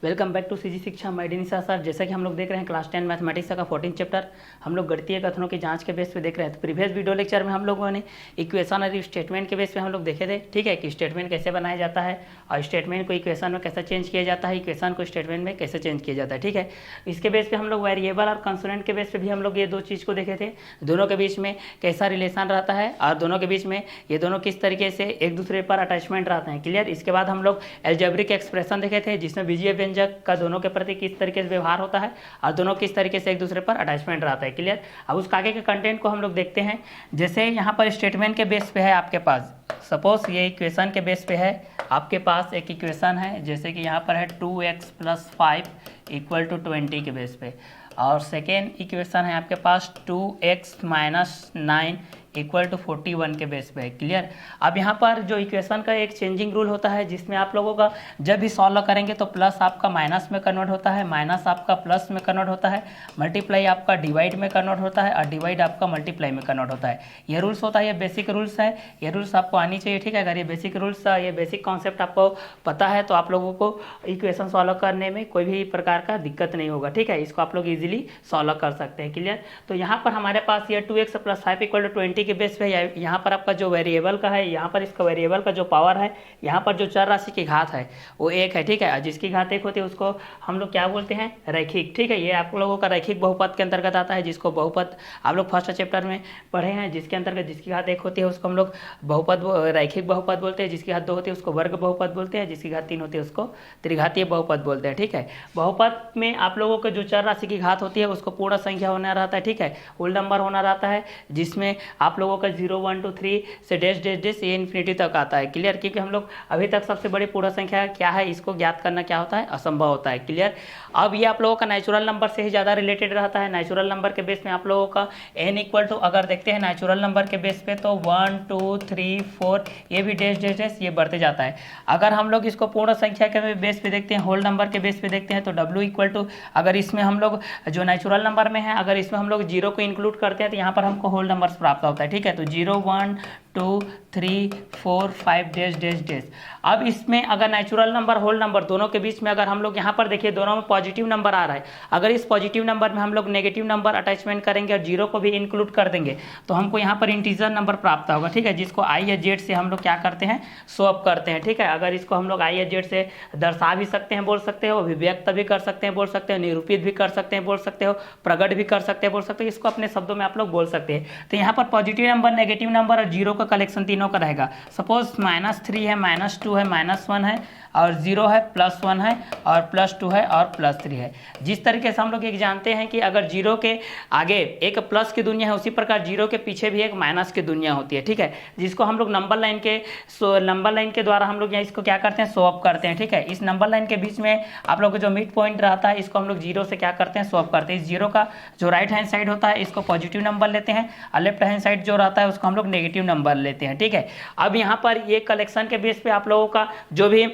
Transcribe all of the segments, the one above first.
Welcome back to CG शिक्षा मैडिनिसा sir. जैसा कि हम लोग देख रहे हैं क्लास 10 मैथमेटिक्स का 14 चैप्टर हम लोग गणितीय कथनों की जांच के बेस पे देख रहे हैं। तो प्रीवियस वीडियो लेक्चर में हम लोगों ने इक्वेशन और स्टेटमेंट के बेस पे हम लोग देखे थे, ठीक है, कि स्टेटमेंट कैसे बनाया जाता है और स्टेटमेंट को इक्वेशन में कैसे चेंज किया जाता है, इक्वेशन को स्टेटमेंट में कैसे चेंज किया जाता है, ठीक है। इसके बेस पे हम लोग वेरिएबल और कंसोनेंट के बेस पे भी हम लोग ये दो चीज़ को देखे थे, दोनों के बीच में कैसा रिलेशन रहता है और दोनों के बीच में ये दोनों किस तरीके से एक दूसरे पर अटैचमेंट रहते हैं। क्लियर। इसके बाद हम लोग अलजेब्रिक एक्सप्रेशन देखे थे जिसमें बीजीय व्यंजक का दोनों के प्रति किस तरीके से व्यवहार होता है और दोनों किस तरीके से एक दूसरे पर अटैचमेंट रहता है। क्लियर। अब उसका आगे के कंटेंट को हम लोग देखते हैं। जैसे यहाँ पर स्टेटमेंट के बेस पे है आपके पास, सपोज ये इक्वेशन के बेस पे है आपके पास एक इक्वेशन है, जैसे कि यहाँ पर है 2x + 5 = 20 के बेस पे, और सेकेंड इक्वेशन है आपके पास 2x - 9 = 41 के बेस पे है। क्लियर। अब यहाँ पर जो इक्वेशन का एक चेंजिंग रूल होता है जिसमें आप लोगों का जब भी सॉल्व करेंगे तो प्लस आपका माइनस में कन्वर्ट होता है, माइनस आपका प्लस में कन्वर्ट होता है, मल्टीप्लाई आपका डिवाइड में कन्वर्ट होता है और डिवाइड आपका मल्टीप्लाई में कन्वर्ट होता है। ये रूल्स होता है, ये बेसिक रूल्स है, ये रूल्स आपको आनी चाहिए, ठीक है। अगर ये बेसिक रूल्स, ये बेसिक कॉन्सेप्ट आपको पता है तो आप लोगों को इक्वेशन सॉल्व करने में कोई भी प्रकार का दिक्कत नहीं होगा, ठीक है। इसको आप लोग ईजिली सॉल्व कर सकते हैं। क्लियर। तो यहाँ पर हमारे पास ये 2x + 5 = 20 के बेस पे यहाँ पर आपका जो वेरिएबल का है, यहाँ पर इसका वेरिएबल का जो पावर है, यहाँ पर जो चर राशि की घात है वो 1 है, ठीक है। जिसकी घात 1 होती है उसको हम लोग क्या बोलते हैं, रैखिक, ठीक है। ये आप लोगों का रैखिक बहुपद के अंतर्गत आता है, जिसको बहुपद आप लोग फर्स्ट चैप्टर में पढ़े हैं, जिसके अंतर्गत जिसकी घात 1 होती है उसको हम लोग बहुपद रैखिक बहुपद बोलते हैं, जिसकी घात 2 होती है उसको वर्ग बहुपद बोलते हैं, जिसकी घात 3 होती है उसको त्रिघातीय बहुपद बोलते हैं, ठीक है। बहुपद में आप लोगों को जो चर राशि की घात होती है उसको पूर्ण संख्या होना रहता है, ठीक है, होल नंबर होना रहता है, जिसमें आप लोगों का 0 1 2 3 से डैश डैश डैश ये इन्फिनिटी तक आता है। क्लियर। क्योंकि हम लोग अभी तक सबसे बड़ी पूर्ण संख्या क्या है इसको ज्ञात करना क्या होता है, असंभव होता है। क्लियर। अब ये आप लोगों का नेचुरल नंबर से ही ज़्यादा रिलेटेड रहता है। नेचुरल नंबर के बेस में आप लोगों का n = अगर देखते हैं नेचुरल नंबर के बेस पे तो 1 2 3 4 ये भी डैश डैश डैश ये बढ़ते जाता है। अगर हम लोग इसको पूर्ण संख्या के बेस पे देखते हैं, होल नंबर के बेस पे देखते हैं तो w = अगर इसमें हम लोग जो नेचुरल नंबर में है अगर इसमें हम लोग 0 को इंक्लूड करते हैं तो यहाँ पर हमको होल नंबर्स प्राप्त होता है, ठीक है। तो 0 1 2 3 4 5 डैश डैश डैश। अब इसमें अगर नेचुरल नंबर होल नंबर दोनों के बीच में अगर हम लोग यहाँ पर देखिए दोनों में पॉजिटिव नंबर आ रहा है, अगर इस पॉजिटिव नंबर में हम लोग नेगेटिव नंबर अटैचमेंट करेंगे और 0 को भी इंक्लूड कर देंगे तो हमको यहाँ पर इंटीजर नंबर प्राप्त होगा, ठीक है, जिसको i या z से हम लोग क्या करते हैं, स्वैप करते हैं, ठीक है। अगर इसको हम लोग i या z से दर्शा भी सकते हैं, बोल सकते हो, अभिव्यक्त भी कर सकते हैं, बोल सकते हो, निरूपित भी कर सकते हैं, बोल सकते हो, प्रकट भी कर सकते हैं, बोल सकते हो, इसको अपने शब्दों में आप लोग बोल सकते हैं। तो यहाँ पर पॉजिटिव नंबर, नेगेटिव नंबर और 0 का कलेक्शन तीनों का रहेगा। सपोज -3 है, -2 है, -1 है और 0 है, +1 है और +2 है और +3 है। जिस तरीके से हम लोग एक जानते हैं कि अगर 0 के आगे एक प्लस की दुनिया है उसी प्रकार 0 के पीछे भी एक माइनस की दुनिया होती है, ठीक है, जिसको हम लोग नंबर लाइन के द्वारा हम लोग यहाँ इसको क्या करते हैं, स्वैप करते हैं, ठीक है। इस नंबर लाइन के बीच में आप लोग को जो मिड पॉइंट रहता है इसको हम लोग 0 से क्या करते हैं, स्वैप करते हैं। इस 0 का जो राइट हैंड साइड होता है इसको पॉजिटिव नंबर लेते हैं और लेफ्ट हैंड साइड जो रहता है उसको हम लोग नेगेटिव नंबर लेते हैं, ठीक है। अब यहाँ पर ये कलेक्शन के बेस पे आप लोगों का जो भी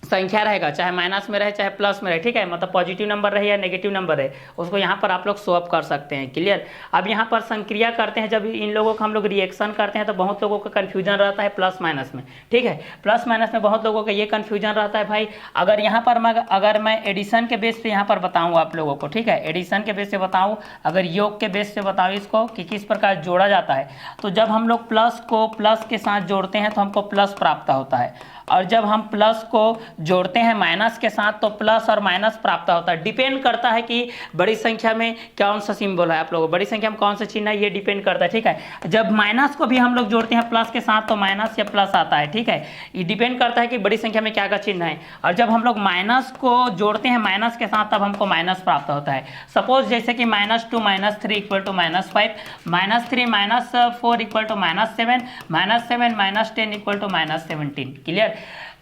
संख्या रहेगा, चाहे माइनस में रहे चाहे प्लस में रहे, ठीक है, मतलब पॉजिटिव नंबर रहे या नेगेटिव नंबर रहे, उसको यहाँ पर आप लोग स्वैप कर सकते हैं। क्लियर। अब यहाँ पर संक्रिया करते हैं, जब इन लोगों का हम लोग रिएक्शन करते हैं तो बहुत लोगों का कन्फ्यूजन रहता है प्लस माइनस में, ठीक है। प्लस माइनस में बहुत लोगों का ये कन्फ्यूजन रहता है भाई, अगर यहाँ पर अगर मैं एडिशन के बेस पे यहाँ पर बताऊँ आप लोगों को, ठीक है, एडिशन के बेस पे बताऊँ, अगर योग के बेस पे बताऊँ इसको कि किस प्रकार जोड़ा जाता है, तो जब हम लोग प्लस को प्लस के साथ जोड़ते हैं तो हमको प्लस प्राप्त होता है, और जब हम प्लस को जोड़ते हैं माइनस के साथ तो प्लस और माइनस प्राप्त होता है। डिपेंड करता है कि बड़ी संख्या में कौन सा सिंबल है, आप लोगों बड़ी संख्या में कौन सा चिन्ह है, ये डिपेंड करता है, ठीक है। जब माइनस को भी हम लोग जोड़ते हैं प्लस के साथ तो माइनस या प्लस आता है, ठीक है। ये डिपेंड करता है कि बड़ी संख्या में क्या का चिन्ह है, और जब हम लोग माइनस को जोड़ते हैं माइनस के साथ तब हमको माइनस प्राप्त होता है। सपोज जैसे कि -2 - 3 = -5, -3 - 4 = -7, -7 - 10 = -17। क्लियर।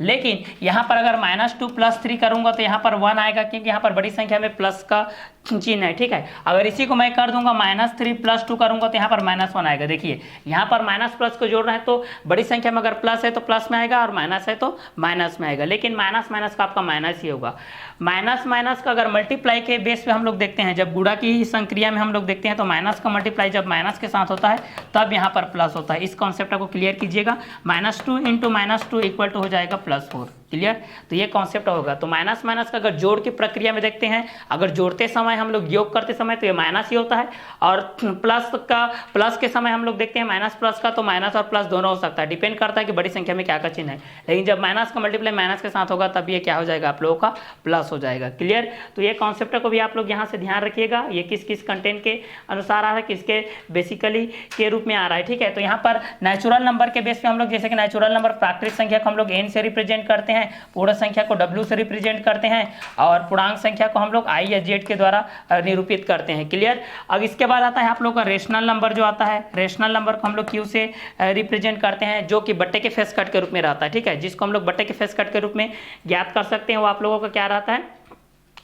लेकिन यहाँ पर अगर -2 + 3 करूंगा तो यहाँ पर 1 आएगा, क्योंकि यहाँ पर बड़ी संख्या में प्लस का चिन्ह है, ठीक है। अगर इसी को मैं कर दूंगा -3 + 2 करूंगा तो यहाँ पर -1 आएगा। देखिए यहाँ पर माइनस प्लस को जोड़ रहे हैं तो बड़ी संख्या में अगर प्लस है तो प्लस में आएगा और माइनस है तो माइनस में आएगा, लेकिन माइनस माइनस का आपका माइनस ही होगा। माइनस माइनस का अगर मल्टीप्लाई के बेस पे हम लोग देखते हैं, जब गुणा की संक्रिया में हम लोग देखते हैं तो माइनस का मल्टीप्लाई जब माइनस के साथ होता है तब यहाँ पर प्लस होता है। इस कॉन्सेप्ट को क्लियर कीजिएगा। -2 × -2 = हो जाएगा +4। क्लियर। तो ये कॉन्सेप्ट होगा। तो माइनस माइनस का अगर जोड़ की प्रक्रिया में देखते हैं, अगर जोड़ते समय हम लोग योग करते समय तो ये माइनस ही होता है, और प्लस के समय हम लोग देखते हैं माइनस प्लस का, तो माइनस और प्लस दोनों हो सकता है, डिपेंड करता है कि बड़ी संख्या में क्या का चिन्ह है। लेकिन जब माइनस का मल्टीप्लाई माइनस के साथ होगा तब ये क्या हो जाएगा आप लोगों का प्लस हो जाएगा। क्लियर। तो ये कॉन्सेप्ट को भी आप लोग यहाँ से ध्यान रखिएगा, ये किस किस कंटेंट के अनुसार आ रहा है, किसके बेसिकली के रूप में आ रहा है। ठीक है। तो यहाँ पर नेचुरल नंबर के बेस पे हम लोग, जैसे कि नेचुरल नंबर प्राकृतिक संख्या को हम लोग n से रिप्रेजेंट करते हैं, पूर्ण संख्या को w से रिप्रेजेंट करते हैं, और पूर्णांक संख्या को हम लोग i या z के द्वारा निरूपित करते हैं। क्लियर। अब इसके बाद आता है आप लोग का रेशनल नंबर जो आता है, रेशनल नंबर को हम लोग q से रिप्रेजेंट करते हैं, जो कि बट्टे के फेस कट के रूप में रहता है। ठीक है। जिसको हम लोग बट्टे के फेस कट के रूप में ज्ञात कर सकते हैं, वो आप लोगों का क्या रहता है,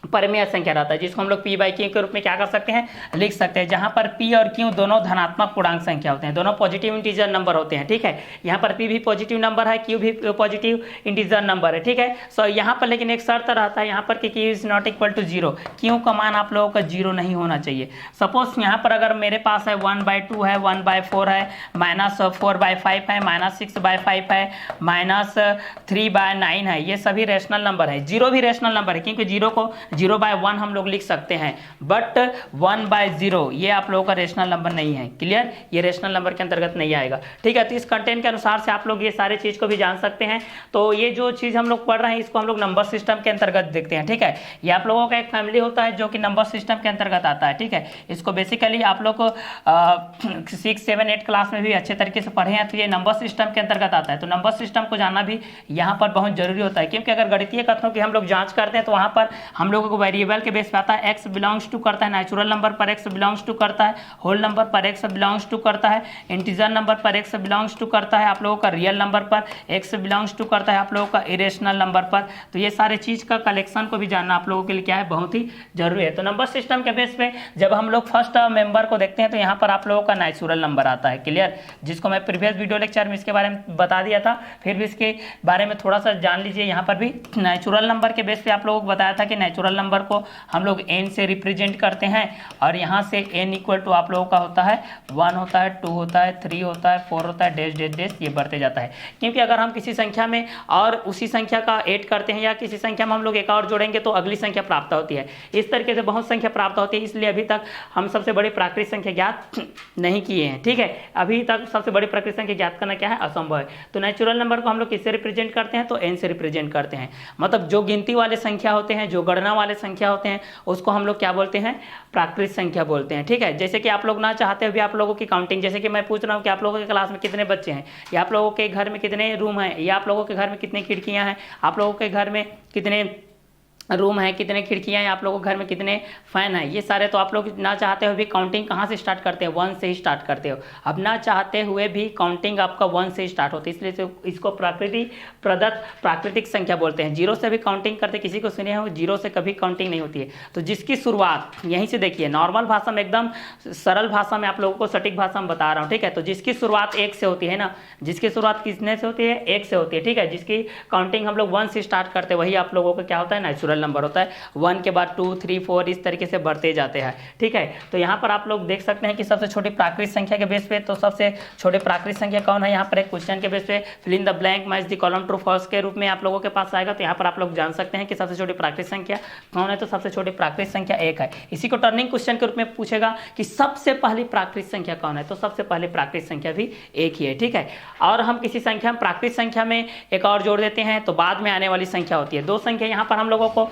परिमेय संख्या रहता है, जिसको हम लोग p/q के रूप में क्या कर सकते हैं, लिख सकते हैं, जहां पर p और q दोनों धनात्मक पूर्णांक संख्या होते हैं, दोनों पॉजिटिव इंटीजर नंबर होते हैं। ठीक है। यहाँ पर p भी पॉजिटिव नंबर है, q भी पॉजिटिव इंटीजर नंबर है। ठीक है। सो यहाँ पर लेकिन एक शर्त रहता है यहाँ पर कि q is not equal to 0, q का मान आप लोगों का 0 नहीं होना चाहिए। सपोज यहाँ पर अगर मेरे पास है 1/2 है, 1/4 है, -4/5 है, -6/5 है, -3/9 है, ये सभी रेशनल नंबर है। 0 भी रेशनल नंबर है, क्योंकि 0 को 0/1 हम लोग लिख सकते हैं, बट 1/0 ये आप लोगों का रेशनल नंबर नहीं है। क्लियर। ये रेशनल नंबर के अंतर्गत नहीं आएगा। ठीक है। तो इस कंटेंट के अनुसार से आप लोग ये सारे चीज को भी जान सकते हैं। तो ये जो चीज हम लोग पढ़ रहे हैं इसको हम लोग नंबर सिस्टम के अंतर्गत देखते हैं। ठीक है। ये आप लोगों का एक फैमिली होता है जो कि नंबर सिस्टम के अंतर्गत आता है। ठीक है। इसको बेसिकली आप लोग को 6, 7, 8 क्लास में भी अच्छे तरीके से पढ़े हैं, तो ये नंबर सिस्टम के अंतर्गत आता है। तो नंबर सिस्टम को जानना भी यहाँ पर बहुत जरूरी होता है, क्योंकि अगर गणितीय कथनों की हम लोग जांच करते हैं तो वहाँ पर हम लोगों को वेरिएबल के बेस पे आता है, x बिलोंग्स टू करता है, नेचुरल नंबर पर x बिलोंग्स टू करता है, होल नंबर पर x बिलोंग्स टू करता है, इंटीजर नंबर पर x बिलोंग्स टू करता है, आप लोगों का रियल नंबर पर x बिलोंग्स टू करता है, आप लोगों का इरेशनल नंबर पर। तो ये सारे चीज का कलेक्शन को भी जानना आप लोगों के लिए क्या है, बहुत ही जरूरी है। तो नंबर सिस्टम के बेस पे जब हम लोग फर्स्ट मेंबर को देखते हैं तो यहाँ पर आप लोगों का नेचुरल नंबर आता है। क्लियर। जिसको मैं प्रीवियस वीडियो लेक्चर में इसके बारे में बता दिया था, फिर भी इसके बारे में थोड़ा सा जान लीजिए। यहाँ पर भी नेचुरल नंबर के बेस पे आप लोगों को बताया था कि नेचुरल नंबर को हम लोग n से रिप्रेजेंट करते हैं, और यहाँ से n इक्वल टू आप लोगों का होता है 1 होता है, 2 होता है, 3 होता है, 4 होता है, डैश डैश डैश ये बढ़ते जाता है। क्योंकि अगर हम किसी संख्या में और उसी संख्या का ऐड करते हैं, या किसी संख्या में हम लोग एक और जोड़ेंगे तो अगली संख्या प्राप्त होती है। इस तरीके से बहुत संख्या प्राप्त होती है, इसलिए अभी तक हम सबसे बड़ी प्राकृतिक संख्या ज्ञात नहीं किए हैं। ठीक है। अभी तक सबसे बड़ी प्राकृतिक संख्या ज्ञात करना क्या है, असंभव है। तो नेचुरल नंबर को हम लोग किससे रिप्रेजेंट करते हैं, तो n से रिप्रेजेंट करते हैं। मतलब जो गिनती वाले संख्या होते हैं, जो गणना वाले संख्या होते हैं, उसको हम लोग क्या बोलते हैं, प्राकृतिक संख्या बोलते हैं। ठीक है। जैसे कि आप लोग ना चाहते हुए आप लोगों की काउंटिंग, जैसे कि मैं पूछ रहा हूँ कि आप लोगों के क्लास में कितने बच्चे हैं, या आप लोगों के घर में कितने रूम हैं, या आप लोगों के घर में कितनी खिड़कियां हैं, आप लोगों के घर में कितने रूम है, कितने खिड़कियां हैं, आप लोगों के घर में कितने फैन हैं, ये सारे तो आप लोग ना चाहते हुए भी काउंटिंग कहाँ से स्टार्ट करते हैं, 1 से ही स्टार्ट करते हो। अब ना चाहते हुए भी काउंटिंग आपका 1 से ही स्टार्ट होती है, इसलिए तो इसको प्रदत्त प्राकृतिक संख्या बोलते हैं। 0 से भी काउंटिंग करते, किसी को सुने हो 0 से कभी काउंटिंग नहीं होती है। तो जिसकी शुरुआत यहीं से देखिए, नॉर्मल भाषा में, एकदम सरल भाषा में आप लोगों को सटीक भाषा में बता रहा हूँ। ठीक है। तो जिसकी शुरुआत 1 से होती है ना, जिसकी शुरुआत किसने से होती है, 1 से होती है। ठीक है। जिसकी काउंटिंग हम लोग 1 से स्टार्ट करते हैं, वही आप लोगों का क्या होता है, नेचुरल नंबर होता है। 1 के बाद 2, 3, 4 इस तरीके से बढ़ते जाते हैं। ठीक है। तो यहाँ पर आप लोग देख सकते हैं कि सबसे छोटी प्राकृतिक संख्या के बेस पे, तो सबसे छोटी प्राकृतिक संख्या कौन है, यहाँ पर एक क्वेश्चन के बेस पे fill in the blank match the column true false के रूप में आप लोगों के पास आएगा। तो यहाँ पर आप लोग जान सकते हैं कि सबसे छोटी प्राकृतिक संख्या कौन है, तो सबसे छोटी प्राकृतिक संख्या 1 है। इसी को टर्निंग क्वेश्चन के रूप में पूछेगा कि सबसे पहली प्राकृतिक संख्या कौन है, तो सबसे पहली प्राकृतिक संख्या भी 1 ही है। ठीक है। और हम किसी संख्या में, प्राकृतिक संख्या में एक और जोड़ देते हैं तो बाद में आने वाली संख्या होती है। 2 संख्या यहाँ पर हम लोगों को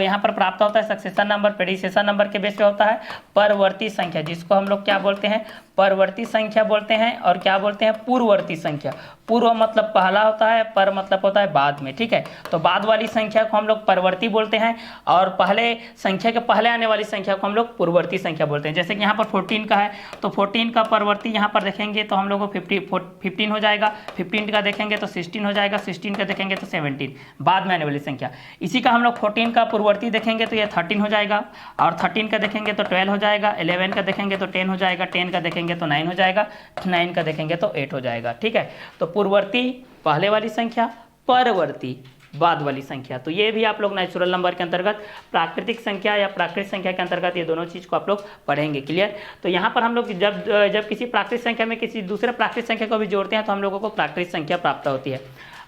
यहाँ पर प्राप्त होता है, सक्सेशन नंबर प्रेडिसेशन नंबर के बेस पे होता है परवर्ती संख्या, जिसको हम लोग क्या बोलते हैं, परवर्ती संख्या बोलते हैं। और क्या बोलते हैं, पूर्ववर्ती संख्या। पूर्व मतलब पहला होता है, पर मतलब होता है बाद में। ठीक है। तो बाद वाली संख्या को हम लोग परवर्ती बोलते हैं, और पहले संख्या के पहले आने वाली संख्या को हम लोग पूर्ववर्ती संख्या बोलते हैं। जैसे कि यहाँ पर 14 का है, तो 14 का परवर्ती यहाँ पर देखेंगे तो हम लोग को 15 हो जाएगा, 15 का देखेंगे तो 16 हो जाएगा, 16 का देखेंगे तो 17 बाद में आने वाली संख्या। इसी का हम लोग 14 का पूर्ववर्ती देखेंगे तो ये 13 हो जाएगा, और 13 का देखेंगे तो 12 हो जाएगा, 11 का देखेंगे तो 10 हो जाएगा, 10 का देखेंगे तो 9 हो जाएगा, 9 का देखेंगे तो 8 हो जाएगा। ठीक है। तो पूर्ववर्ती पहले वाली संख्या, परवर्ती बाद वाली संख्या। तो ये भी आप लोग नेचुरल नंबर के अंतर्गत, प्राकृतिक संख्या या प्राकृतिक संख्या के अंतर्गत ये दोनों चीज को आप लोग पढ़ेंगे। क्लियर। तो यहाँ पर हम लोग जब किसी प्राकृतिक संख्या में किसी दूसरे प्राकृतिक संख्या को भी जोड़ते हैं तो हम लोगों को प्राकृतिक संख्या प्राप्त होती है।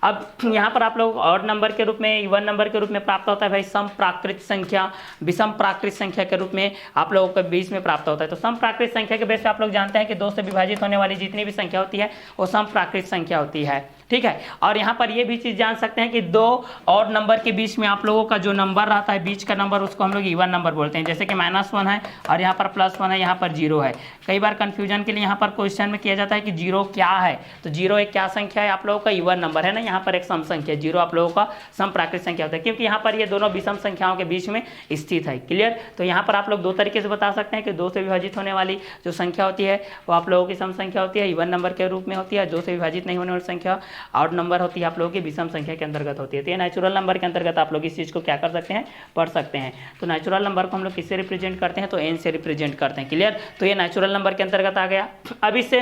अब यहाँ पर आप लोग ऑड नंबर के रूप में, इवन नंबर के रूप में प्राप्त होता है भाई सम प्राकृत संख्या, विषम प्राकृत संख्या के रूप में आप लोगों के बीच में प्राप्त होता है। तो सम प्राकृत संख्या के बेस पे आप लोग जानते हैं कि 2 से विभाजित होने वाली जितनी भी संख्या होती है वो सम प्राकृत संख्या होती है, ठीक है। और यहाँ पर ये भी चीज़ जान सकते हैं कि 2 और नंबर के बीच में आप लोगों का जो नंबर रहता है बीच का नंबर, उसको हम लोग इवन नंबर बोलते हैं। जैसे कि -1 है और यहाँ पर +1 है, यहाँ पर 0 है। कई बार कंफ्यूजन के लिए यहाँ पर क्वेश्चन में किया जाता है कि 0 क्या है, तो 0 एक क्या संख्या है, आप लोगों का इवन नंबर है ना, यहाँ पर एक सम संख्या, 0 आप लोगों का सम प्राकृत संख्या होता है, क्योंकि यहाँ पर ये दोनों विषम संख्याओं के बीच में स्थित है। क्लियर। तो यहाँ पर आप लोग 2 तरीके से बता सकते हैं कि 2 से विभाजित होने वाली जो संख्या होती है वो आप लोगों की सम संख्या होती है, इवन नंबर के रूप में होती है। 2 से विभाजित नहीं होने वाली संख्या ऑड नंबर होती है, आप लोगों की विषम संख्या के अंतर्गत होती है। तो ये नेचुरल नंबर के अंतर्गत आप लोग इस चीज़ को क्या कर सकते हैं, पढ़ सकते हैं। तो नेचुरल नंबर को हम लोग किससे रिप्रेजेंट करते हैं, तो n से रिप्रेजेंट करते हैं। क्लियर। तो ये नेचुरल नंबर के अंतर्गत आ गया। अब इससे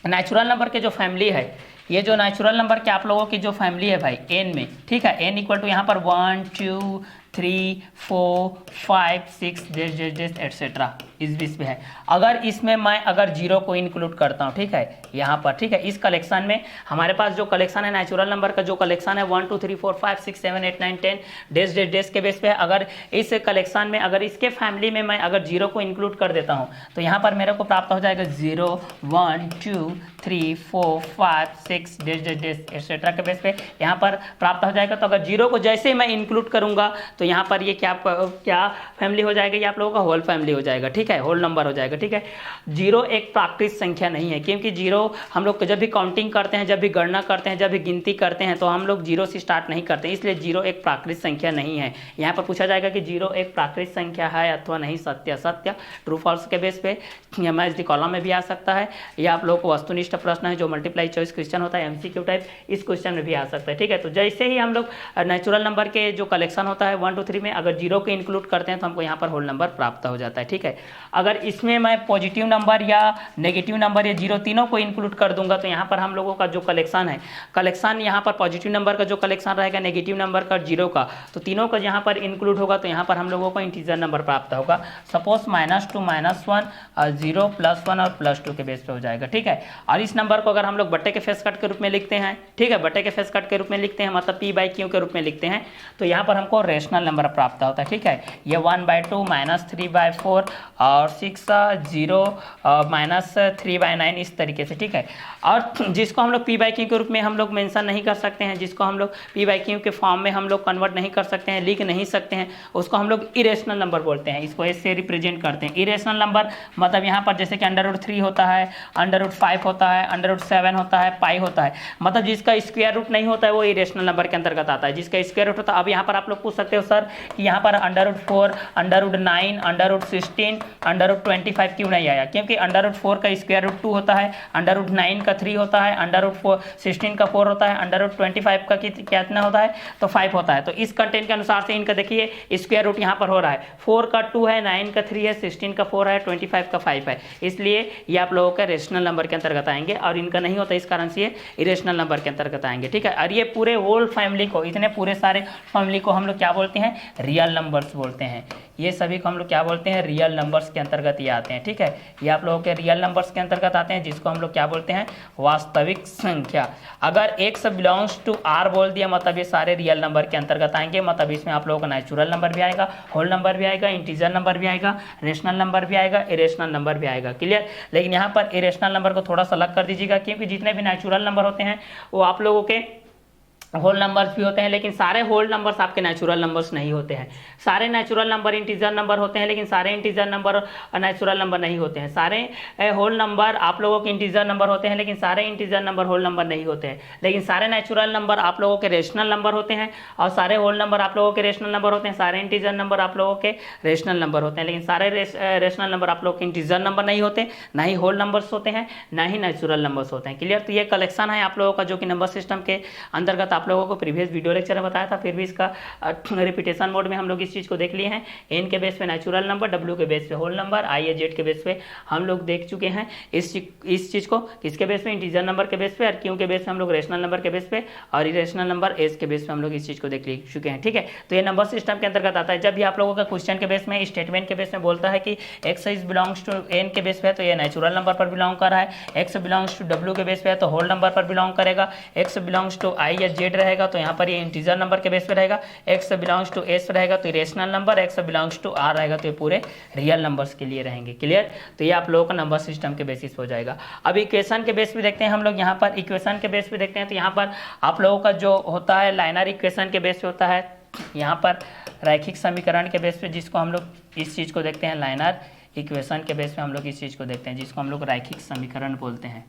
नेचुरल नंबर के जो फैमिली है, ये जो नेचुरल नंबर के आप लोगों की जो फैमिली है भाई n में, ठीक है, n इक्वल टू यहाँ पर 1 2 3 4 5 6 एटसेट्रा इस बीच में है। अगर इसमें मैं अगर 0 को इंक्लूड करता हूँ, ठीक है, यहाँ पर, ठीक है, इस कलेक्शन में हमारे पास जो कलेक्शन है नेचुरल नंबर का, जो कलेक्शन है 1 2 3 4 5 6 7 8 9 10 डेज के बेस पे, अगर इस कलेक्शन में अगर इसके फैमिली में मैं अगर 0 को इंक्लूड कर देता हूँ तो यहाँ पर मेरे को प्राप्त हो जाएगा 0 1 2 3 4 5 6 एटसेट्रा के बेस पे यहाँ पर प्राप्त हो जाएगा। तो अगर 0 को जैसे ही मैं इंक्लूड करूँगा तो यहाँ पर ये क्या फैमिली हो जाएगा, ये आप लोगों का होल फैमिली हो जाएगा, ठीक है, होल नंबर हो जाएगा, ठीक है। 0 एक प्राकृत संख्या नहीं है, क्योंकि 0 हम लोग जब भी काउंटिंग करते हैं, जब भी गणना करते हैं, जब भी गिनती करते हैं तो हम लोग 0 से स्टार्ट नहीं करते, इसलिए 0 एक प्राकृत संख्या नहीं है। यहाँ पर पूछा जाएगा कि 0 एक प्राकृत संख्या है अथवा नहीं, सत्य सत्य, ट्रू फॉल्स के बेस पे या मैच द कॉलम में भी आ सकता है, या आप लोगों को वस्तुनिष्ठ प्रश्न है जो मल्टीप्लाई चॉइस क्वेश्चन होता है, MCQ टाइप, इस क्वेश्चन में भी आ सकता है, ठीक है। तो जैसे ही हम लोग नेचुरल नंबर के जो कलेक्शन होता है 1 2 3 में अगर 0 को इंक्लूड करते हैं तो हमको यहाँ पर होल नंबर प्राप्त हो जाता है, ठीक है। अगर इसमें मैं पॉजिटिव नंबर या नेगेटिव नंबर या 0 तीनों को इंक्लूड कर दूंगा तो यहाँ पर हम लोगों का जो कलेक्शन है, कलेक्शन यहाँ पर पॉजिटिव नंबर का जो कलेक्शन रहेगा, नेगेटिव नंबर का, 0 का, तो तीनों का यहाँ पर इंक्लूड होगा तो यहाँ पर हम लोगों को इंटीजर नंबर प्राप्त होगा। सपोज -2 -1 0 +1 और +2 के बेस पे हो जाएगा, ठीक है। और इस नंबर को अगर हम लोग बट्टे के फेस कट के रूप में लिखते हैं, ठीक है, बट्टे के फेस कट के रूप में लिखते हैं, मतलब P/Q के रूप में लिखते हैं, तो यहाँ पर हमको रेशनल नंबर प्राप्त होता है, ठीक है। ये 1/2 -3/4 और 6 0 -3/9 इस तरीके से, ठीक है। और जिसको हम लोग P/Q के रूप में हम लोग मेंशन नहीं कर सकते हैं, जिसको हम लोग P/Q के फॉर्म में हम लोग कन्वर्ट नहीं कर सकते हैं, लिख नहीं सकते हैं, उसको हम लोग इरेशनल नंबर बोलते हैं। इसको S से रिप्रेजेंट करते हैं। इरेशनल नंबर मतलब यहाँ पर जैसे कि √3 होता है, √5 होता है, √7 होता है, पाई होता है, मतलब जिसका स्क्वायर रूट नहीं होता है वो इरेशनल नंबर के अंतर्गत आता है। जिसका स्क्वायर रूट होता है, अब यहाँ पर आप लोग पूछ सकते हो सर कि यहाँ पर √4 √9 √16 √25 क्यों नहीं आया, क्योंकि √4 का स्क्वायर रूट 2 होता है, √9 का 3 होता है, √16 का 4 होता है, √25 का कितना होता है, तो 5 होता है। तो इस कंटेंट के अनुसार से इनका देखिए स्क्वायर रूट यहाँ पर हो रहा है, 4 का 2 है, 9 का 3 है, 16 का 4 है, 25 का 5 है, इसलिए ये आप लोगों का रेशनल नंबर के अंतर्गत आएंगे और इनका नहीं होता, इस कारण से ये इरेशनल नंबर के अंतर्गत आएंगे, ठीक है। और ये पूरे होल फैमिली को, इतने पूरे सारे फैमिली को हम लोग क्या बोलते हैं, रियल नंबर्स बोलते हैं। ये सभी को हम लोग क्या बोलते हैं, रियल नंबर्स के अंतर्गत ये आते हैं, ठीक है। ये आप लोगों के रियल नंबर्स के अंतर्गत आते हैं, जिसको हम लोग क्या बोलते हैं, वास्तविक संख्या। अगर x बिलोंग्स टू r बोल दिया मतलब ये सारे रियल नंबर के अंतर्गत आएंगे, मतलब इसमें आप लोगों का नेचुरल नंबर भी आएगा, होल नंबर भी आएगा, इंटीजर नंबर भी आएगा, रेशनल नंबर भी आएगा, इरेशनल नंबर भी आएगा। क्लियर। लेकिन यहाँ पर इरेशनल नंबर को थोड़ा सा अलग कर दीजिएगा, क्योंकि जितने भी नेचुरल नंबर होते हैं वो आप लोगों के होल नंबर्स भी होते हैं, लेकिन सारे होल नंबर्स आपके नेचुरल नंबर्स नहीं होते हैं। सारे नेचुरल नंबर इंटीजर नंबर होते हैं, लेकिन सारे इंटीजर नंबर नेचुरल नंबर नहीं होते हैं। सारे होल नंबर आप लोगों के इंटीजर नंबर होते हैं, लेकिन सारे इंटीजर नंबर होल नंबर नहीं होते हैं। लेकिन सारे नेचुरल नंबर आप लोगों के रेशनल नंबर होते हैं, और सारे होल नंबर आप लोगों के रेशनल नंबर होते हैं। सारे इंटीजर नंबर आप लोगों के रेशनल नंबर होते हैं, लेकिन सारे रेशनल नंबर आप लोगों के इंटीजर नंबर नहीं होते, ना ही होल नंबर्स होते हैं, ना ही नेचुरल नंबर्स होते हैं। क्लियर। तो ये कलेक्शन है आप लोगों का, जो कि नंबर सिस्टम के अंतर्गत आप लोगों को प्रीवियस वीडियो लेक्चर में बताया था, फिर भी इसका रिपीटेशन मोड में हम लोग इस चीज़ को देख लिए हैं। एन के बेस पे नेचुरल नंबर, डब्ल्यू के बेस पे होल नंबर, आई या जेड के बेस पे हम लोग देख चुके हैं इस चीज़ को। किसके बेस पे? इंटीजर नंबर के बेस पे, और क्यों के बेस पे हम लोग रेशनल नंबर के बेस पे, और इरेशनल नंबर एस के बेस पे हम लोग इस चीज़ को देख चुके हैं। ठीक है, तो ये नंबर सिस्टम के अंतर्गत आता है। जब भी आप लोगों का क्वेश्चन के बेस में, स्टेटमेंट के बेस में बोलता है कि x is belongs to n के बेस पे है तो ये नेचुरल नंबर पर बिलोंग कर रहा है, एक्स बिलोंग्स टू डब्ल्यू के बेस पे है तो होल नंबर पर बिलोंग करेगा, एक्स बिलोंग्स टू आई या जेड रहेगा तो यहाँ पर ये इंटीजर नंबर के बेस पे रहेगा, एक्स बिलोंग्स टू एस रहेगा तो irrational number, x belongs to R रहेगा तो ये पूरे रियल नंबर्स के लिए रहेंगे। क्लियर? तो ये आप लोगों का नंबर सिस्टम के बेसिस हो जाएगा। अब इक्वेशन के बेस पे देखते हैं हम लोग। यहाँ पर इक्वेशन के बेस पे देखते हैं तो यहाँ पर आप लोगों का जो होता है लाइनर इक्वेशन के बेस पे होता है, यहाँ पर रैखिक समीकरण के बेस पे, जिसको हम लोग इस चीज़ को देखते हैं लाइनर इक्वेशन के बेस पे हम लोग इस चीज़ को देखते हैं, जिसको हम लोग रैखिक समीकरण बोलते हैं,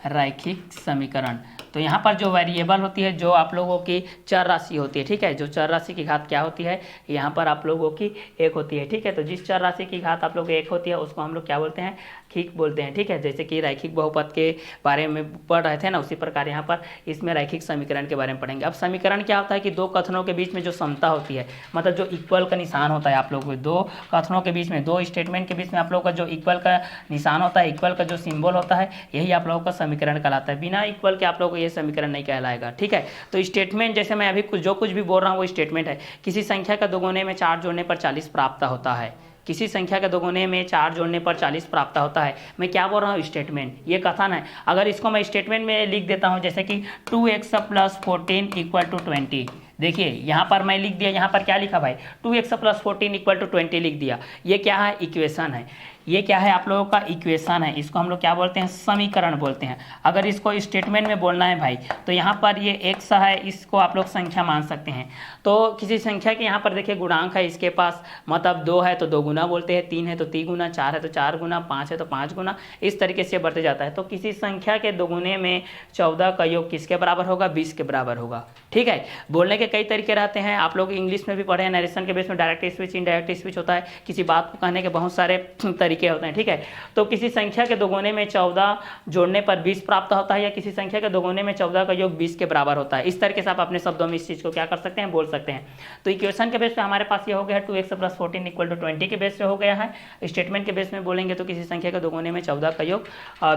रैखिक समीकरण। तो यहाँ पर जो वेरिएबल होती है, जो आप लोगों की चर राशि होती है, ठीक है, जो चर राशि की घात क्या होती है, यहाँ पर आप लोगों की एक होती है। ठीक है, तो जिस चर राशि की घात आप लोग एक होती है उसको हम लोग क्या बोलते हैं? रैखिक बोलते हैं। ठीक है, जैसे कि रैखिक बहुपद के बारे में पढ़ रहे थे ना, उसी प्रकार यहाँ पर इसमें रैखिक समीकरण के बारे में पढ़ेंगे। अब समीकरण क्या होता है कि दो कथनों के बीच में जो समता होती है, मतलब जो इक्वल का निशान होता है आप लोगों को, दो कथनों के बीच में, दो स्टेटमेंट के बीच में आप लोगों का जो इक्वल का निशान होता है, इक्वल का जो सिंबल होता है, यही आप लोगों का समीकरण कहलाता है। बिना इक्वल के आप लोगों को ये समीकरण नहीं कहलाएगा। ठीक है, तो स्टेटमेंट जैसे मैं अभी जो कुछ भी बोल रहा हूँ वो स्टेटमेंट है। किसी संख्या का दोगुने में 4 जोड़ने पर 40 प्राप्त होता है, किसी संख्या के दोगुने में 4 जोड़ने पर 40 प्राप्त होता है। मैं क्या बोल रहा हूँ? स्टेटमेंट, ये कथन है। अगर इसको मैं स्टेटमेंट में लिख देता हूँ जैसे कि 2x + 14 = 20, देखिए यहाँ पर मैं लिख दिया, यहाँ पर क्या लिखा भाई? 2x + 14 = 20 लिख दिया। ये क्या है? इक्वेशन है। ये क्या है? आप लोगों का इक्वेशन है। इसको हम लोग क्या बोलते हैं? समीकरण बोलते हैं। अगर इसको स्टेटमेंट में बोलना है भाई, तो यहाँ पर ये x है, इसको आप लोग संख्या मान सकते हैं। तो किसी संख्या के यहाँ पर देखिए गुणांक है इसके पास, मतलब 2 है तो 2 गुना बोलते हैं, 3 है तो 3 गुना, 4 है तो 4 गुना, 5 है तो 5 गुना, इस तरीके से बढ़ते जाता है। तो किसी संख्या के दोगुने में 14 का योग किसके बराबर होगा? 20 के बराबर होगा। ठीक है, बोलने के कई तरीके रहते हैं, आप लोग इंग्लिश में भी पढ़े हैं। नरेशन के बेस में डायरेक्ट स्पीच, इनडायरेक्ट स्पीच होता है, किसी बात को कहने के बहुत सारे तरीके होते हैं। ठीक है, तो किसी संख्या के दोगुने में 14 जोड़ने पर 20 प्राप्त होता है, या किसी संख्या के दोगुने में 14 का योग 20 के बराबर होता है। इस तरीके से आप अपने शब्दों में इस चीज़ को क्या कर सकते हैं? बोल सकते हैं। तो इक्वेशन के बेस पे हमारे पास ये हो गया है 2x + 14 = 20 के बेस पे हो गया है। स्टेटमेंट के बेस में बोलेंगे तो किसी संख्या के दोगुने में 14 का योग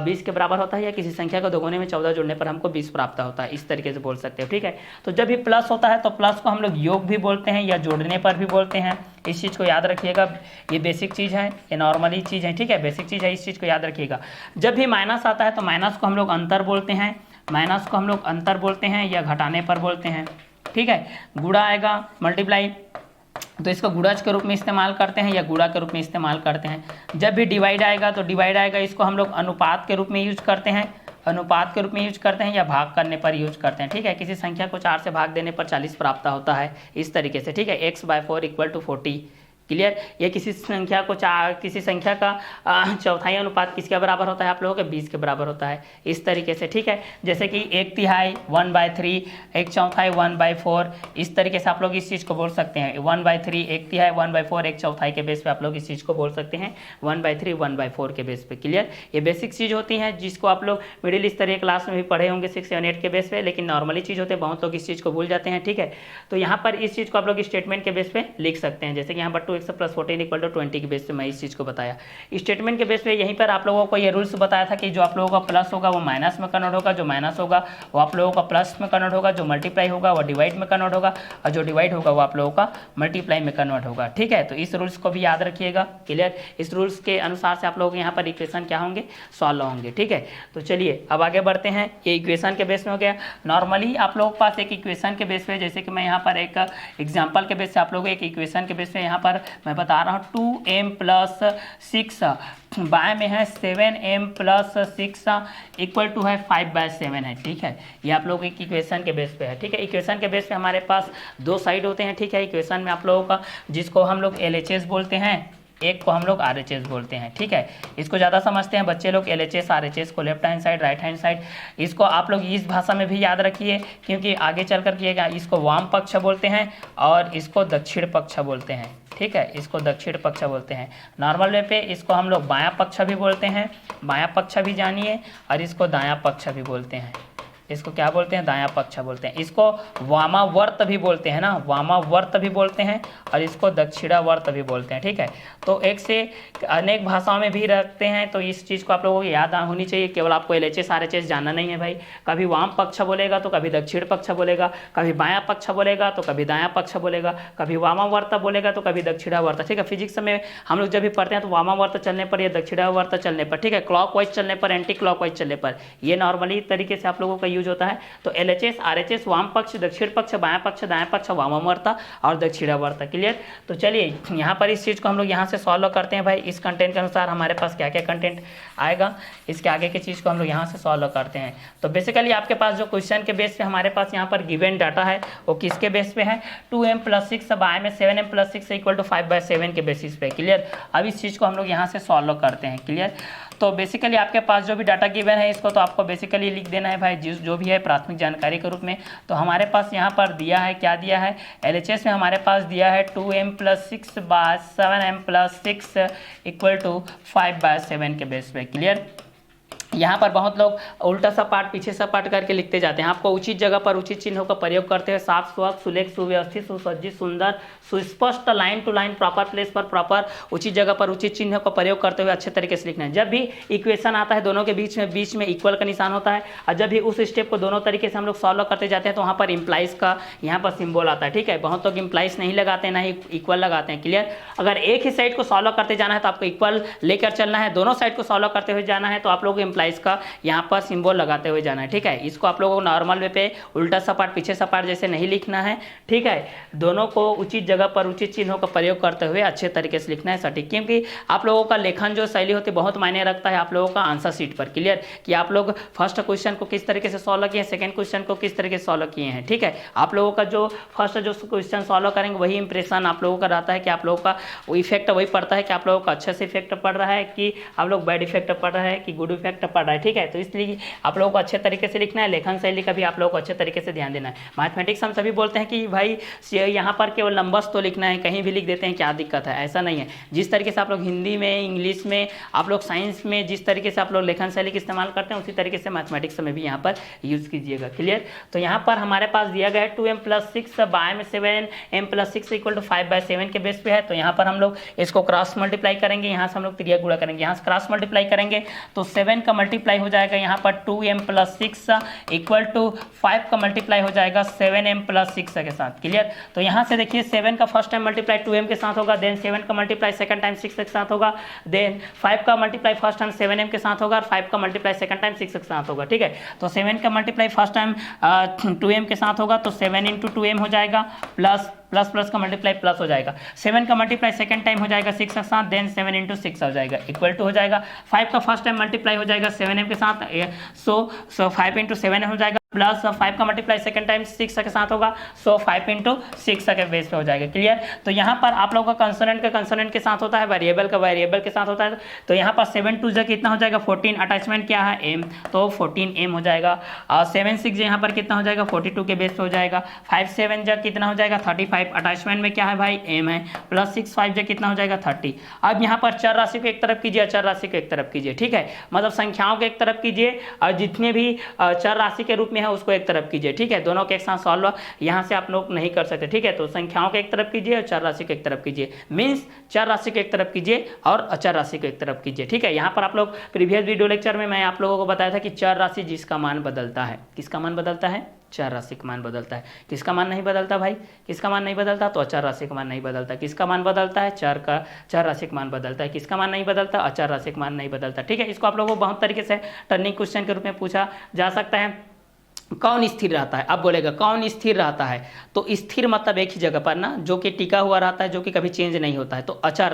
20 के बराबर होता है, या किसी संख्या के दोगुने में 14 जोड़ने पर हमको 20 प्राप्त होता है। इस तरीके से बोल सकते हो। ठीक है, तो जब भी प्लस होता है तो प्लस को हम लोग योग भी बोलते हैं या जोड़ने पर भी बोलते हैं। इस चीज़ को याद रखिएगा, ये बेसिक चीज़ है, ये नॉर्मली चीज़ है। ठीक है, बेसिक चीज़ है, इस चीज़ को याद रखिएगा। जब भी माइनस आता है तो माइनस को हम लोग अंतर बोलते हैं, माइनस को हम लोग अंतर बोलते हैं या घटाने पर बोलते हैं। ठीक है, गुणा आएगा, मल्टीप्लाई, तो इसको गुणज के रूप में इस्तेमाल करते हैं या गुणा के रूप में इस्तेमाल करते हैं। जब भी डिवाइड आएगा तो डिवाइड आएगा, इसको हम लोग अनुपात के रूप में यूज करते हैं, अनुपात के रूप में यूज करते हैं या भाग करने पर यूज करते हैं। ठीक है, किसी संख्या को 4 से भाग देने पर 40 प्राप्त होता है, इस तरीके से। ठीक है, x/4 = 40। क्लियर? ये किसी संख्या को किसी संख्या का चौथाई अनुपात किसके बराबर होता है? आप लोगों के 20 के बराबर होता है, इस तरीके से। ठीक है, जैसे कि 1/3 1/3, 1/4 1/4, इस तरीके से आप लोग इस चीज़ को बोल सकते हैं। 1/3 1/3 1/4 1/4 के बेस पे आप लोग इस चीज़ को बोल सकते हैं 1/3 1/4 के बेस पे। क्लियर? ये बेसिक चीज़ होती है जिसको आप लोग मिडिल स्तरीय क्लास में भी पढ़े होंगे 6, 7, 8 के बेस पे, लेकिन नॉर्मली चीज़ होते हैं, बहुत लोग इस चीज़ को भूल जाते हैं। ठीक है, तो यहाँ पर इस चीज़ को आप लोग स्टेटमेंट के बेस पे लिख सकते हैं। जैसे कि यहाँ पर 2x + 14 = 20 के बेस पे मैं इस चीज़ को बताया। स्टेटमेंट के बेस पे यहीं पर आप लोगों को ये रूल्स बताया था कि जो आप लोगों का प्लस होगा वो माइनस में कन्वर्ट होगा, जो माइनस होगा वो आप लोगों का प्लस में कन्वर्ट होगा, जो मल्टीप्लाई होगा वो डिवाइड में कन्वर्ट होगा, और जो डिवाइड होगा वो आप लोगों का मल्टीप्लाई में कन्वर्ट होगा। ठीक है, तो इस रूल्स को भी याद रखिएगा। क्लियर? इस रूल्स के अनुसार से आप लोग यहाँ पर इक्वेशन क्या होंगे? सॉल्व होंगे। ठीक है, तो चलिए अब आगे बढ़ते हैं। ये इक्वेशन के बेस में हो गया। नॉर्मली आप लोगों के पास एक इक्वेशन के बेस पे, जैसे कि मैं यहाँ पर एक एग्जाम्पल के बेस से आप लोगों को एक इक्वेशन के बेस पे यहाँ पर मैं बता रहा हूँ 2m + 6, बाएं में है 7m + 6 = है 5/7 है। ठीक है, ये आप लोग एक इक्वेशन के बेस पे है। ठीक है, इक्वेशन के बेस पे हमारे पास दो साइड होते हैं। ठीक है, इक्वेशन में आप लोगों का, जिसको हम लोग LHS बोलते हैं, एक को हम लोग RHS बोलते हैं। ठीक है, इसको ज़्यादा समझते हैं बच्चे लोग, LHS RHS को, left hand side right hand side. इसको आप लोग इस भाषा में भी याद रखिए, क्योंकि आगे चल कर किएगा। इसको वाम पक्ष बोलते हैं और इसको दक्षिण पक्ष बोलते हैं। ठीक है, इसको दक्षिण पक्ष बोलते हैं। नॉर्मल वे पे इसको हम लोग बायां पक्ष भी बोलते हैं, बायां पक्ष भी जानिए, और इसको दायां पक्ष भी बोलते हैं। इसको क्या बोलते हैं, दायां पक्ष बोलते हैं। इसको वामावर्त भी बोलते हैं ना, वामावर्त भी बोलते हैं, और इसको दक्षिणावर्त भी बोलते हैं। ठीक है, तो एक से अनेक भाषाओं में भी रखते हैं, तो इस चीज़ को आप लोगों को याद होनी चाहिए। केवल आपको LHS RHS जानना नहीं है भाई। कभी वाम पक्ष बोलेगा तो कभी दक्षिण पक्ष बोलेगा, कभी बायां पक्ष बोलेगा तो कभी दायां पक्ष बोलेगा, कभी वामावर्त बोलेगा तो कभी दक्षिणावर्त। ठीक है, फिजिक्स में हम लोग जब भी पढ़ते हैं तो वामावर्त चलने पर या दक्षिणावर्त चलने पर, ठीक है, क्लॉकवाइज चलने पर, एंटी क्लॉकवाइज चलने पर, ये नॉर्मली तरीके से आप लोगों का यूज होता है। तो LHS RHS वाम पक्ष, दक्षिण पक्ष, बायां पक्ष, दायां पक्ष, वामावर्त और दक्षिणावर्त। क्लियर। तो चलिए यहाँ पर इस चीज़ को हम लोग यहाँ से सॉल्व करते हैं भाई। इस कंटेंट के अनुसार हमारे पास क्या क्या कंटेंट आएगा, इसके आगे की चीज़ को हम लोग यहाँ से सॉल्व करते हैं। तो बेसिकली आपके पास जो क्वेश्चन के बेस पे हमारे पास यहाँ पर गिवन डाटा है वो किसके बेस पे है, 2m + 6 बाय में 7m + 6 = 5/7 के बेसिस पे। क्लियर। अब इस चीज़ को हम लोग यहाँ से सॉल्व करते हैं। क्लियर। तो बेसिकली आपके पास जो भी डाटा गिवन है इसको तो आपको बेसिकली लिख देना है भाई, जो भी है प्राथमिक जानकारी के रूप में। तो हमारे पास यहाँ पर दिया है, क्या दिया है, LHS में हमारे पास दिया है 2m + 6 बाय 7m + 6 = 5/7 के बेस पे। क्लियर। यहाँ पर बहुत लोग उल्टा सा पार्ट पीछे सा पार्ट करके लिखते जाते हैं। आपको उचित जगह पर उचित चिन्हों का प्रयोग करते हुए साफ स्वच्छ सुलेख सुव्यवस्थित सुसज्जित सुंदर सुस्पष्ट line to line proper place पर प्रॉपर उचित जगह पर उचित चिन्हों का प्रयोग करते हुए अच्छे तरीके से लिखना है। जब भी इक्वेशन आता है दोनों के बीच में इक्वल का निशान होता है, और जब भी उस स्टेप को दोनों तरीके से हम लोग सॉल्व करते जाते हैं तो वहाँ पर इम्प्लाइज का यहाँ पर सिंबल आता है। ठीक है, बहुत लोग इम्प्लाइज नहीं लगाते हैं, ना ही इक्वल लगाते हैं। क्लियर। अगर एक ही साइड को सॉल्व करते जाना है तो आपको इक्वल लेकर चलना है, दोनों साइड को सॉल्व करते हुए जाना है तो आप लोग इम्प्लाइज का यहाँ पर सिंबल लगाते हुए जाना है। ठीक है, इसको आप लोगों को नॉर्मल वे पे उल्टा सा पार्ट पीछे सा पार्ट जैसे नहीं लिखना है। ठीक है, दोनों को उचित जगह पर उचित चिन्हों का प्रयोग करते हुए अच्छे तरीके से लिखना है सटीक, क्योंकि आप लोगों का लेखन जो शैली होती है बहुत मायने रखता है आप लोगों का आंसर शीट पर। क्लियर, कि आप लोग फर्स्ट क्वेश्चन को किस तरीके से सॉल्व किए हैं, सेकंड क्वेश्चन को किस तरीके से सॉल्व किए हैं। ठीक है, आप लोगों का जो फर्स्ट जो क्वेश्चन सॉल्व करेंगे वही इंप्रेशन आप लोगों का रहता है कि आप लोगों का इफेक्ट वही पड़ता है कि आप लोगों का अच्छे से इफेक्ट पड़ रहा है कि आप लोग बैड इफेक्ट पड़ रहा है कि गुड इफेक्ट पड़ रहा है। ठीक है, तो इसलिए आप लोगों को अच्छे तरीके से लिखना है, लेखन शैली का भी आप लोगों को अच्छे तरीके से ध्यान देना है। मैथमेटिक्स हम सभी बोलते हैं कि भाई यहाँ पर केवल नंबर्स तो लिखना है, कहीं भी लिख देते हैं, क्या दिक्कत है, ऐसा नहीं है। जिस तरीके से आप लोग हिंदी में, इंग्लिश में, आप लोग साइंस में जिस तरीके से आप लोग लेखन शैली का इस्तेमाल करते हैं उसी तरीके से मैथमेटिक्स में भी यहाँ पर यूज कीजिएगा। क्लियर। तो यहाँ पर हमारे पास दिया गया है 2m + 6 बाय में 7m + 6 = 5/7 के बेस पे है। तो यहाँ पर हम लोग इसको क्रॉस मल्टीप्लाई करेंगे, यहाँ से हम लोग त्रिया गुणा करेंगे, यहाँ से क्रॉस मल्टीप्लाई करेंगे तो 7 का मल्टीप्लाई हो जाएगा यहाँ पर 2m + 6 = 5 का मल्टीप्लाई हो जाएगा 7m + 6 के साथ। क्लियर। तो यहाँ से देखिए 7 का फर्स्ट टाइम मल्टीप्लाई 2m के साथ होगा, देन 7 का मल्टीप्लाई सेकंड टाइम 6 के साथ होगा, देन 5 का मल्टीप्लाई फर्स्ट टाइम 7m के साथ होगा और 5 का मल्टीप्लाई सेकंड टाइम 6 के साथ होगा। ठीक है, तो 7 का मल्टीप्लाई फर्स्ट टाइम 2m के साथ होगा तो 7 × 2m हो जाएगा, प्लस प्लस प्लस का मल्टीप्लाई प्लस हो जाएगा, 7 का मल्टीप्लाई सेकंड टाइम हो जाएगा 6 के साथ, देन 7 × 6 हो जाएगा, इक्वल टू हो जाएगा 5 का फर्स्ट टाइम मल्टीप्लाई हो जाएगा 7m के साथ, सो 5 × 7 हो जाएगा, प्लस 5 का मल्टीप्लाई सेकंड टाइम 6 के साथ होगा, सो 5 × 6 के बेस पे हो जाएगा। क्लियर। तो यहाँ पर आप लोगों का कंसोनेंट के साथ होता है, वेरिएबल का वेरिएबल के साथ होता है। तो यहाँ पर 7 2 कितना हो जाएगा 14, अटैचमेंट क्या है m, तो 14m हो जाएगा, और 7 6 यहाँ पर कितना हो जाएगा 42 के बेस पे हो जाएगा, 5 7 कितना हो जाएगा 35, अटैचमेंट में क्या है भाई m है, प्लस 6 5 कितना हो जाएगा 30। अब यहाँ पर चर राशि को एक तरफ कीजिए, अचर राशि को एक तरफ कीजिए। ठीक है, मतलब संख्याओं को एक तरफ कीजिए और जितने भी चर राशि के रूप में है उसको एक तरफ कीजिए। ठीक है, दोनों के एक साथ सॉल्व यहाँ से आप लोग नहीं कर सकते। ठीक है, तो संख्याओं को एक तरफ कीजिए और चर राशि को एक तरफ कीजिए, मीन्स चर राशि को एक तरफ कीजिए और अचर राशि को एक तरफ कीजिए। ठीक है, यहाँ पर आप लोग प्रीवियस वीडियो लेक्चर में मैं आप लोगों को बताया था कि चर राशि जिसका मान बदलता है, किसका मान बदलता है, चर राशि का मान बदलता है। किसका मान नहीं बदलता भाई, किसका मान नहीं बदलता, तो अचर राशि का मान नहीं बदलता। किसका मान बदलता है, चर राशि का मान बदलता है। किसका मान नहीं बदलता, अचर राशि का मान नहीं बदलता। ठीक है, इसको आप लोगों को बहुत तरीके से टर्निंग क्वेश्चन के रूप में पूछा जा सकता है। कौन स्थिर रहता है, अब बोलेगा कौन स्थिर रहता है, तो स्थिर मतलब एक ही जगह पर ना, जो कि टिका हुआ रहता है, जो कि कभी चेंज नहीं होता है। तो अचर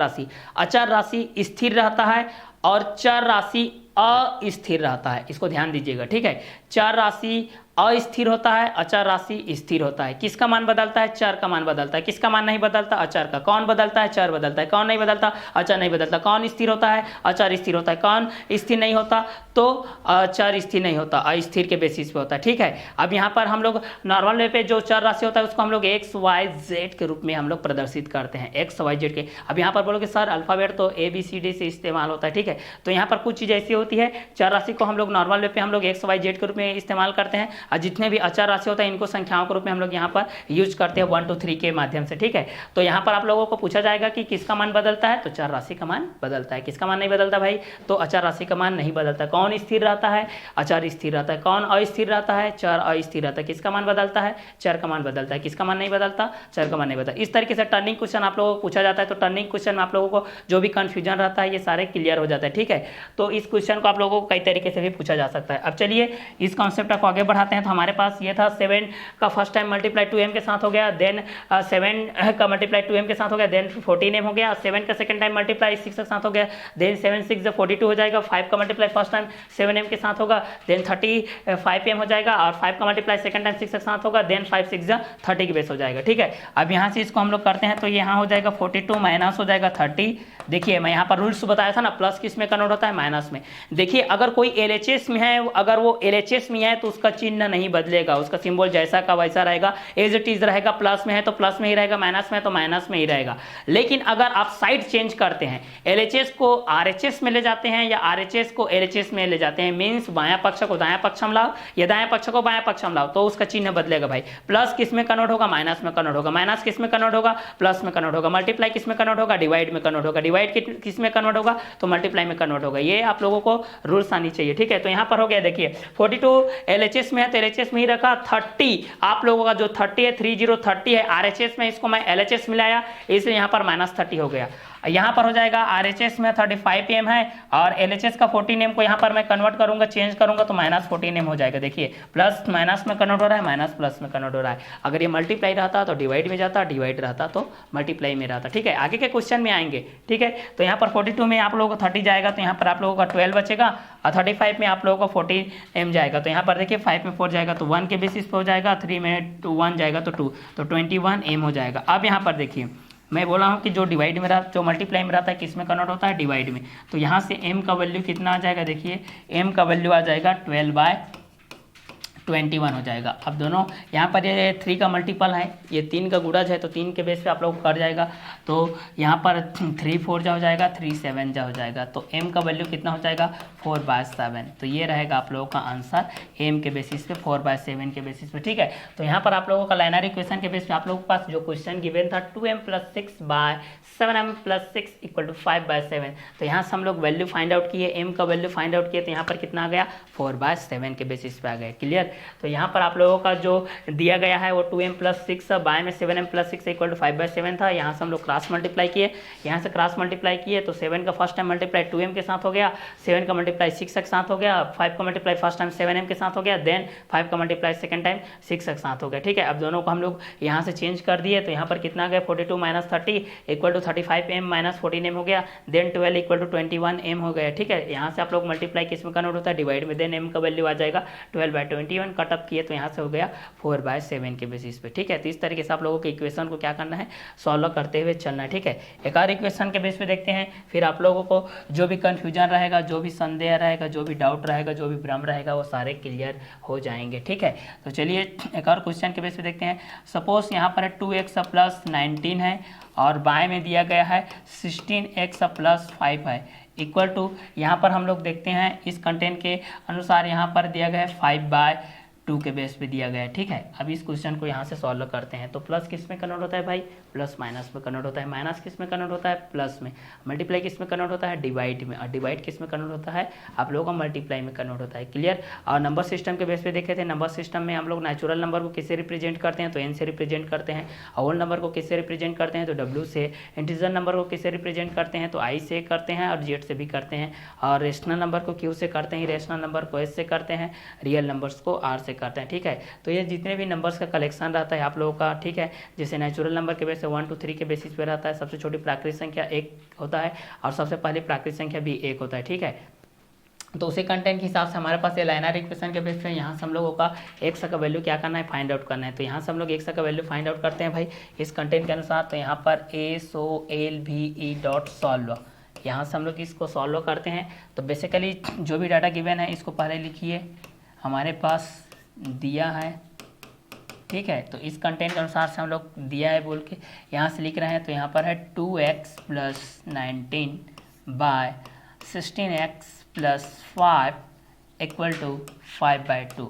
राशि स्थिर रहता है और चर राशि अस्थिर रहता है। इसको ध्यान दीजिएगा। ठीक है, चर राशि अस्थिर होता है, अचर राशि स्थिर होता है। किसका मान बदलता है, चर का मान बदलता है। किसका मान नहीं बदलता, अचर का। कौन बदलता है, चर बदलता है। कौन नहीं बदलता, अचर नहीं बदलता। कौन स्थिर होता है, अचर स्थिर होता है। कौन स्थिर नहीं होता, तो अचर स्थिर नहीं होता, अस्थिर के बेसिस पे होता है। ठीक है, अब यहाँ पर हम लोग नॉर्मल वे पे जो चर राशि होता है उसको हम लोग एक्स वाई जेड के रूप में हम लोग प्रदर्शित करते हैं, एक्स वाई जेड के। अब यहाँ पर बोलोगे सर अल्फाबेट तो ABCD से इस्तेमाल होता है। ठीक है, तो यहाँ पर कुछ चीज़ ऐसी होती है, चर राशि को हम लोग नॉर्मल वे पे हम लोग एक्स वाई जेड के रूप में इस्तेमाल करते हैं, और जितने भी अचर राशि होता है इनको संख्याओं के रूप में हम लोग यहाँ पर यूज करते हैं 1 2 3 के माध्यम से, ठीक है। तो यहाँ पर आप लोगों को पूछा जाएगा कि किसका मान बदलता है, तो चर राशि का मान बदलता है। किसका मान नहीं बदलता भाई, तो अचर राशि का मान नहीं बदलता। कौन स्थिर रहता है, अचर स्थिर रहता है। कौन अस्थिर रहता है, चर अस्थिर रहता है। किसका मान बदलता है, चर का मान बदलता है। किसका मान नहीं बदलता, चर का मान नहीं बदलता। इस तरीके से टर्निंग क्वेश्चन आप लोगों को पूछा जाता है। तो टर्निंग क्वेश्चन में आप लोगों को जो भी कंफ्यूजन रहता है ये सारे क्लियर हो जाता है, ठीक है। तो इस क्वेश्चन को आप लोगों को कई तरीके से भी पूछा जा सकता है। अब चलिए इस कॉन्सेप्ट को आगे बढ़ाते हैं। तो हमारे पास ये था 7 का फर्स्ट टाइम मल्टीप्लाई 2m के साथ हो गया, देन 7 का मल्टीप्लाई 2m के साथ हो गया, देन 14m हो गया। 7 का सेकंड टाइम मल्टीप्लाई 6 के साथ हो गया, देन 7 6 42 हो जाएगा। 5 का मल्टीप्लाई फर्स्ट टाइम 7m के साथ होगा, देन 35m हो जाएगा। और 5 का मल्टीप्लाई सेकंड टाइम 6 के साथ होगा, देन 5 6 30 के बेस हो जाएगा, ठीक है। अब यहाँ से इसको हम लोग करते हैं तो यहाँ हो जाएगा 42 माइनस हो जाएगा 30। देखिए मैं यहाँ पर रूल्स बताया था ना, प्लस किस में कन्वर्ट होता है, माइनस में। देखिए अगर कोई LHS में है, अगर वो LHS में है तो उसका चिन्ह नहीं बदलेगा, उसका सिंबल जैसा का वैसा रहेगा, एज इट इज रहेगा। प्लस में है तो प्लस में ही रहेगा, माइनस में है तो माइनस में ही रहेगा। लेकिन अगर आप साइड चेंज करते हैं, LHS को RHS में ले जाते हैं या RHS को LHS में ले जाते हैं, मीन्स बायां पक्ष को दायां पक्ष में लाओ या दायां पक्ष को बायां पक्ष में लाओ, तो उसका चिन्ह बदलेगा भाई। प्लस किस में कन्वर्ट होगा, माइनस में कन्वर्ट होगा। माइनस किस में कन्वर्ट होगा, प्लस में कन्वर्ट होगा। मल्टीप्लाई किस में कन्वर्ट होगा, डिवाइड में कन्वर्ट होगा। डिवाइड किस में कन्वर्ट होगा, तो मल्टीप्लाई में कन्वर्ट होगा। ये आप लोगों को रूल्स आनी चाहिए, ठीक है। तो यहाँ पर हो गया देखिए 42 LHS में है तो LHS में ही रखा। 30 आप लोगों का जो 30 है 30 है RHS में, इसको मैं LHS मिलाया, इसलिए यहाँ पर -30 हो गया। यहाँ पर हो जाएगा RHS में 35m है और LHS का 14m को यहाँ पर मैं कन्वर्ट करूंगा, चेंज करूंगा तो -14m हो जाएगा। देखिए प्लस माइनस में कन्वर्ट हो रहा है, माइनस प्लस में कन्वर्ट हो रहा है। अगर ये मल्टीप्लाई रहता तो डिवाइड में जाता, डिवाइड रहता तो मल्टीप्लाई में रहता, ठीक है। आगे के क्वेश्चन में आएंगे, ठीक है। तो यहाँ पर 42 में आप लोगों को 30 जाएगा तो यहाँ पर आप लोगों का 12 बचेगा और 35 में आप लोगों को 14m जाएगा। तो यहाँ पर देखिए 5 में 4 जाएगा तो 1 के बेसिस पे हो जाएगा, 3 में 1 जाएगा तो 2, तो 21m हो जाएगा। अब यहाँ पर देखिए मैं बोला हूँ कि जो डिवाइड में रहता, जो मल्टीप्लाई में रहता है किस में कन्वर्ट होता है, डिवाइड में। तो यहाँ से m का वैल्यू कितना आ जाएगा, देखिए m का वैल्यू आ जाएगा 12/21 हो जाएगा। अब दोनों यहाँ पर ये 3 का मल्टीपल है, ये 3 का गुणज है, तो 3 के बेस पे आप लोग कर जाएगा। तो यहाँ पर 3 4 जा हो जाएगा, 3 7 जा हो जाएगा। तो m का वैल्यू कितना हो जाएगा, 4/7। तो ये रहेगा आप लोगों का आंसर m के बेसिस पे, 4/7 के बेसिस पे, ठीक है। तो यहाँ पर आप लोगों का लाइनरी इक्वेशन के बेस पे आप लोगों के पास जो क्वेश्चन गिवन था 2m + 6/7m + 6 = 5/7। तो यहाँ से हम लोग वैल्यू फाइंड आउट किए, m का वैल्यू फाइंड आउट किए, तो यहाँ पर कितना आ गया, 4/7 के बेसिस पे आ गया। क्लियर। तो यहाँ पर आप लोगों का जो दिया गया है वो 2m + 6 बाय में 7m + 6 = 5/7 था। यहाँ से हम लोग क्रॉस मल्टीप्लाई किए, यहाँ से क्रॉस मल्टीप्लाई किए तो 7 का फर्स्ट टाइम मल्टीप्लाई 2m के साथ हो गया, 7 का मल्टीप्लाई 6 के साथ हो गया, 5 का मल्टीप्लाई फर्स्ट टाइम 7m के साथ हो गया, देन 5 का मल्टीप्लाई सेकंड टाइम 6 के साथ हो गया, ठीक है। अब दोनों को हम लोग यहाँ से चेंज कर दिए तो यहाँ पर कितना गया, 42 - 30 = 35m - 14m हो गया, देन 12 = 21m हो गया, ठीक है। यहाँ से आप लोग मल्टीप्लाई किस में कन्वर्ट होता है, डिवाइड में, देन m का वैल्यू आ जाएगा 12/21, कटअप किए तो यहाँ से हो गया 4/7 के बेसिस पे, ठीक है। तो इस तरीके से आप लोगों के इक्वेशन को क्या करना है, सॉल्व करते हुए चलना है, ठीक है। एक और इक्वेशन के बेस पे देखते हैं, फिर आप लोगों को जो भी कंफ्यूजन रहेगा, जो भी संदेह रहेगा, जो भी डाउट रहेगा, जो भी भ्रम रहेगा, वो सारे क्लियर हो जाएंगे, ठीक है। तो चलिए एक और क्वेश्चन के बेस पे देखते हैं। सपोज यहाँ पर 2x + 19 है और बाएं में दिया गया है 16x + 5 है, इक्वल टू, यहाँ पर हम लोग देखते हैं इस कंटेंट के अनुसार यहाँ पर दिया गया है 5/2 के बेस पे दिया गया है, ठीक है। अब इस क्वेश्चन को यहाँ से सॉल्व करते हैं। तो प्लस किस में कन्वर्ट होता है भाई, प्लस माइनस में कन्वर्ट होता है, माइनस किस में कन्वर्ट होता है, प्लस में, मल्टीप्लाई किस में कन्वर्ट होता है, डिवाइड में, और डिवाइड किस में कन्वर्ट होता है, आप लोगों का मल्टीप्लाई में कन्वर्ट होता है। क्लियर। और नंबर सिस्टम के बेस पे देखे थे, नंबर सिस्टम में हम लोग नेचुरल नंबर को किससे रिप्रेजेंट करते हैं, तो n से रिप्रेजेंट करते हैं, होल नंबर को किससे रिप्रेजेंट करते हैं, तो w से, इंटीजर नंबर को किससे रिप्रेजेंट करते हैं, तो i से करते हैं और z से भी करते हैं, और रेशनल नंबर को q से करते हैं, रेशनल नंबर को s से करते हैं, रियल नंबर्स को r से करते हैं, ठीक है। तो ये जितने भी नंबर्स का कलेक्शन रहता है आप लोगों का, ठीक है, जैसे नेचुरल नंबर के बेस से 1 2 3 के बेसिस पे रहता है, सबसे छोटी प्राकृतिक संख्या 1 होता है और सबसे पहली प्राकृतिक संख्या भी 1 होता है, ठीक है। तो उसी कंटेंट के हिसाब से हमारे पास ये लाइनर इक्वेशन के बेस पे यहाँ से हम लोगों का x का वैल्यू क्या करना है, फाइंड आउट करना है। तो यहाँ से हम लोग x का वैल्यू फाइंड आउट करते हैं भाई इस कंटेंट के अनुसार। तो यहाँ पर SOLVE.solve, यहाँ से हम लोग इसको सॉल्व करते हैं। तो बेसिकली जो भी डाटा गिवन है इसको पहले लिखिए, हमारे पास दिया है, ठीक है। तो इस कंटेंट के अनुसार से हम लोग दिया है बोल के यहाँ से लिख रहे हैं। तो यहाँ पर है 2x + 19 बाय 16x + 5 = 5/2।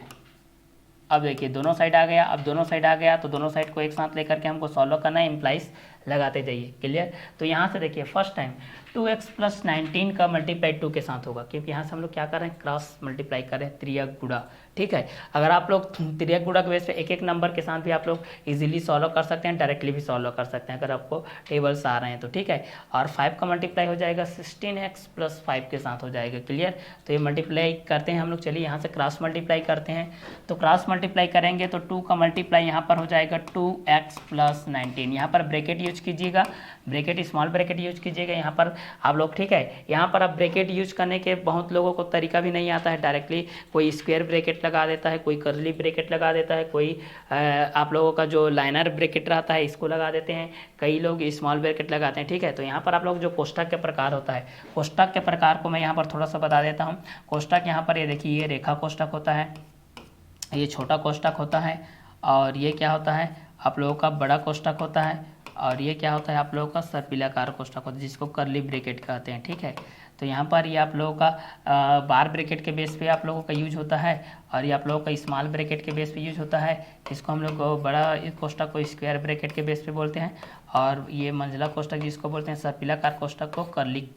अब देखिए दोनों साइड आ गया, अब दोनों साइड आ गया तो दोनों साइड को एक साथ लेकर के हमको सॉल्व करना है, इम्प्लाइज लगाते जाइए। क्लियर। तो यहाँ से देखिए फर्स्ट टाइम 2x + 19 का मल्टीप्लाई 2 के साथ होगा, क्योंकि यहाँ से हम लोग क्या कर रहे हैं, क्रॉस मल्टीप्लाई कर रहे हैं, त्रियक गुणा। ठीक है, अगर आप लोग त्रियक गुणा के बेस पे एक एक नंबर के साथ भी आप लोग इजीली सॉल्व कर सकते हैं, डायरेक्टली भी सॉल्व कर सकते हैं अगर आपको टेबल्स आ रहे हैं तो। ठीक है, और 5 का मल्टीप्लाई हो जाएगा 16x + 5 के साथ हो जाएगा। क्लियर। तो ये मल्टीप्लाई करते हैं हम लोग, चलिए यहाँ से क्रॉस मल्टीप्लाई करते हैं। तो क्रॉस मल्टीप्लाई करेंगे तो 2 का मल्टीप्लाई यहाँ पर हो जाएगा 2x + 19। यहाँ पर ब्रैकेट यूज कीजिएगा, ब्रैकेट स्मॉल ब्रैकेट यूज कीजिएगा यहाँ पर आप लोग। ठीक है, यहाँ पर आप ब्रैकेट यूज करने के बहुत लोगों को तरीका भी नहीं आता है, डायरेक्टली कोई स्क्वायर ब्रैकेट लगा देता है, कोई कर्ली ब्रैकेट लगा देता है, कोई आप लोगों का जो लाइनर ब्रैकेट रहता है इसको लगा देते हैं, कई लोग स्मॉल ब्रैकेट लगाते हैं। ठीक है, तो यहाँ पर आप लोग जो कोष्ठक के प्रकार होता है, कोष्ठक के प्रकार को मैं यहाँ पर थोड़ा सा बता देता हूँ। कोष्ठक यहाँ पर ये देखिए, ये रेखा कोष्ठक होता है, ये छोटा कोष्ठक होता है, और ये क्या होता है आप लोगों का बड़ा कोष्ठक होता है, और ये क्या होता है आप लोगों का सर्पिलाकार कोष्ठक होता है जिसको कर्ली ब्रैकेट कहते हैं। ठीक है, तो यहाँ पर ये आप लोगों का बार ब्रैकेट के बेस पे आप लोगों का यूज होता है, और ये आप लोगों का स्मॉल ब्रैकेट के बेस पे यूज होता है। इसको हम लोग बड़ा कोष्ठक को स्क्वायर ब्रैकेट के बेस पे बोलते हैं, और ये मंझला कोष्ठक जिसको बोलते हैं सर्पिलाकार कोष्ठक को कर्ली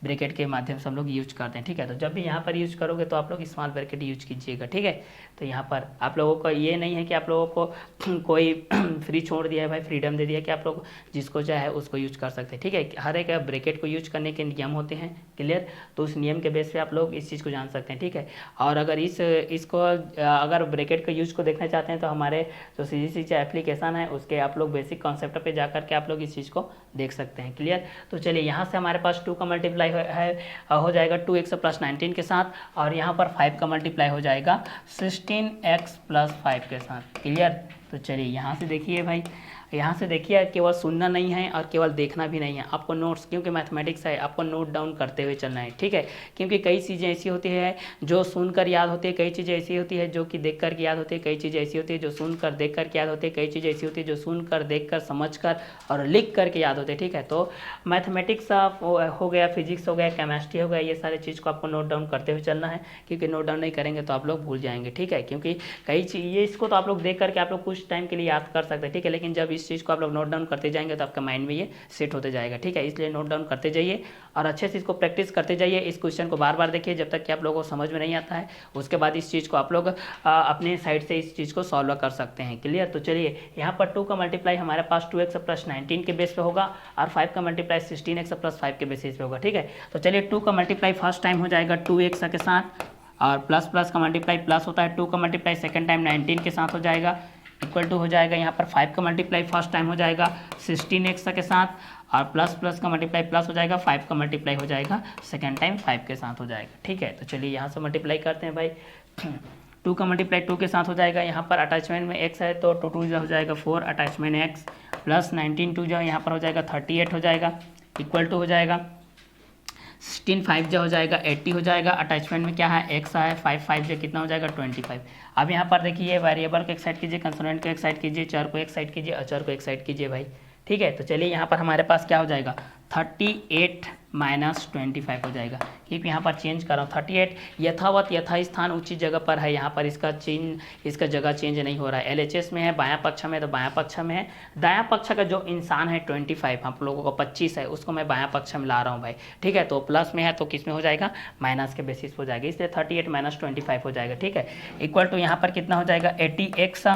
ब्रैकेट के माध्यम से हम लोग यूज करते हैं। ठीक है, तो जब भी यहाँ पर यूज करोगे तो आप लोग स्मॉल ब्रैकेट यूज कीजिएगा। ठीक है, तो यहाँ पर आप लोगों को ये नहीं है कि आप लोगों को कोई फ्री छोड़ दिया है भाई, फ्रीडम दे दिया कि आप लोग जिसको चाहे उसको यूज कर सकते हैं। ठीक है, हर एक ब्रैकेट को यूज करने के नियम होते हैं। क्लियर। तो उस नियम के बेस पे आप लोग इस चीज़ को जान सकते हैं। ठीक है, और अगर इसको अगर ब्रैकेट के यूज को देखना चाहते हैं तो हमारे जो CGC एप्लीकेशन है उसके आप लोग बेसिक कॉन्सेप्ट पे जा करके आप लोग इस चीज़ को देख सकते हैं। क्लियर। तो चलिए यहाँ से हमारे पास 2 का मल्टीप्लाई हो जाएगा 2x + 19 के साथ, और यहाँ पर 5 का मल्टीप्लाई हो जाएगा 16x + 5 के साथ। क्लियर। तो चलिए यहाँ से देखिए भाई, यहाँ से देखिए केवल सुनना नहीं है और केवल देखना भी नहीं है, आपको नोट्स, क्योंकि मैथमेटिक्स है आपको नोट डाउन करते हुए चलना है। ठीक है, क्योंकि कई चीज़ें ऐसी होती है जो सुनकर याद होती है, कई चीज़ें ऐसी होती है जो कि देख कर के याद होती है, कई चीज़ें ऐसी होती है जो सुनकर देख कर के याद होती है, कई चीज़ें ऐसी होती है जो सुनकर देखकर समझकर और लिख कर के याद होते हैं। ठीक है, तो मैथमेटिक्स हो गया, फिजिक्स हो गया, केमिस्ट्री हो गया, ये सारे चीज़ को आपको नोट डाउन करते हुए चलना है, क्योंकि नोट डाउन नहीं करेंगे तो आप लोग भूल जाएंगे। ठीक है, क्योंकि कई चीज़ ये इसको तो आप लोग देख करके आप लोग कुछ टाइम के लिए याद कर सकते हैं। ठीक है, लेकिन जब इस चीज़ को आप लोग नोट डाउन करते जाएंगे तो आपका माइंड में ये सेट होते जाएगा। ठीक है, इसलिए नोट डाउन करते जाइए और अच्छे से इसको प्रैक्टिस करते जाइए। इस क्वेश्चन को बार बार देखिए जब तक कि आप लोगों को समझ में नहीं आता है, उसके बाद इस चीज़ को आप लोग अपने साइड से इस चीज़ को सॉल्व कर सकते हैं। क्लियर। तो चलिए यहाँ पर 2 का मल्टीप्लाई हमारे पास 2x + 19 के बेस पे होगा, और 5 का मल्टीप्लाई 16x + 5 के बेसिस पे होगा। ठीक है, तो चलिए 2 का मल्टीप्लाई फर्स्ट टाइम हो जाएगा 2x के साथ, और प्लस का मल्टीप्लाई प्लस होता है, 2 का मल्टीप्लाई सेकेंड टाइम 19 के साथ हो जाएगा, इक्वल टू हो जाएगा यहाँ पर 5 का मल्टीप्लाई फर्स्ट टाइम हो जाएगा 16x के साथ, और प्लस का मल्टीप्लाई प्लस हो जाएगा, 5 का मल्टीप्लाई हो जाएगा सेकेंड टाइम 5 के साथ हो जाएगा। ठीक है, तो चलिए यहाँ से मल्टीप्लाई करते हैं भाई। 2 का मल्टीप्लाई 2 के साथ हो जाएगा, यहाँ पर अटैचमेंट में x है तो 2 हो जाएगा 4 अटैचमेंट x, प्लस 19 2 जो यहाँ पर हो जाएगा 38 हो जाएगा, इक्वल टू हो जाएगा 16 5 जो हो जाएगा 80 हो जाएगा, अटैचमेंट में क्या है x है, 5 5 जो कितना हो जाएगा 25। अब यहाँ पर देखिए वेरिएबल को एक साइड कीजिए, कंसोनेंट को एक साइड कीजिए, चर को एक साइड कीजिए, अचर को एक साइड कीजिए भाई। ठीक है, तो चलिए यहाँ पर हमारे पास क्या हो जाएगा 38 - 25 हो जाएगा, क्योंकि यहाँ पर चेंज कर रहा हूँ। 38 यथावत यथास्थान उचित जगह पर है, यहाँ पर इसका जगह चेंज नहीं हो रहा है। LHS में है बायां पक्ष में, तो बायां पक्ष में है, दायां पक्ष का जो इंसान है 25, हम लोगों को 25 है, उसको मैं बायां पक्ष में ला रहा हूँ भाई। ठीक है, तो प्लस में है तो किस में हो जाएगा, माइनस के बेसिस हो जाएगा, इसलिए 38 - 25 हो जाएगा। ठीक है, इक्वल टू यहाँ पर कितना हो जाएगा 80x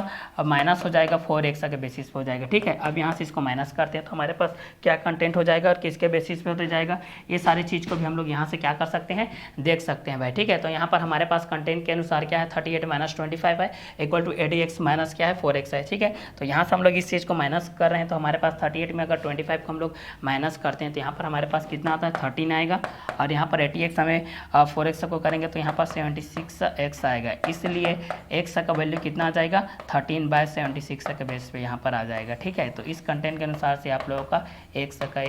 माइनस हो जाएगा 4x के बेसिस पे हो जाएगा। ठीक है, अब यहाँ से इसको माइनस करते हैं तो हमारे पास क्या कंटेंट हो जाएगा और किसके बेसिस पे होते जाएगा, ये सारी चीज़ को भी हम लोग यहाँ से क्या कर सकते हैं, देख सकते हैं भाई। ठीक है, तो यहाँ पर हमारे पास कंटेंट के अनुसार क्या है 38 - 25 है, इक्वल टू 80x माइनस क्या है 4x है। ठीक है, तो यहाँ से हम लोग इस चीज़ को माइनस कर रहे हैं, तो हमारे पास 38 में अगर 25 को हम लोग माइनस करते हैं तो यहाँ पर हमारे पास कितना आता है 13 आएगा, और यहाँ पर 80x हमें 4x को करेंगे तो यहाँ पर 76x आएगा, इसलिए x का वैल्यू कितना आ जाएगा 13/76 के बेस पे यहाँ पर आ जाएगा। ठीक है, तो इस कंटेंट के अनुसार से आप लोगों का x का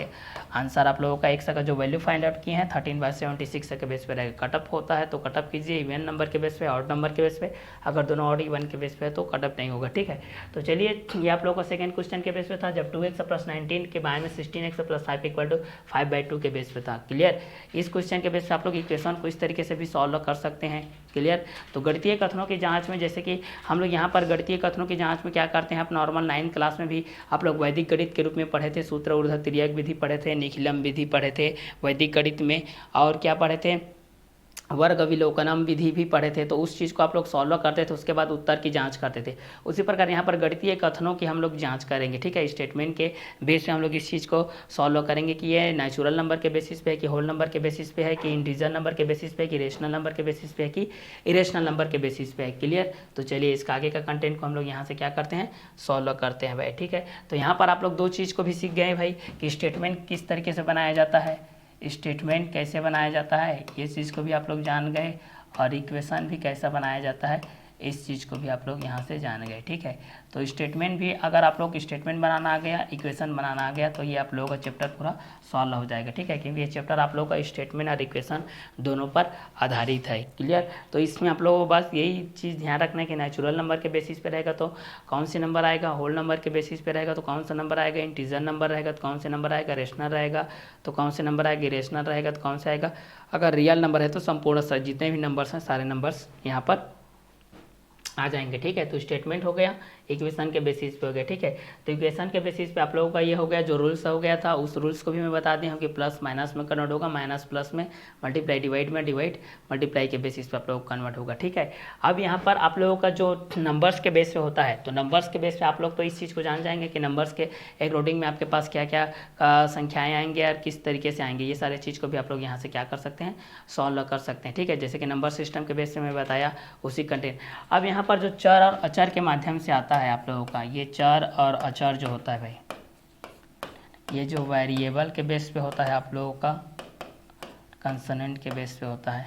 आंसर, आप लोगों का x का जो वैल्यू फाइंड आउट किए हैं 13/76 के बेस पे रहेगा। कटअप होता है तो कटअप कीजिए इवन नंबर के बेस पे, ऑड नंबर के बेस पे, अगर दोनों ऑड इवन के बेस पे है तो कटअप नहीं होगा। ठीक है, तो चलिए ये आप लोगों का सेकंड क्वेश्चन के बेस पे था, जब 2x + 19 के बारे में 16x + 5 इक्वल टू 5/2 के बेस पे था। क्लियर, इस क्वेश्चन के बेस पे आप लोग इक्वेशन को इस तरीके से भी सॉल्व कर सकते हैं। क्लियर। तो गणितीय कथनों की जांच में जैसे कि हम लोग यहाँ पर गणितीय कथनों की जांच में क्या करते हैं, आप नॉर्मल 9th क्लास में भी आप लोग वैदिक गणित के रूप में पढ़े थे, सूत्र ऊर्ध्व तिर्यक विधि पढ़े थे, निखिलम विधि पढ़े थे वैदिक गणित में, और क्या पढ़े थे, वर्ग अविलोकनम विधि भी पढ़े थे। तो उस चीज़ को आप लोग सॉल्व करते थे, उसके बाद उत्तर की जांच करते थे। उसी प्रकार यहाँ पर गणितीय कथनों की हम लोग जांच करेंगे, ठीक है। स्टेटमेंट के बेस पे हम लोग इस चीज़ को सॉल्व करेंगे कि ये नेचुरल नंबर के बेसिस पे है, कि होल नंबर के बेसिस पे है, कि इंटीजर नंबर के बेसिस पे है, कि रेशनल नंबर के बेसिस पे है, कि इरेशनल नंबर के बेसिस पे है। क्लियर। तो चलिए इसका आगे का कंटेंट को हम लोग यहाँ से क्या करते हैं, सॉल्व करते हैं भाई, ठीक है। तो यहाँ पर आप लोग दो चीज़ को भी सीख गए भाई कि स्टेटमेंट किस तरीके से बनाया जाता है, स्टेटमेंट कैसे बनाया जाता है, ये चीज़ को भी आप लोग जान गए, और इक्वेशन भी कैसा बनाया जाता है इस चीज़ को भी आप लोग यहाँ से जान गए, ठीक है। तो स्टेटमेंट भी अगर आप लोग स्टेटमेंट बनाना आ गया, इक्वेशन बनाना आ गया, तो ये आप लोगों का चैप्टर पूरा सॉल्व हो जाएगा, ठीक है। क्योंकि ये चैप्टर आप लोगों का स्टेटमेंट और इक्वेशन दोनों पर आधारित है। क्लियर। तो इसमें आप लोगों को बस यही चीज़ ध्यान रखना है कि नेचुरल नंबर के बेसिस पे रहेगा तो कौन से नंबर आएगा, होल नंबर के बेसिस पे रहेगा तो कौन सा नंबर आएगा, इंटीजर नंबर रहेगा तो कौन से नंबर आएगा, रेशनल रहेगा तो कौन से नंबर आएगा, इरेशनल रहेगा तो कौन सा आएगा, अगर रियल नंबर है तो संपूर्ण जितने भी नंबर्स हैं सारे नंबर्स यहाँ पर आ जाएंगे, ठीक है। तो स्टेटमेंट हो गया, इक्वेशन के बेसिस पे हो गया, ठीक है। तो इक्वेशन के बेसिस पे आप लोगों का ये हो गया, जो रूल्स हो गया था उस रूल्स को भी मैं बता दी हूँ कि प्लस माइनस में कन्वर्ट होगा, माइनस प्लस में, मल्टीप्लाई डिवाइड में, डिवाइड मल्टीप्लाई के बेसिस पे आप लोग कन्वर्ट होगा, ठीक है। अब यहाँ पर आप लोगों का जो नंबर्स के बेस पे होता है, तो नंबर्स के बेस पे आप लोग तो इस चीज़ को जान जाएंगे कि नंबर्स के एक रोडिंग में आपके पास क्या क्या संख्याएँ आएंगे और किस तरीके से आएंगे, ये सारे चीज़ को भी आप लोग यहाँ से क्या कर सकते हैं, सॉल्व कर सकते हैं, ठीक है। जैसे कि नंबर सिस्टम के बेस पे मैं बताया उसी कंटेंट। अब यहाँ पर जो चर और अचर के माध्यम से आता है आप लोगों का, ये चर और अचर जो होता है भाई, ये जो वेरिएबल के बेस पे होता है आप लोगों का, कंसोनेंट के बेस पे होता है,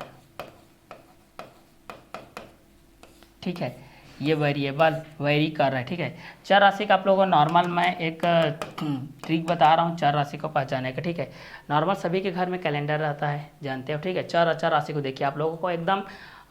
ठीक है। ये वेरिएबल वेरी कर रहा है, ठीक है। चर राशि का आप लोगों को नॉर्मल मैं एक ट्रिक बता रहा हूँ चर राशि को पहचानने का, ठीक है। नॉर्मल सभी के घर में कैलेंडर रहता है, जानते हो, ठीक है। चर अचर राशि को देखिए आप लोगों को एकदम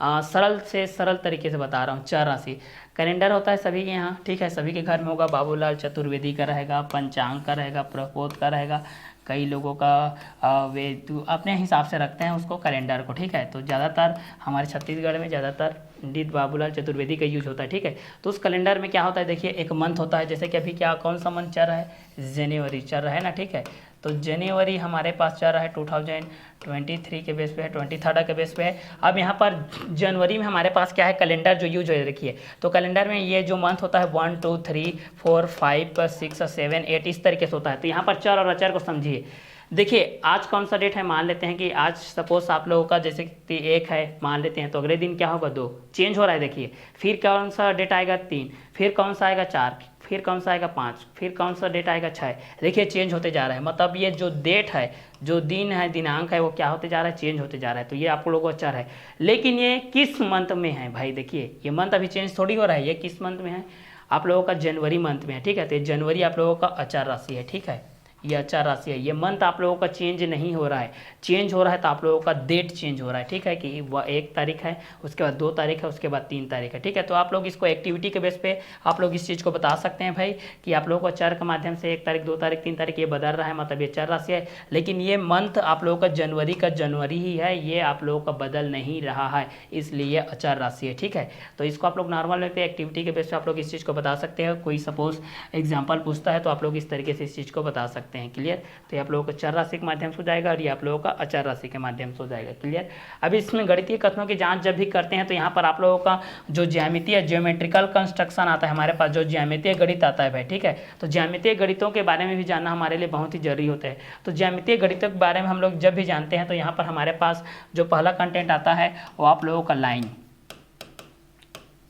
सरल से सरल तरीके से बता रहा हूँ। चर राशि कैलेंडर होता है सभी के यहाँ, ठीक है, सभी के घर में होगा। बाबूलाल चतुर्वेदी का रहेगा, पंचांग का रहेगा, प्रपोत का रहेगा, कई लोगों का वे अपने हिसाब से रखते हैं उसको कैलेंडर को, ठीक है। तो ज़्यादातर हमारे छत्तीसगढ़ में ज़्यादातर पंडित बाबूलाल चतुर्वेदी का यूज होता है, ठीक है। तो उस कैलेंडर में क्या होता है, देखिए एक मंथ होता है, जैसे कि अभी क्या कौन सा मंथ चल रहा है, जनवरी चल रहा है ना, ठीक है। तो जनवरी हमारे पास चल रहा है 2023 के बेस पे है, 23 के बेस पे है। अब यहाँ पर जनवरी में हमारे पास क्या है, कैलेंडर जो यूज है, देखिए तो कैलेंडर में ये जो मंथ होता है 1 2 3 4 5 6 7 8 इस तरीके से होता है। तो यहाँ पर चर और अचर को समझिए। देखिए आज कौन सा डेट है, मान लेते हैं कि आज सपोज आप लोगों का जैसे कि 1 है मान लेते हैं, तो अगले दिन क्या होगा 2, चेंज हो रहा है। देखिए फिर कौन सा डेट आएगा 3, फिर कौन सा आएगा 4, फिर कौन सा आएगा 5, फिर कौन सा डेट आएगा 6। देखिए चेंज होते जा रहा है, मतलब ये जो डेट है, जो दिन है, दिनांक है, वो क्या होते जा रहा है, चेंज होते जा रहा है। तो ये आप लोगों को अचर है, लेकिन ये किस मंथ में है भाई, देखिए ये मंथ अभी चेंज थोड़ी हो रहा है, ये किस मंथ में है, आप लोगों का जनवरी मंथ में है, ठीक है। तो जनवरी आप लोगों का अचर राशि है, ठीक है, ये अचर राशि है। ये मंथ आप लोगों का चेंज नहीं हो रहा है, चेंज हो रहा है तो आप लोगों का डेट चेंज हो रहा है, ठीक है, कि वह 1 तारीख है, उसके बाद 2 तारीख है, उसके बाद 3 तारीख है, ठीक है। तो आप लोग इसको एक्टिविटी के बेस पे आप लोग इस चीज़ को बता सकते हैं भाई कि आप लोगों को चर के माध्यम से 1 तारीख 2 तारीख 3 तारीख ये बदल रहा है, मतलब ये चर राशि है। लेकिन ये मंथ आप लोगों का जनवरी ही है, ये आप लोगों का बदल नहीं रहा है, इसलिए अचर राशि है, ठीक है। तो इसको आप लोग नॉर्मल में पे एक्टिविटी के बेस पे आप लोग इस चीज़ को बता सकते हैं। कोई सपोज एग्जाम्पल पूछता है तो आप लोग इस तरीके से इस चीज़ को बता सकते हैं। क्लियर। तो ये आप लोगों को चर राशि के माध्यम से हो जाएगा और ये आप लोगों का अचर राशि के माध्यम से हो जाएगा। क्लियर। अब इसमें गणितीय कथनों की जांच जब भी करते हैं तो यहाँ पर आप लोगों का जो ज्यामितीय ज्योमेट्रिकल कंस्ट्रक्शन आता है, हमारे पास जो ज्यामितीय गणित आता है भाई, ठीक है। तो ज्यामितीय गणितों के बारे में भी जानना हमारे लिए बहुत ही जरूरी होता है। तो ज्यामितीय गणितों के बारे में हम लोग जब भी जानते हैं तो यहाँ पर हमारे पास जो पहला कंटेंट आता है वो आप लोगों का लाइन,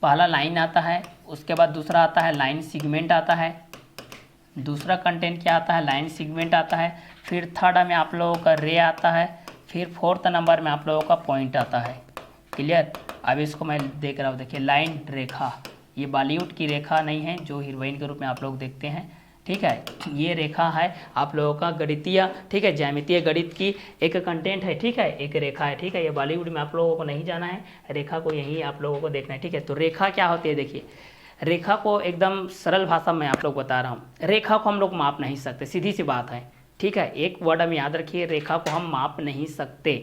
पहला लाइन आता है, उसके बाद दूसरा आता है लाइन सेगमेंट आता है, दूसरा कंटेंट क्या आता है, लाइन सेगमेंट आता है, फिर थर्ड में आप लोगों का रे आता है, फिर फोर्थ नंबर में आप लोगों का पॉइंट आता है। क्लियर। अब इसको मैं देख रहा हूँ, देखिए लाइन रेखा, ये बॉलीवुड की रेखा नहीं है जो हीरोइन के रूप में आप लोग देखते हैं, ठीक है। ये रेखा है आप लोगों का गणितीय, ठीक है, ज्यामितीय गणित की एक कंटेंट है, ठीक है, एक रेखा है, ठीक है। ये बॉलीवुड में आप लोगों को नहीं जाना है, रेखा को यहीं आप लोगों को देखना है, ठीक है। तो रेखा क्या होती है, देखिए रेखा को एकदम सरल भाषा में आप लोग बता रहा हूँ, रेखा को हम लोग माप नहीं सकते, सीधी सी बात है, ठीक है। एक वर्ड हम याद रखिए, रेखा को हम माप नहीं सकते,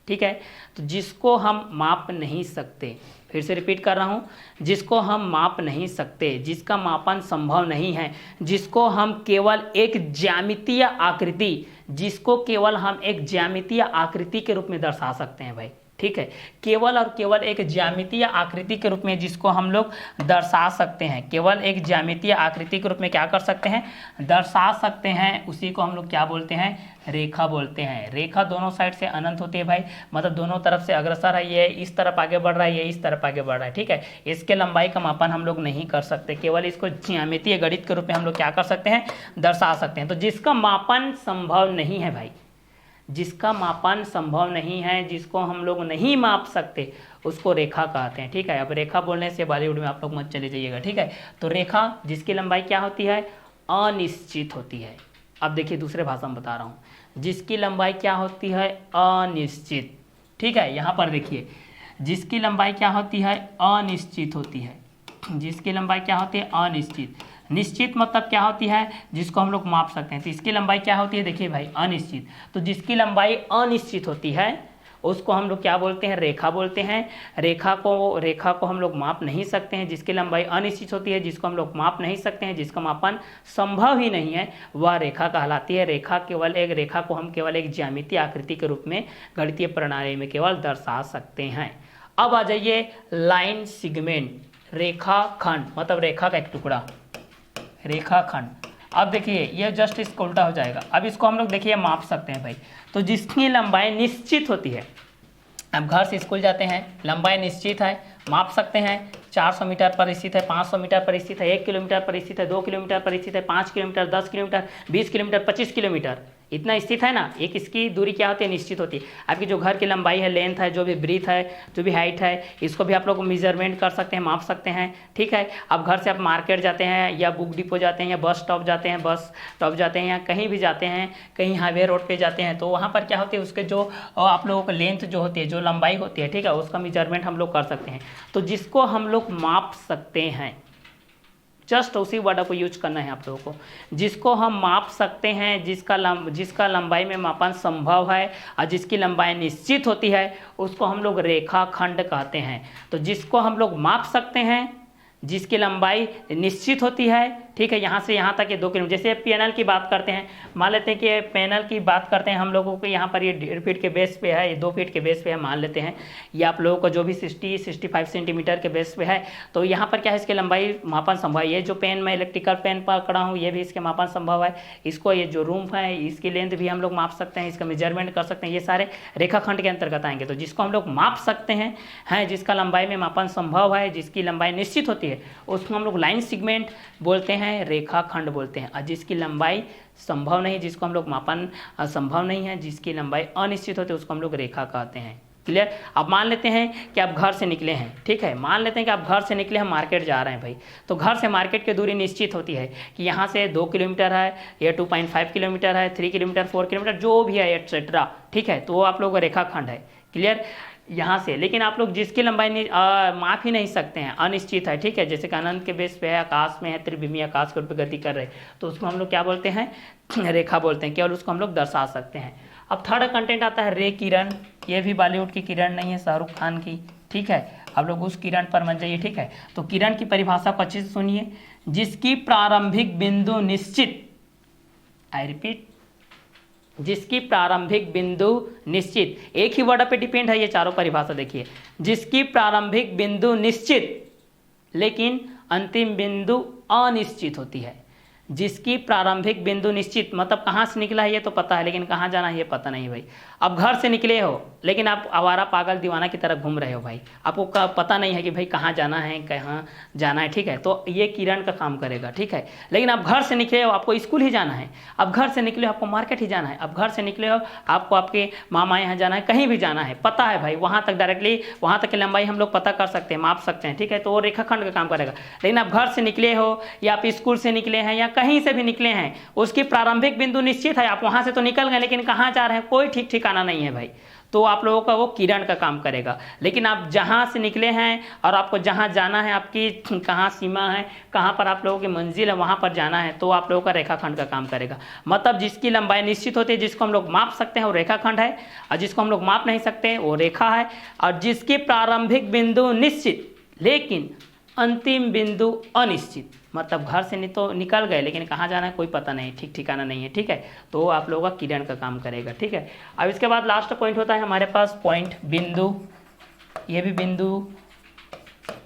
ठीक है। तो जिसको हम माप नहीं सकते, फिर से रिपीट कर रहा हूँ, जिसको हम माप नहीं सकते, जिसका मापन संभव नहीं है, जिसको हम केवल एक ज्यामितीय आकृति, जिसको केवल हम एक ज्यामितीय आकृति के रूप में दर्शा सकते हैं भाई, ठीक है। केवल और केवल एक ज्यामितीय आकृति के रूप में जिसको हम लोग दर्शा सकते हैं, केवल एक ज्यामितीय आकृति के रूप में क्या कर सकते हैं, दर्शा सकते हैं, उसी को हम लोग क्या बोलते हैं, रेखा बोलते हैं। रेखा दोनों साइड से अनंत होती है भाई, मतलब दोनों तरफ से अग्रसर है, ये इस तरफ आगे बढ़ रहा है, ये इस तरफ आगे बढ़ रहा है, ठीक है। इसके लंबाई का मापन हम लोग नहीं कर सकते, केवल इसको ज्यामितीय गणित के रूप में हम लोग क्या कर सकते हैं, दर्शा सकते हैं। तो जिसका मापन संभव नहीं है भाई, जिसका मापन संभव नहीं है, जिसको हम लोग नहीं माप सकते, उसको रेखा कहते हैं, ठीक है। अब रेखा बोलने से बॉलीवुड में आप लोग मत चले जाइएगा, ठीक है। तो रेखा जिसकी लंबाई क्या होती है, अनिश्चित होती है। अब देखिए दूसरे भाषा में बता रहा हूँ, जिसकी लंबाई क्या होती है, अनिश्चित, ठीक है। यहाँ पर देखिए, जिसकी लंबाई क्या होती है, अनिश्चित होती है। जिसकी लंबाई क्या होती है, अनिश्चित। निश्चित मतलब क्या होती है, जिसको हम लोग माप सकते हैं। तो इसकी लंबाई क्या होती है, देखिए भाई, अनिश्चित। तो जिसकी लंबाई अनिश्चित होती है उसको हम लोग क्या बोलते हैं, रेखा बोलते हैं। रेखा को हम लोग माप नहीं सकते हैं, जिसकी लंबाई अनिश्चित होती है, जिसको हम लोग माप नहीं सकते हैं, जिसका मापन संभव ही नहीं है, वह रेखा कहलाती है। रेखा को हम केवल एक ज्यामितीय आकृति के रूप में गणितीय प्रणाली में केवल दर्शा सकते हैं। अब आ जाइए लाइन सिगमेंट, रेखाखंड मतलब रेखा का एक टुकड़ा, रेखाखंड। अब देखिए ये जस्ट इसको उल्टा हो जाएगा। अब इसको हम लोग देखिए माप सकते हैं भाई। तो जिसकी लंबाई निश्चित होती है, अब घर से स्कूल जाते हैं, लंबाई निश्चित है, माप सकते हैं, 400 मीटर पर स्थित है, 500 मीटर पर स्थित है, 1 किलोमीटर पर स्थित है, 2 किलोमीटर पर स्थित है, 5 किलोमीटर, 10 किलोमीटर, 20 किलोमीटर, 25 किलोमीटर, इतना स्थित है ना। एक इसकी दूरी क्या होती है, निश्चित होती है। आपकी जो घर की लंबाई है, लेंथ है, जो भी ब्रीथ है, जो भी हाइट है, इसको भी आप लोग मेजरमेंट कर सकते हैं, माप सकते हैं, ठीक है। अब घर से आप मार्केट जाते हैं या बुक डिपो जाते हैं या बस स्टॉप जाते हैं, या कहीं भी जाते हैं, कहीं हाईवे रोड पे जाते हैं, तो वहाँ पर क्या होती है, उसके जो आप लोगों को लेंथ जो होती है, जो लंबाई होती है, ठीक है, उसका मेजरमेंट हम लोग कर सकते हैं। तो जिसको हम लोग माप सकते हैं, जस्ट उसी वर्ड को यूज करना है आप लोगों को, जिसको हम माप सकते हैं, जिसका लंबाई में मापन संभव है और जिसकी लंबाई निश्चित होती है, उसको हम लोग रेखाखंड कहते हैं। तो जिसको हम लोग माप सकते हैं, जिसकी लंबाई निश्चित होती है, ठीक है, यहाँ से यहाँ तक ये 2 किलोमीटर। जैसे पैनल की बात करते हैं, मान लेते हैं कि पैनल की बात करते हैं हम लोगों को, यहाँ पर ये 1.5 फीट के बेस पे है, ये 2 फीट के बेस पे है, मान लेते हैं। ये आप लोगों को जो भी 60-65 सेंटीमीटर के बेस पे है, तो यहाँ पर क्या है, इसके लंबाई मापन संभव है। ये जो पेन मैं इलेक्ट्रिकल पेन पकड़ा हूँ, ये भी इसके मापन संभव है। इसको ये जो रूम है, इसकी लेंथ भी हम लोग माप सकते हैं, इसका मेजरमेंट कर सकते हैं। ये सारे रेखाखंड के अंतर्गत आएंगे। तो जिसको हम लोग माप सकते हैं, जिसका लंबाई में मापन संभव है, जिसकी लंबाई निश्चित होती है, उसको हम लोग लाइन सेगमेंट बोलते हैं, रेखाखंड बोलते हैं। और जिसकी लंबाई संभव नहीं, जिसको हम लोग मापन संभव नहीं है, जिसकी लंबाई अनिश्चित होती है, उसको हम लोग रेखा कहते हैं। क्लियर। अब मान लेते हैं कि आप घर से निकले हैं, ठीक है, मान लेते हैं कि आप घर से निकले हैं, मार्केट जा रहे हैं भाई। तो घर से मार्केट की दूरी निश्चित होती है कि यहाँ से 2 किलोमीटर है, या 2.5 किलोमीटर है, 3 किलोमीटर, 4 किलोमीटर, जो भी है एक्सेट्रा, ठीक है। तो वो आप लोगों का रेखाखंड है। क्लियर। यहाँ से लेकिन आप लोग जिसकी लंबाई माप ही नहीं सकते हैं, अनिश्चित है, ठीक है, जैसे कि अनंत के बेस पे है, आकाश में है, त्रिविमीय आकाश के रूप में गति कर रहे, तो उसको हम लोग क्या बोलते हैं, रेखा बोलते हैं। केवल उसको हम लोग दर्शा सकते हैं। अब थर्ड कंटेंट आता है रे किरण। ये भी बॉलीवुड की किरण नहीं है, शाहरुख खान की, ठीक है। आप लोग उस किरण पर मत जाइए, ठीक है। तो किरण की परिभाषा को अच्छे से सुनिए। जिसकी प्रारंभिक बिंदु निश्चित, आई रिपीट, जिसकी प्रारंभिक बिंदु निश्चित, एक ही वर्ड पे डिपेंड है ये चारों परिभाषा। देखिए, जिसकी प्रारंभिक बिंदु निश्चित लेकिन अंतिम बिंदु अनिश्चित होती है। जिसकी प्रारंभिक बिंदु निश्चित मतलब कहाँ से निकला है ये तो पता है, लेकिन कहाँ जाना है ये पता नहीं भाई। अब घर से निकले हो, लेकिन आप आवारा पागल दीवाना की तरह घूम रहे हो भाई, आपको पता नहीं है कि भाई कहाँ जाना है, कहाँ जाना है, ठीक है। तो ये किरण का काम करेगा, ठीक है। लेकिन आप घर से निकले हो, आपको स्कूल ही जाना है, अब घर से निकले हो, आपको मार्केट ही जाना है, अब घर से निकले हो, आपको आपके मामा यहाँ जाना है, कहीं भी जाना है, पता है भाई, वहाँ तक डायरेक्टली, वहाँ तक की लंबाई हम लोग पता कर सकते हैं, माप सकते हैं, ठीक है। तो वो रेखाखंड का काम करेगा। लेकिन आप घर से निकले हो, या आप स्कूल से निकले हैं, या कहीं से भी निकले हैं उसकी प्रारंभिक बिंदु निश्चित है, आप वहां से तो निकल गए लेकिन कहाँ जा रहे हैं कोई ठीक ठिकाना नहीं है भाई, तो आप लोगों का वो किरण का काम करेगा। लेकिन आप जहाँ से निकले हैं और आपको जहाँ जाना है, आपकी कहाँ सीमा है, कहाँ पर आप लोगों की मंजिल है, वहाँ पर जाना है, तो आप लोगों का रेखाखंड का काम करेगा। मतलब जिसकी लंबाई निश्चित होती है, जिसको हम लोग माप सकते हैं वो रेखाखंड है, और जिसको हम लोग माप नहीं सकते वो रेखा है। और जिसकी प्रारंभिक बिंदु निश्चित लेकिन अंतिम बिंदु अनिश्चित, मतलब घर से नहीं तो निकल गए लेकिन कहाँ जाना है कोई पता नहीं, ठीक ठिकाना नहीं है, ठीक है, तो आप लोगों का किरण का काम करेगा, ठीक है। अब इसके बाद लास्ट पॉइंट होता है हमारे पास पॉइंट बिंदु। ये भी बिंदु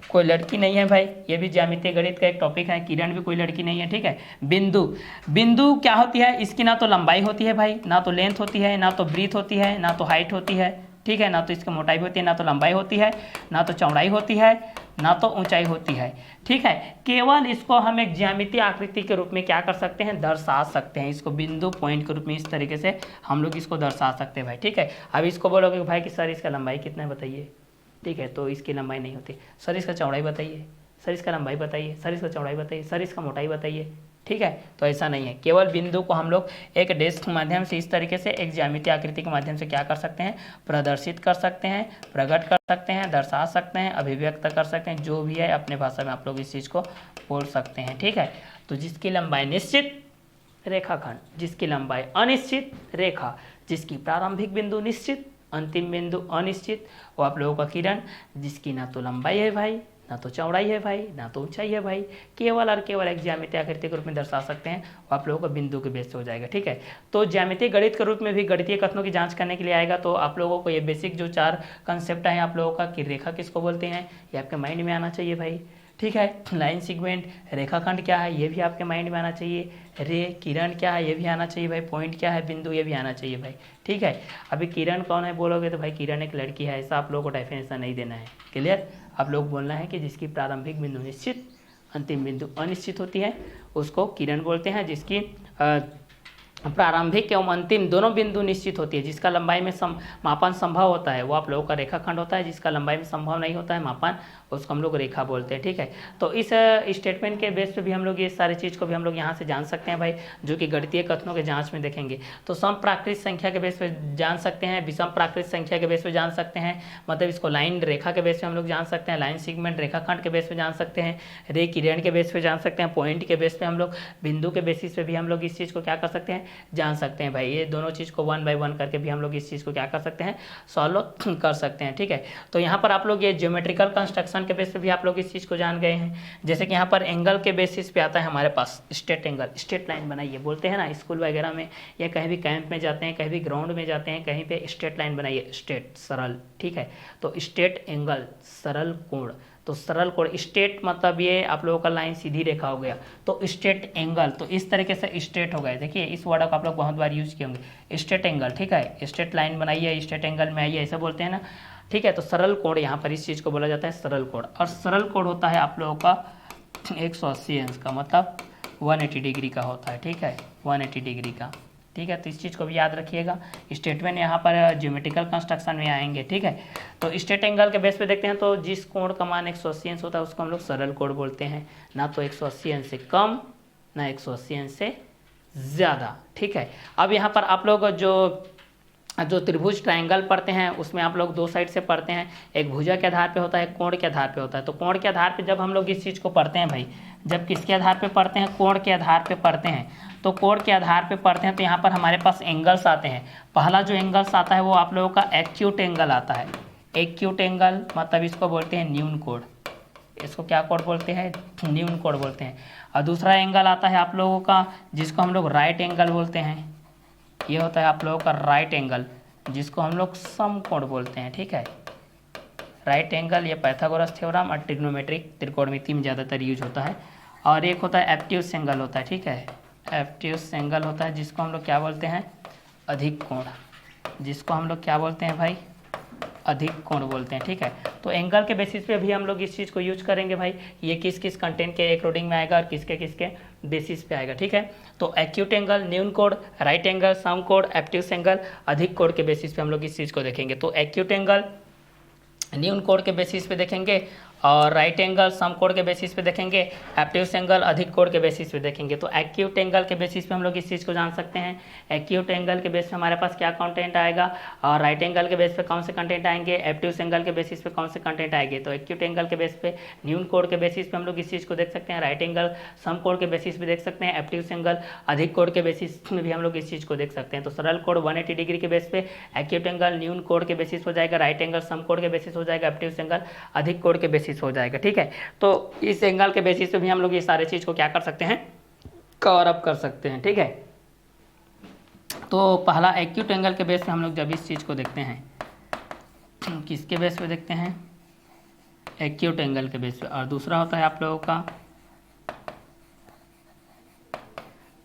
कोई लड़की नहीं है भाई, ये भी ज्यामितीय गणित का एक टॉपिक है, किरण भी कोई लड़की नहीं है, ठीक है। बिंदु, बिंदु क्या होती है, इसकी ना तो लंबाई होती है भाई, ना तो लेंथ होती है, ना तो ब्रीथ होती है, ना तो हाइट होती है, ठीक है, ना तो इसकी मोटाई होती है, ना तो लंबाई होती है, ना तो चौड़ाई होती है, ना तो ऊंचाई होती है, ठीक है। केवल इसको हम एक ज्यामितीय आकृति के रूप में क्या कर सकते हैं, दर्शा सकते हैं। इसको बिंदु पॉइंट के रूप में इस तरीके से हम लोग इसको दर्शा सकते हैं भाई, ठीक है। अब इसको बोलोगे भाई कि सर इसका लंबाई कितना है बताइए, ठीक है, तो इसकी लंबाई नहीं होती। सर इसका चौड़ाई बताइए, सर इसका लंबाई बताइए, सर इसका चौड़ाई बताइए, सर इसका मोटाई बताइए, ठीक है, तो ऐसा नहीं है। केवल बिंदु को हम लोग एक डेस्क के माध्यम से इस तरीके से एक ज्यामितीय आकृति के माध्यम से क्या कर सकते हैं, प्रदर्शित कर सकते हैं, प्रकट कर सकते हैं, दर्शा सकते हैं, अभिव्यक्त कर सकते हैं, जो भी है अपने भाषा में आप लोग इस चीज़ को बोल सकते हैं, ठीक है। तो जिसकी लंबाई निश्चित रेखाखंड, जिसकी लंबाई अनिश्चित रेखा, जिसकी प्रारंभिक बिंदु निश्चित अंतिम बिंदु अनिश्चित, वो आप लोगों का किरण, जिसकी ना तो लंबाई है भाई, ना तो चौड़ाई है भाई, ना तो ऊंचाई है भाई, केवल और केवल एक ज्यामितीय आकृति के रूप में दर्शा सकते हैं, वो आप लोगों को बिंदु के बेस से हो जाएगा, ठीक है। तो ज्यामितीय गणित के रूप में भी गणितीय कथनों की जांच करने के लिए आएगा, तो आप लोगों को ये बेसिक जो 4 कंसेप्ट है आप लोगों का कि रेखा किसको बोलते हैं ये आपके माइंड में आना चाहिए भाई, ठीक है। लाइन सेगमेंट, रेखाखंड क्या है ये भी आपके माइंड में आना चाहिए, रे किरण क्या है ये भी आना चाहिए भाई, पॉइंट क्या है बिंदु ये भी आना चाहिए भाई, ठीक है। अभी किरण कौन है बोलोगे तो भाई किरण एक लड़की है, ऐसा आप लोगों को डेफिनेशन नहीं देना है, क्लियर। आप लोग बोलना है कि जिसकी प्रारंभिक बिंदु निश्चित अंतिम बिंदु अनिश्चित होती है उसको किरण बोलते हैं, जिसकी प्रारंभिक एवं अंतिम दोनों बिंदु निश्चित होती है, जिसका लंबाई में मापन संभव होता है वो आप लोगों का रेखाखंड होता है, जिसका लंबाई में संभव नहीं होता है मापन उसको हम लोग रेखा बोलते हैं, ठीक है। तो इस स्टेटमेंट के बेस पे भी हम लोग ये सारी चीज़ को भी हम लोग यहाँ से जान सकते हैं भाई, जो कि गणितीय कथनों के जांच में देखेंगे। तो सम प्राकृत संख्या के बेस पे जान सकते हैं, विषम प्राकृत संख्या के बेस पे जान सकते हैं, मतलब इसको लाइन रेखा के बेस पे हम लोग जान सकते हैं, लाइन सेगमेंट रेखाखंड के बेस पे जान सकते हैं, रे किरण के बेस पे जान सकते हैं, पॉइंट के बेस पे हम लोग बिंदु के बेसिस पे भी हम लोग इस चीज़ को क्या कर सकते हैं जान सकते हैं भाई। ये दोनों चीज़ को 1 बाय 1 करके भी हम लोग इस चीज़ को क्या कर सकते हैं सॉल्व कर सकते हैं, ठीक है। तो यहाँ पर आप लोग ये ज्योमेट्रिकल कंस्ट्रक्शन के बेस पे भी आप लोग इस चीज़ को जान गए हैं। जैसे कि यहाँ पर एंगल के बेसिस पे आता है हमारे पास स्ट्रेट एंगल, स्ट्रेट लाइन बनाइए बोलते हैं ना स्कूल वगैरह में, या कहीं भी कैंप में जाते हैं, कहीं भी ग्राउंड में जाते हैं, कहीं पे स्ट्रेट लाइन बनाइए, स्ट्रेट सरल, ठीक है। तो स्ट्रेट एंगल सरल कोण, तो सरल कोण स्ट्रेट मतलब ये आप लोगों का लाइन सीधी रेखा हो गया, तो स्ट्रेट एंगल तो इस तरीके से स्ट्रेट हो गए। देखिए इस वर्ड को आप लोग बहुत बार यूज किए होंगे, स्ट्रेट एंगल, ठीक है। स्ट्रेट लाइन बनाइए, स्ट्रेट एंगल में आइए, ऐसा बोलते हैं ना, ठीक है। तो सरल कोण यहाँ पर इस चीज़ को बोला जाता है सरल कोण, और सरल कोण होता है आप लोगों का 180 अंश का, मतलब 180 डिग्री का होता है, ठीक है, 180 डिग्री का, ठीक है। तो इस चीज़ को भी याद रखिएगा। स्टेटमेंट यहाँ पर ज्योमेट्रिकल कंस्ट्रक्शन में आएंगे, ठीक है। तो स्ट्रेट एंगल के बेस पे देखते हैं, तो जिस कोण का मान 180 अंश होता है उसको हम लोग सरल कोण बोलते हैं, ना तो 180 अंश से कम ना 180 अंश से ज़्यादा, ठीक है। अब यहाँ पर आप लोग जो त्रिभुज ट्रायंगल पढ़ते हैं उसमें आप लोग 2 साइड से पढ़ते हैं, एक भुजा के आधार पे होता है, कोण के आधार पे होता है। तो कोण के आधार पे जब हम लोग इस चीज़ को पढ़ते हैं भाई, जब किसके आधार पे पढ़ते हैं, कोण के आधार पे पढ़ते हैं, तो कोण के आधार पे पढ़ते हैं तो यहाँ पर हमारे पास एंगल्स आते हैं। पहला जो एंगल्स आता है वो आप लोगों का एक्यूट एंगल आता है। एक्यूट एंगल मतलब इसको बोलते हैं न्यून कोण, इसको क्या कोण बोलते हैं, न्यून कोण बोलते हैं। और दूसरा एंगल आता है आप लोगों का जिसको हम लोग राइट एंगल बोलते हैं, ये होता है आप लोगों का राइट एंगल, जिसको हम लोग समकोण बोलते हैं, ठीक है। राइट एंगल ये पाइथागोरस थ्योरम और ट्रिग्नोमेट्रिक त्रिकोणमिति में ज़्यादातर यूज होता है। और एक होता है एब्ट्यूस एंगल होता है, ठीक है, एब्ट्यूस एंगल होता है जिसको हम लोग क्या बोलते हैं अधिक कोण, जिसको हम लोग क्या बोलते हैं भाई अधिक कोण बोलते हैं, ठीक है। तो एंगल के बेसिस पे भी हम लोग इस चीज़ को यूज करेंगे भाई, ये किस किस कंटेंट के अकॉर्डिंग में आएगा और किसके किसके बेसिस पे आएगा, ठीक है। तो एक्यूट एंगल, न्यून कोण, राइट एंगल, सम कोण, एब्ट्यूस एंगल, अधिक कोण के बेसिस पे हम लोग इस चीज़ को देखेंगे। तो एक्यूट एंगल न्यून कोण के बेसिस पे देखेंगे और राइट एंगल सम कोण के बेसिस पे देखेंगे, एब्ट्यूस एंगल अधिक कोण के बेसिस पे देखेंगे। तो एक्यूट एंगल के बेसिस पे हम लोग इस चीज़ को जान सकते हैं। एक्यूट एंगल के बेस पे हमारे पास क्या कंटेंट आएगा, और राइट एंगल के बेस पे कौन से कंटेंट आएंगे, एब्ट्यूस एंगल के बेसिस पे कौन से कंटेंट आएंगे। तो एक्यूट एंगल के बेस पे न्यून कोण के बेसिस पे हम लोग इस चीज़ को देख सकते हैं, राइट एंगल सम कोण के बेसिस पे देख सकते हैं, एब्ट्यूस एंगल अधिक कोण के बेसिस में भी हम लोग इस चीज़ को देख सकते हैं। तो सरल कोण 180 डिग्री के बेस पे एक्यूट एंगल न्यून कोण के बेसिस हो जाएगा, राइट एंगल सम कोण के बेसिस हो जाएगा, एब्ट्यूस एंगल अधिक कोण के बेसिस हो जाएगा। ठीक है, तो इस एंगल के बेसिस पे भी हम लोग ये सारे चीज़ को क्या कर सकते हैं, कवर अप कर सकते हैं। ठीक है, तो पहला एक्यूट एंगल के बेस पे हम लोग जब इस चीज़ को देखते हैं, किसके बेस पे देखते हैं, एक्यूट एंगल के बेस पे, और दूसरा होता है आप लोगों का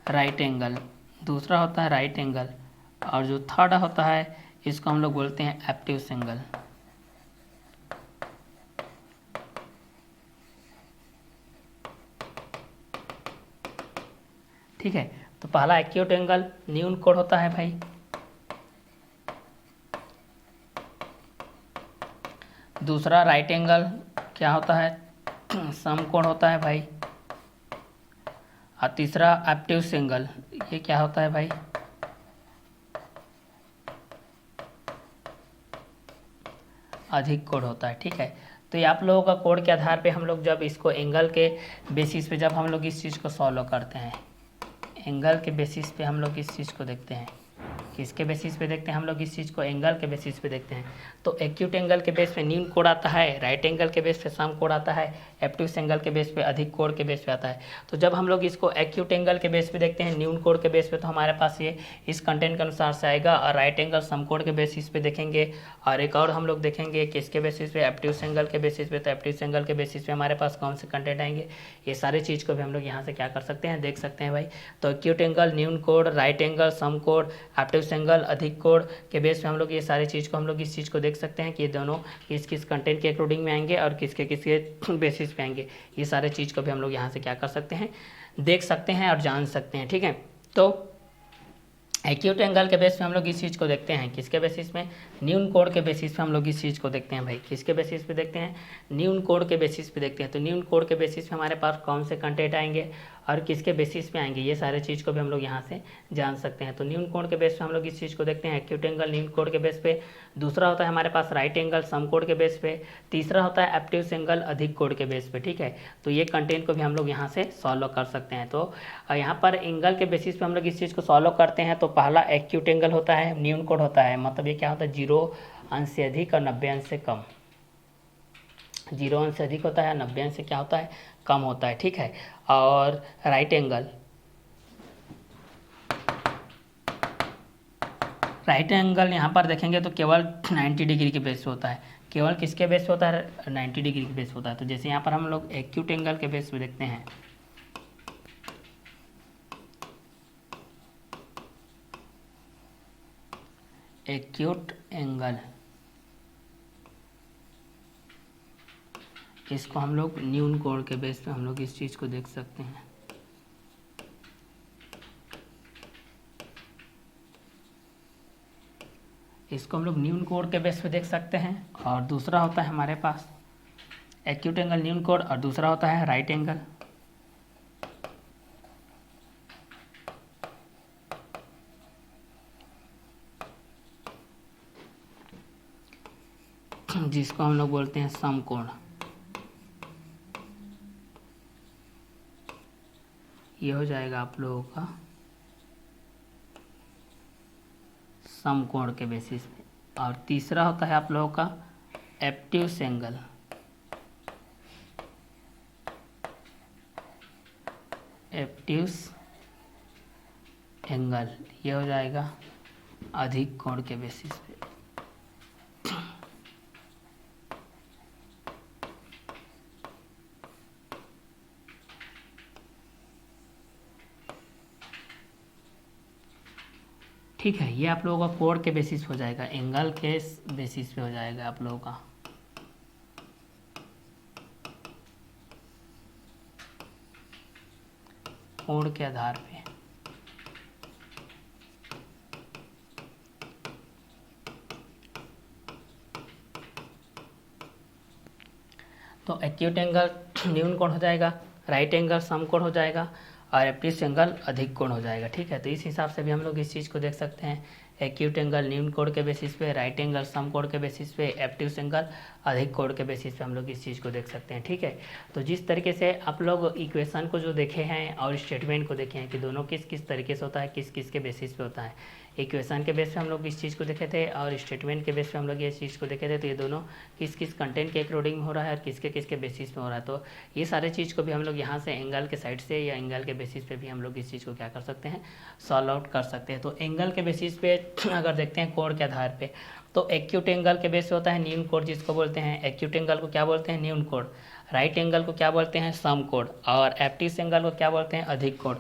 राइट एंगल, दूसरा होता है राइट एंगल, और जो थर्ड होता है इसको हम लोग बोलते हैं एब्ट्यूस एंगल। ठीक है, तो पहला एक्यूट एंगल न्यून कोण होता है भाई, दूसरा राइट एंगल क्या होता है, सम कोण होता है भाई, और तीसरा एब्ट्यूस एंगल, ये क्या होता है भाई, अधिक कोण होता है। ठीक है, तो ये आप लोगों का कोण के आधार पे हम लोग जब इसको एंगल के बेसिस पे जब हम लोग इस चीज़ को सॉल्व करते हैं, एंगल के बेसिस पे हम लोग इस चीज़ को देखते हैं, किसके बेसिस पे देखते हैं हम लोग इस चीज़ को, एंगल के बेसिस पे देखते हैं। तो एक्यूट एंगल के बेस पे न्यून कोण आता है, राइट एंगल के बेस पे सम कोण आता है, एब्ट्यूस एंगल के बेस पे अधिक कोण के बेस पे आता है। तो जब हम लोग इसको एक्यूट एंगल के बेस पे देखते हैं, न्यून कोण के बेस पे, तो हमारे पास ये इस कंटेंट के अनुसार से आएगा। और राइट एंगल सम कोण के बेसिस पे देखेंगे, और एक और हम लोग देखेंगे किसके बेसिस पे, एब्ट्यूस एंगल के बेसिस पे। तो एब्ट्यूस एंगल के बेसिस पे हमारे पास कौन से कंटेंट आएंगे, ये सारी चीज़ को भी हम लोग यहाँ से क्या कर सकते हैं, देख सकते हैं भाई। तो एक्यूट एंगल न्यून कोण, राइट एंगल सम कोण, एब्ट्यूस एंगल अधिक कोण के बेस पे हम लोग ये सारी चीज़ को हम लोग इस चीज़ को देख सकते हैं कि ये दोनों किस किस कंटेंट के अकॉर्डिंग में आएंगे और किसके किसके बेसिस पे आएंगे। ये सारे चीज़ को भी हम लोग यहाँ से क्या कर सकते हैं, देख सकते हैं और जान सकते हैं। ठीक है, तो एक्यूट एंगल के बेस पे हम लोग इस चीज़ को देखते हैं, किसके बेसिस में, न्यून कोण के बेसिस पे हम लोग इस चीज़ को देखते हैं भाई। किसके बेसिस पे देखते हैं, न्यून कोण के बेसिस पे देखते हैं। तो न्यून कोण के बेसिस पे हमारे पास कौन से कंटेंट आएंगे और किसके बेसिस पे आएंगे, ये सारे चीज़ को भी हम लोग यहाँ से जान सकते हैं। तो न्यून कोण के बेस पे हम लोग इस चीज़ को देखते हैं, एक्यूट एंगल न्यून कोण के बेस पे। दूसरा होता है हमारे पास राइट एंगल सम कोण के बेस पे। तीसरा होता है एब्ट्यूस एंगल अधिक कोण के बेस पे। ठीक है, तो ये कंटेंट को भी हम लोग यहाँ से सॉल्व कर सकते हैं। तो यहाँ पर एंगल के बेसिस पे हम लोग इस चीज़ को सॉल्व करते हैं। तो पहला एक्यूट एंगल होता है, न्यून कोण होता है, मतलब ये क्या होता है, 0 अंश से अधिक और 90 अंश से कम। 0 अंश से अधिक होता है, 90 अंश से क्या होता है, कम होता है। ठीक है, और राइट एंगल, राइट एंगल यहाँ पर देखेंगे तो केवल 90 डिग्री के बेस पे होता है। केवल किसके बेस पे होता है, 90 डिग्री के बेस पे होता है। तो जैसे यहाँ पर हम लोग एक्यूट एंगल के बेस पे देखते हैं, एक्यूट एंगल, इसको हम लोग न्यून कोण के बेस पे हम लोग इस चीज़ को देख सकते हैं। इसको हम लोग न्यून कोण के बेस पे देख सकते हैं। और दूसरा होता है हमारे पास एक्यूट एंगल न्यून कोण, और दूसरा होता है राइट एंगल। जिसको हम लोग बोलते हैं सम कोण। ये हो जाएगा आप लोगों का सम कोण के बेसिस पे। और तीसरा होता है आप लोगों का एब्ट्यूस एंगल। एब्ट्यूस एंगल ये हो जाएगा अधिक कोण के बेसिस पे। ठीक है, ये आप लोगों का कोण के बेसिस हो जाएगा, एंगल के बेसिस पे हो जाएगा आप लोगों का। कोण के आधार पे। तो एक्यूट एंगल न्यून कोण हो जाएगा, राइट एंगल सम कोण हो जाएगा और एप्टिस एंगल अधिक कोण हो जाएगा। ठीक है, तो इस हिसाब से भी हम लोग इस चीज़ को देख सकते हैं। एक्यूट एंगल न्यून कोण के बेसिस पे, राइट एंगल सम कोण के बेसिस पे, एप्टिस एंगल अधिक कोण के बेसिस पे हम लोग इस चीज़ को देख सकते हैं। ठीक है, तो जिस तरीके से आप लोग इक्वेशन को जो देखे हैं और स्टेटमेंट को देखे हैं कि दोनों किस किस तरीके से होता है, किस किस के बेसिस पे होता है। इक्वेशन के बेस पे हम लोग इस चीज़ को देखे थे और स्टेटमेंट के बेस पे हम लोग ये चीज़ को देखे थे। तो ये दोनों किस किस कंटेंट के अकॉर्डिंग हो रहा है और किसके किसके बेसिस पे हो रहा है। तो ये सारे चीज़ को भी हम लोग यहाँ से एंगल के साइड से या एंगल के बेसिस पे भी हम लोग इस चीज़ को क्या कर सकते हैं, सॉल्व आउट कर सकते हैं। तो एंगल के बेसिस पे अगर देखते हैं कोण के आधार पे, तो एक्यूट एंगल के बेस पे होता है न्यून कोण, जिसको बोलते हैं एक्यूट एंगल को क्या बोलते हैं, न्यून कोण। राइट एंगल को क्या बोलते हैं, सम कोण। और एप्टिस एंगल को क्या बोलते हैं, अधिक कोण।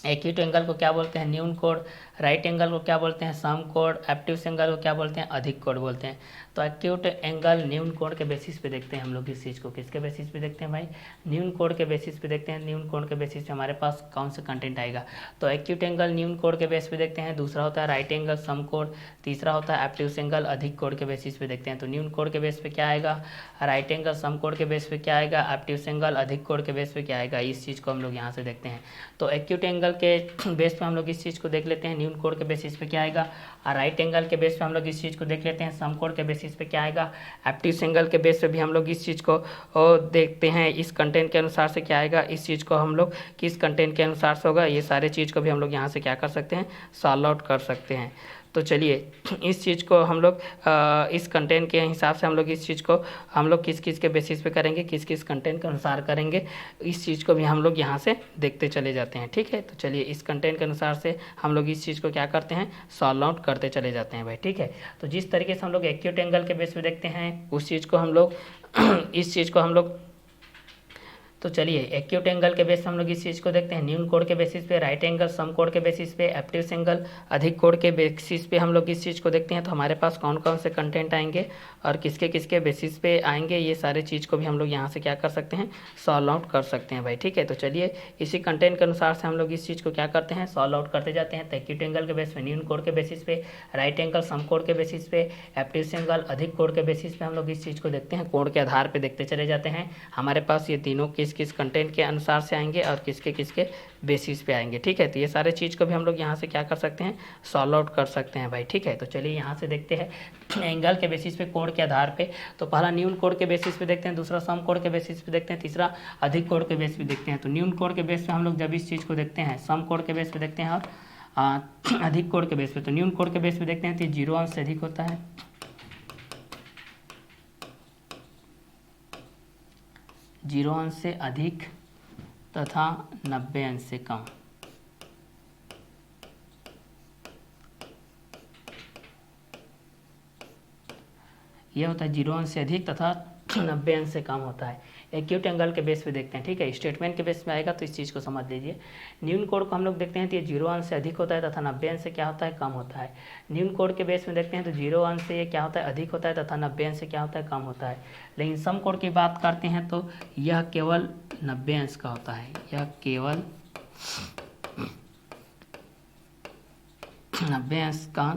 एक्यूट एंगल को क्या बोलते हैं, न्यून कोण। राइट एंगल को क्या बोलते हैं, सम कोण। एप्टिस एंगल को क्या बोलते हैं, अधिक कोण बोलते हैं। तो एक्यूट एंगल न्यून कोण के बेसिस पे देखते हैं हम लोग इस चीज़ को, किसके बेसिस पे देखते हैं भाई, न्यून कोण के बेसिस पे देखते हैं। न्यून कोण के बेसिस पे हमारे पास कौन सा कंटेंट आएगा, तो एक्यूट एंगल न्यून कोण के बेस पे देखते हैं। दूसरा होता है राइट एंगल सम कोण। तीसरा होता है एप्टिस एंगल अधिक कोण के बेसिस पे देखते हैं। तो न्यून कोण के बेस पे क्या आएगा, राइट एंगल सम कोण के बेस पे क्या आएगा, एप्टिस एंगल अधिक कोण के बेस पे क्या आएगा, इस चीज़ को हम लोग यहाँ से देखते हैं। तो एक्यूट एंगल के बेस पे हम लोग इस चीज़ को देख लेते हैं, न्यून कोण के बेसिस पे क्या आएगा। और राइट एंगल के बेस पे हम लोग इस चीज़ को देख लेते हैं, सम कोण के बेसिस पे क्या आएगा। एप्टिस एंगल के बेस पे भी हम लोग इस चीज़ को देखते हैं, इस कंटेंट के अनुसार से क्या आएगा, इस चीज़ को हम लोग किस कंटेंट के अनुसार से होगा, ये सारे चीज़ को भी हम लोग यहाँ से क्या कर सकते हैं, सॉल्व आउट कर सकते हैं। तो चलिए इस चीज़ को हम लोग इस कंटेंट के हिसाब से हम लोग इस चीज़ को हम लोग किस किस के बेसिस पे करेंगे, किस किस कंटेंट के अनुसार करेंगे, इस चीज़ को भी हम लोग यहाँ से देखते चले जाते हैं। ठीक है, तो चलिए इस कंटेंट के अनुसार से हम लोग इस चीज़ को क्या करते हैं, सॉल्व आउट करते चले जाते हैं भाई। ठीक है, तो जिस तरीके से हम लोग एक्यूट एंगल के बेस पे देखते हैं उस चीज़ को हम लोग इस चीज़ को हम लोग, तो चलिए एक्यूट एंगल के बेस पे हम लोग इस चीज़ को देखते हैं, न्यून कोण के बेसिस पे, राइट एंगल सम कोण के बेसिस पे, एप्टिस एंगल अधिक कोण के बेसिस पे हम लोग इस चीज़ को देखते हैं। तो हमारे पास कौन कौन से कंटेंट आएंगे और किसके किसके बेसिस पे आएंगे, ये सारे चीज़ को भी हम लोग यहाँ से क्या कर सकते हैं, सॉल्व आउट कर सकते हैं भाई। ठीक है, तो चलिए इसी कंटेंट के अनुसार से हम लोग इस चीज़ को क्या करते हैं, सॉल्व आउट करते जाते हैं। तो एक्यूट एंगल के बेस पे, न्यून कोण के बेसिस पे, राइट एंगल सम कोण के बेसिस पे, एप्टिस एंगल अधिक कोण के बेसिस पे हम लोग इस चीज़ को देखते हैं, कोण के आधार पर देखते चले जाते हैं। हमारे पास ये तीनों किस किस कंटेंट के अनुसार से आएंगे और किसके किसके बेसिस पे आएंगे। ठीक है, तो ये सारे चीज़ को भी हम लोग यहाँ से क्या कर सकते हैं, सॉल्व आउट कर सकते हैं भाई। ठीक है, तो चलिए यहाँ से देखते हैं एंगल के बेसिस पे, कोण के आधार पे। तो पहला न्यून कोण के बेसिस पे देखते हैं, दूसरा सम कोण के बेसिस पे देखते हैं, तीसरा अधिक कोण के बेस पे देखते हैं। तो न्यून कोण के बेस पे हम लोग जब इस चीज़ को देखते हैं, सम कोण के बेस पे देखते हैं और अधिक कोण के बेस पे। तो न्यून कोण के बेस पे देखते हैं तो 0 अंश से अधिक होता है, 0 अंश से अधिक तथा 90 अंश से कम। यह होता है 0 अंश से अधिक तथा 90 अंश से कम होता है। एक्यूट एंगल के बेस पे देखते हैं। ठीक है, स्टेटमेंट के बेस में आएगा तो इस चीज़ को समझ लीजिए। न्यून कोण को हम लोग देखते हैं तो ये 0 अंश से अधिक होता है तथा 90 अंश से क्या होता है, कम होता है। न्यून कोण के बेस में देखते हैं तो 0 अंश से ये क्या होता है, अधिक होता है तथा 90 अंश से क्या होता है, कम होता है। लेकिन सम कोण की बात करते हैं तो यह केवल 90 अंश का होता है, यह केवल 90 अंश का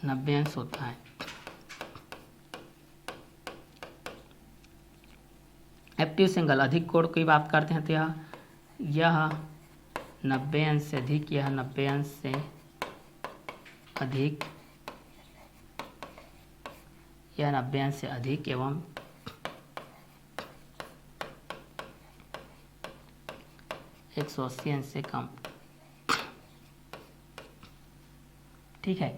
90 अंश होता है। एप्टिस एंगल अधिक कोण की बात करते हैं तो यह 90 अंश से अधिक, यह 90 अंश से अधिक, यह 90 अंश से अधिक एवं 180 अंश से कम। ठीक है,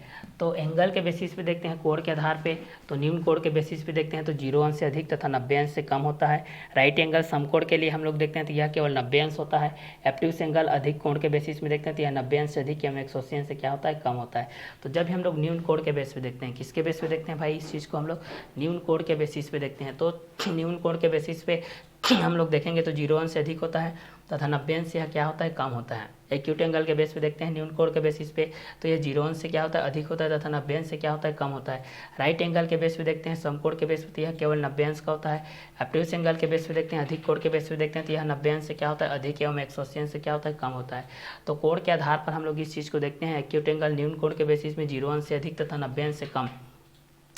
तो एंगल के बेसिस पे देखते हैं, कोण के आधार पे। तो न्यून कोण के बेसिस पे देखते हैं तो 0 अंश से अधिक तथा 90 अंश से कम होता है। राइट एंगल समकोण के लिए हम लोग देखते हैं तो यह केवल 90 अंश होता है। एप्टिस एंगल अधिक कोण के बेसिस में देखते हैं तो यह 90 अंश से अधिक या 180 अंश से क्या होता है, कम होता है। तो जब भी हम लोग न्यून कोण के बेस पे देखते हैं, किसके बेस पे देखते हैं भाई, इस चीज़ को हम लोग न्यून कोण के बेसिस पे देखते हैं। तो न्यून कोण के बेसिस पे हम लोग देखेंगे तो 0 अंश से अधिक होता है तथा 90 अंश से यह क्या होता है, कम होता है। एक्यूट एंगल के बेस पे देखते हैं न्यून कोण के बेसिस पे, तो ये 0 अंश से क्या होता है, अधिक होता है तथा 90 अंश से क्या होता है, कम होता है। राइट एंगल के बेस पे देखते हैं समकोण के बेस पे, तो यह केवल 90 अंश का होता है। एप्टिस एंगल के बेस पे देखते हैं अधिक कोण के बेस पे देखते हैं तो यह 90 अंश से क्या होता है, अधिक एवं 180 अंश से क्या होता है, कम होता है। तो कोण के आधार पर हम लोग इस चीज़ को देखते हैं। एक्यूट एंगल न्यून कोण के बेसिस में 0 अंश से अधिक तथा 90 अंश से कम।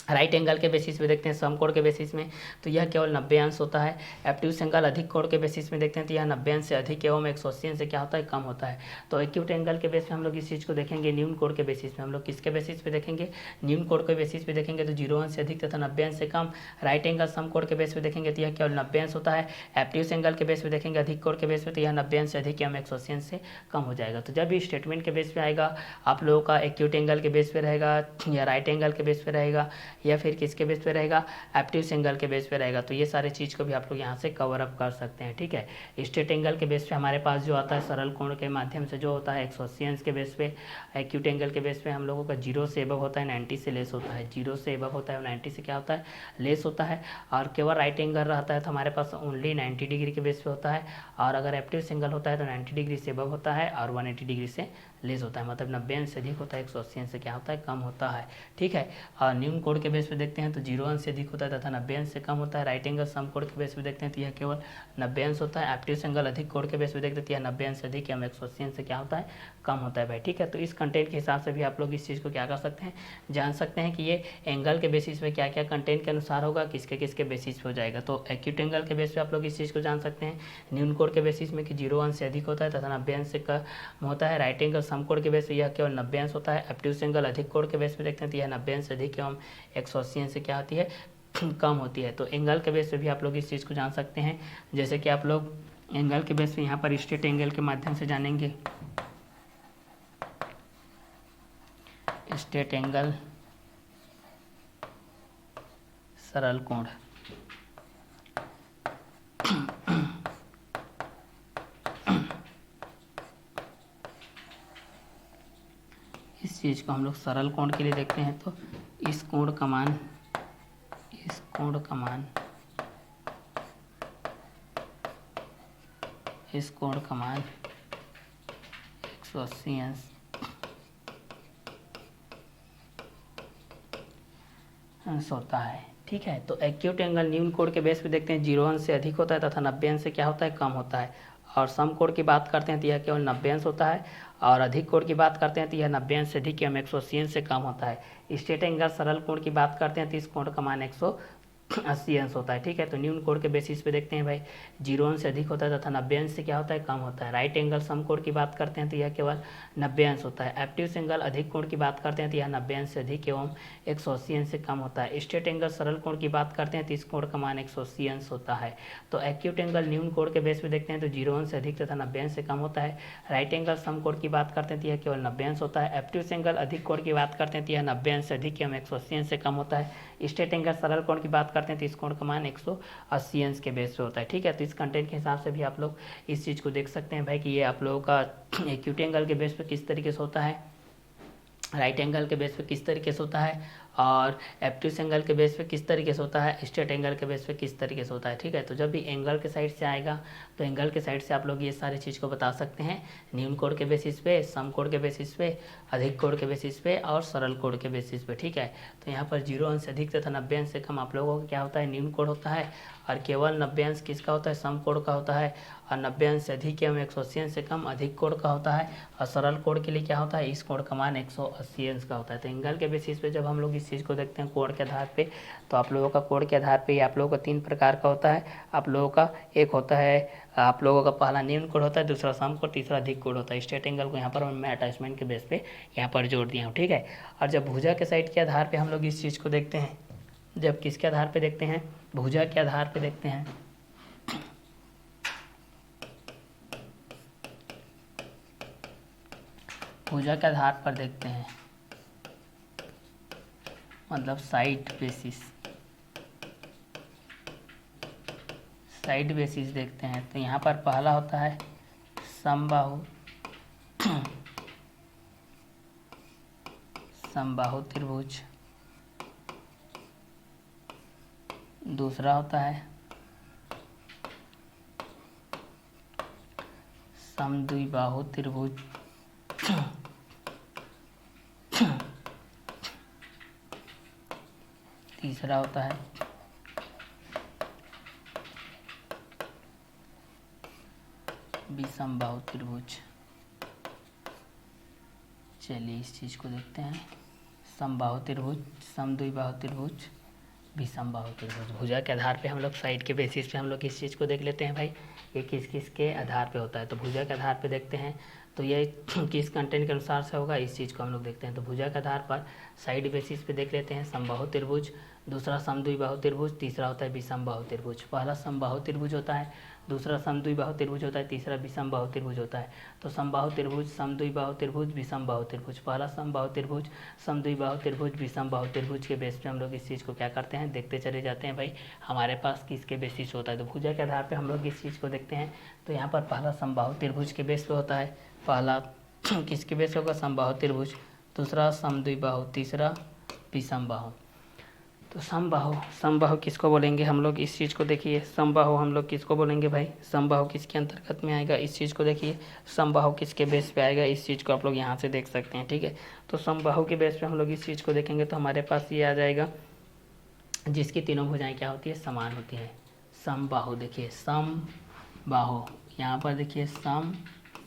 राइट एंगल के बेसिस पे देखते हैं सम कोण के बेसिस में, तो यह केवल 90 अंश होता है। एब्ट्यूस एंगल अधिक कोण के बेसिस में देखते हैं तो यह 90 अंश से अधिक एवं 180 अंश से क्या होता है, कम होता है। तो एक्यूट एंगल के बेस पे हम लोग इस चीज़ को देखेंगे न्यून कोण के बेसिस पे। हम लोग किसके बेसिस पे देखेंगे, न्यून कोण के बेसिस पे देखेंगे तो 0 अंश से अधिक तथा 90 अंश से कम। राइट एंगल सम कोण के बेस पे देखेंगे तो यह केवल 90 अंश होता है। एब्ट्यूस एंगल के बेस पे देखेंगे अधिक कोण के बेस पे तो यह 90 अंश से अधिक एवं 180 अंश से कम हो जाएगा। तो जब भी स्टेटमेंट के बेस पे आएगा आप लोगों का एक्यूट एंगल के बेस पे रहेगा या राइट एंगल के बेस पे रहेगा या फिर किसके बेस पे रहेगा, एब्ट्यूस एंगल के बेस पे रहेगा। तो ये सारे चीज़ को भी आप लोग यहाँ से कवर अप कर सकते हैं, ठीक है। स्ट्रेट एंगल के बेस पे हमारे पास जो आता है सरल कोण के माध्यम से जो होता है 180 अंश के बेस पे। एक्यूट एंगल के बेस पे हम लोगों का 0 से एबव होता है, 90 से लेस होता है। 0 से एबव होता है और 90 से क्या होता है, लेस होता है। और केवल राइट एंगल रहता है तो हमारे पास ओनली 90 डिग्री के बेस पे होता है। और अगर एब्ट्यूस एंगल होता है तो 90 डिग्री से एबव होता है और 180 डिग्री से लेस होता है। मतलब 90 अंश से अधिक होता है, 180 अंश से क्या होता है, कम होता है, ठीक है। और न्यून कोण के बेस पे देखते हैं तो 0 अंश से अधिक होता है तथा 90 अंश से कम होता है। राइट एंगल सम कोण के बेस पे देखते हैं तो यह केवल 90 अंश होता है। एब्ट्यूस एंगल अधिक कोण के बेस पे देखते हैं तो यह 90 अंश से अधिक या 180 अंश से क्या होता है, कम होता है भाई, ठीक है। तो इस कंटेंट के हिसाब से भी आप लोग इस चीज़ को क्या कर सकते हैं, जान सकते हैं कि ये एंगल के बेसिस पे क्या क्या कंटेंट के अनुसार होगा, किसके किसके बेसिस पे हो जाएगा। तो एक्यूट एंगल के बेस पे आप लोग इस चीज़ को जान सकते हैं न्यून कोण के बेसिस में कि 0 अंश से अधिक होता है तथा 90 अंश से कम होता है। राइट एंगल सम कोण के बेस पे यह केवल 90 अंश होता है। एब्ट्यूस एंगल अधिक कोण के बेस पे देखते हैं तो यह 90 अंश से अधिक एवं 180 अंश से क्या होती है, कम होती है। तो एंगल के बेस पे भी आप लोग इस चीज़ को जान सकते हैं। जैसे कि आप लोग एंगल के बेस पे यहाँ पर स्ट्रेट एंगल के माध्यम से जानेंगे, स्ट्रेट एंगल सरल कोण। इस चीज़ को हम लोग सरल कोण के लिए देखते हैं तो इस कोण का मान, इस कोण का मान, इस कोण का मान 180 अंश होता है, ठीक है। तो एक्यूट एंगल न्यून कोण के बेस पे देखते हैं 0 अंश से अधिक होता है तथा 90 अंश से क्या होता है, कम होता है। और सम कोण की बात करते हैं तो यह केवल 90 अंश होता है। और अधिक कोण की बात करते हैं तो यह 90 अंश से अधिक एवं 180 अंश से कम होता है। स्ट्रेट एंगल सरल कोण की बात करते हैं तो इस कोण का मान 180 अंश होता है, ठीक है। तो न्यून कोण के बेसिस पे देखते हैं भाई 0 अंश से अधिक होता है तथा 90 अंश से क्या होता है, कम होता है। राइट एंगल सम कोण की बात करते हैं तो यह केवल 90 अंश होता है। एब्ट्यूस एंगल अधिक कोण की बात करते हैं तो यह 90 अंश से अधिक एवं 180 अंश से कम होता है। स्ट्रेट एंगल सरल कोण की बात करते हैं तो इस कोण का मान 180 अंश होता है। तो एक्यूट एंगल न्यून कोण के बेस पे देखते हैं तो 0 अंश से अधिक तथा 90 अंश से कम होता है। राइट एंगल सम कोण की बात करते हैं तो यह केवल 90 अंश होता है। एब्ट्यूस एंगल अधिक कोण की बात करते हैं तो यह 90 अंश से अधिक एवं 180 अंश से कम होता है। स्ट्रेट एंगल सरल कोण की बात करते हैं तो इस कोण का मान 180 अंश के बेस पे होता है, ठीक है। तो इस कंटेंट के हिसाब से भी आप लोग इस चीज़ को देख सकते हैं भाई कि ये आप लोगों का एक्यूट एंगल के बेस पे किस तरीके से होता है, राइट एंगल के बेस पे किस तरीके से होता है, और एब्ट्यूस एंगल के बेस पे किस तरीके से होता है, स्ट्रेट एंगल के बेस पे किस तरीके से होता है, ठीक है। तो जब भी एंगल के साइड से आएगा तो एंगल के साइड से आप लोग ये सारी चीज़ को बता सकते हैं न्यून कोण के बेसिस पे, सम कोण के बेसिस पे, अधिक कोण के बेसिस पे और सरल कोण के बेसिस पे, ठीक है। तो यहाँ पर 0 अंश से अधिक तथा 90 अंश से कम आप लोगों का क्या होता है, न्यून कोण होता है। और केवल 90 अंश किसका होता है, सम कोण का होता है। और 90 अंश से अधिक एवं 180 अंश से कम अधिक कोण का होता है। और सरल कोण के लिए क्या होता है, इस कोण का मान 180 अंश का होता है। तो एंगल के बेसिस पे जब हम लोग इस चीज़ को देखते हैं कोण के आधार पे, तो आप लोगों का कोण के आधार पे आप लोगों का 3 प्रकार का होता है। आप लोगों का एक होता है, आप लोगों का पहला न्यून कोण होता है, दूसरा सम कोण, तीसरा अधिक कोण होता है। स्ट्रेट एंगल को यहाँ पर मैं अटैचमेंट के बेस पे यहाँ पर जोड़ दिया हूँ, ठीक है। और जब भुजा के साइड के आधार पे हम लोग इस चीज़ को देखते हैं, जब किसके आधार पे देखते हैं, भुजा के आधार पे देखते हैं, भुजा के आधार पर देखते हैं, मतलब साइड बेसिस, साइड बेसिस देखते हैं। तो यहाँ पर पहला होता है समबाहु, समबाहु त्रिभुज। दूसरा होता है समद्विबाहु त्रिभुज। तीसरा होता है विषमबाहु त्रिभुज। चलिए इस चीज़ को देखते हैं, समबाहु त्रिभुज, समद्विबाहु त्रिभुज, विषमबाहु त्रिभुज। भुजा के आधार पे हम लोग साइड के बेसिस पे हम लोग इस चीज़ को देख लेते हैं भाई, ये किस किस के आधार पे होता है। तो भुजा के आधार पे देखते हैं तो ये किस कंटेंट के अनुसार से होगा, इस चीज़ को हम लोग देखते हैं। तो भुजा के आधार पर साइड बेसिस पे देख लेते हैं समबाहु त्रिभुज, दूसरा समद्विबाहु त्रिभुज, तीसरा होता है विषमबाहु त्रिभुज। पहला समबाहु त्रिभुज होता है, दूसरा समद्विबाहु त्रिभुज होता है, तीसरा विषमबाहु त्रिभुज होता है। तो समबाहु त्रिभुज, समद्विबाहु त्रिभुज, विषमबाहु त्रिभुज। पहला समबाहु त्रिभुज, समद्विबाहु त्रिभुज, विषमबाहु त्रिभुज के बेस पे हम लोग इस चीज़ को क्या करते हैं, देखते चले जाते हैं भाई हमारे पास किसके बेसिस होता है। तो भुजा के आधार पे हम लोग इस चीज़ को देखते हैं। तो यहाँ पर पहला समबाहु त्रिभुज के बेस पे होता है, पहला किसके बेस पे होगा, समबाहु त्रिभुज, दूसरा समद्विबाहु, तीसरा विषमबाहु। तो समबाहु किसको बोलेंगे हम लोग, इस चीज़ को देखिए। समबाहु हम लोग किसको बोलेंगे भाई, समबाहु किसके अंतर्गत में आएगा, इस चीज़ को देखिए। समबाहु किसके बेस पे आएगा, इस चीज़ को आप लोग यहाँ से देख सकते हैं, ठीक है। तो समबाहु के बेस पे हम लोग इस चीज़ को देखेंगे तो हमारे पास ये आ जाएगा जिसकी तीनों भुजाएं क्या होती है, समान होती है। समबाहु देखिए, समबाहु यहाँ पर देखिए सम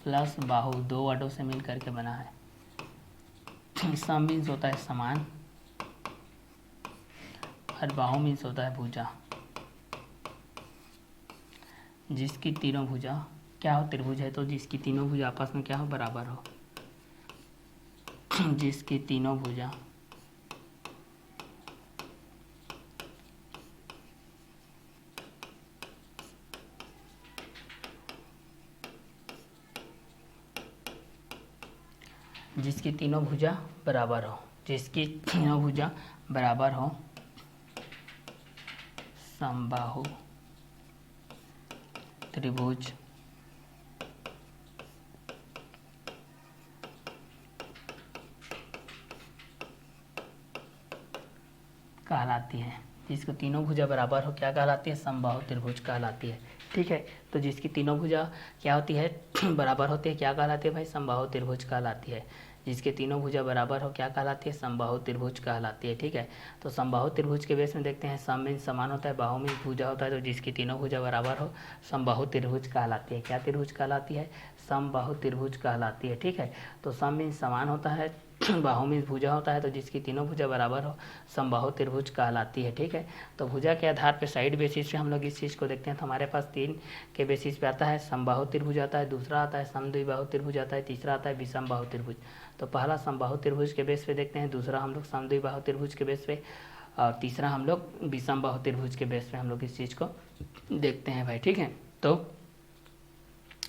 प्लस बाहु दो वर्डों से मिल करके बना है। सम मीन्स होता है समान और बाहु मीन्स होता है भुजा, जिसकी तीनों भुजा क्या हो, त्रिभुज है तो जिसकी तीनों भुजा आपस में क्या हो, बराबर हो। जिसकी तीनों भुजा बराबर हो, जिसकी तीनों भुजा बराबर हो, समबाहु त्रिभुज कहलाती है। जिसको तीनों भुजा बराबर हो क्या कहलाती है, समबाहु त्रिभुज कहलाती है, ठीक है। तो जिसकी तीनों भुजा क्या होती है, बराबर होती है, क्या कहलाती है भाई, समबाहु त्रिभुज कहलाती है। जिसके तीनों भुजा बराबर हो क्या कहलाती है, समबाहु त्रिभुज कहलाती है, ठीक है। तो समबाहु त्रिभुज के बेस में देखते हैं, सम मीन्स समान होता है, बाहु मीन्स भुजा होता है, तो जिसकी तीनों भुजा बराबर हो समबाहु त्रिभुज कहलाती है। क्या त्रिभुज कहलाती है, समबाहु त्रिभुज कहलाती है, ठीक है। तो सम मीन्स समान होता है, बाहु मीन्स भुजा होता है, तो जिसकी तीनों भुजा बराबर हो समबाहु त्रिभुज कहलाती है, ठीक है। तो भुजा के आधार पे साइड बेसिस पे हम लोग इस चीज़ को देखते हैं। तो हमारे पास तीन के बेसिस पे आता है, समबाहु त्रिभुज आता है, दूसरा आता है समद्विबाहु त्रिभुज आता है, तीसरा आता है विषमबाहु त्रिभुज। तो पहला समबाहु त्रिभुज के बेस पे देखते हैं, दूसरा हम लोग समद्विबाहु त्रिभुज के बेस पे, और तीसरा हम लोग विषमबाहु त्रिभुज के बेस पे हम लोग इस चीज़ को देखते हैं भाई, ठीक है। तो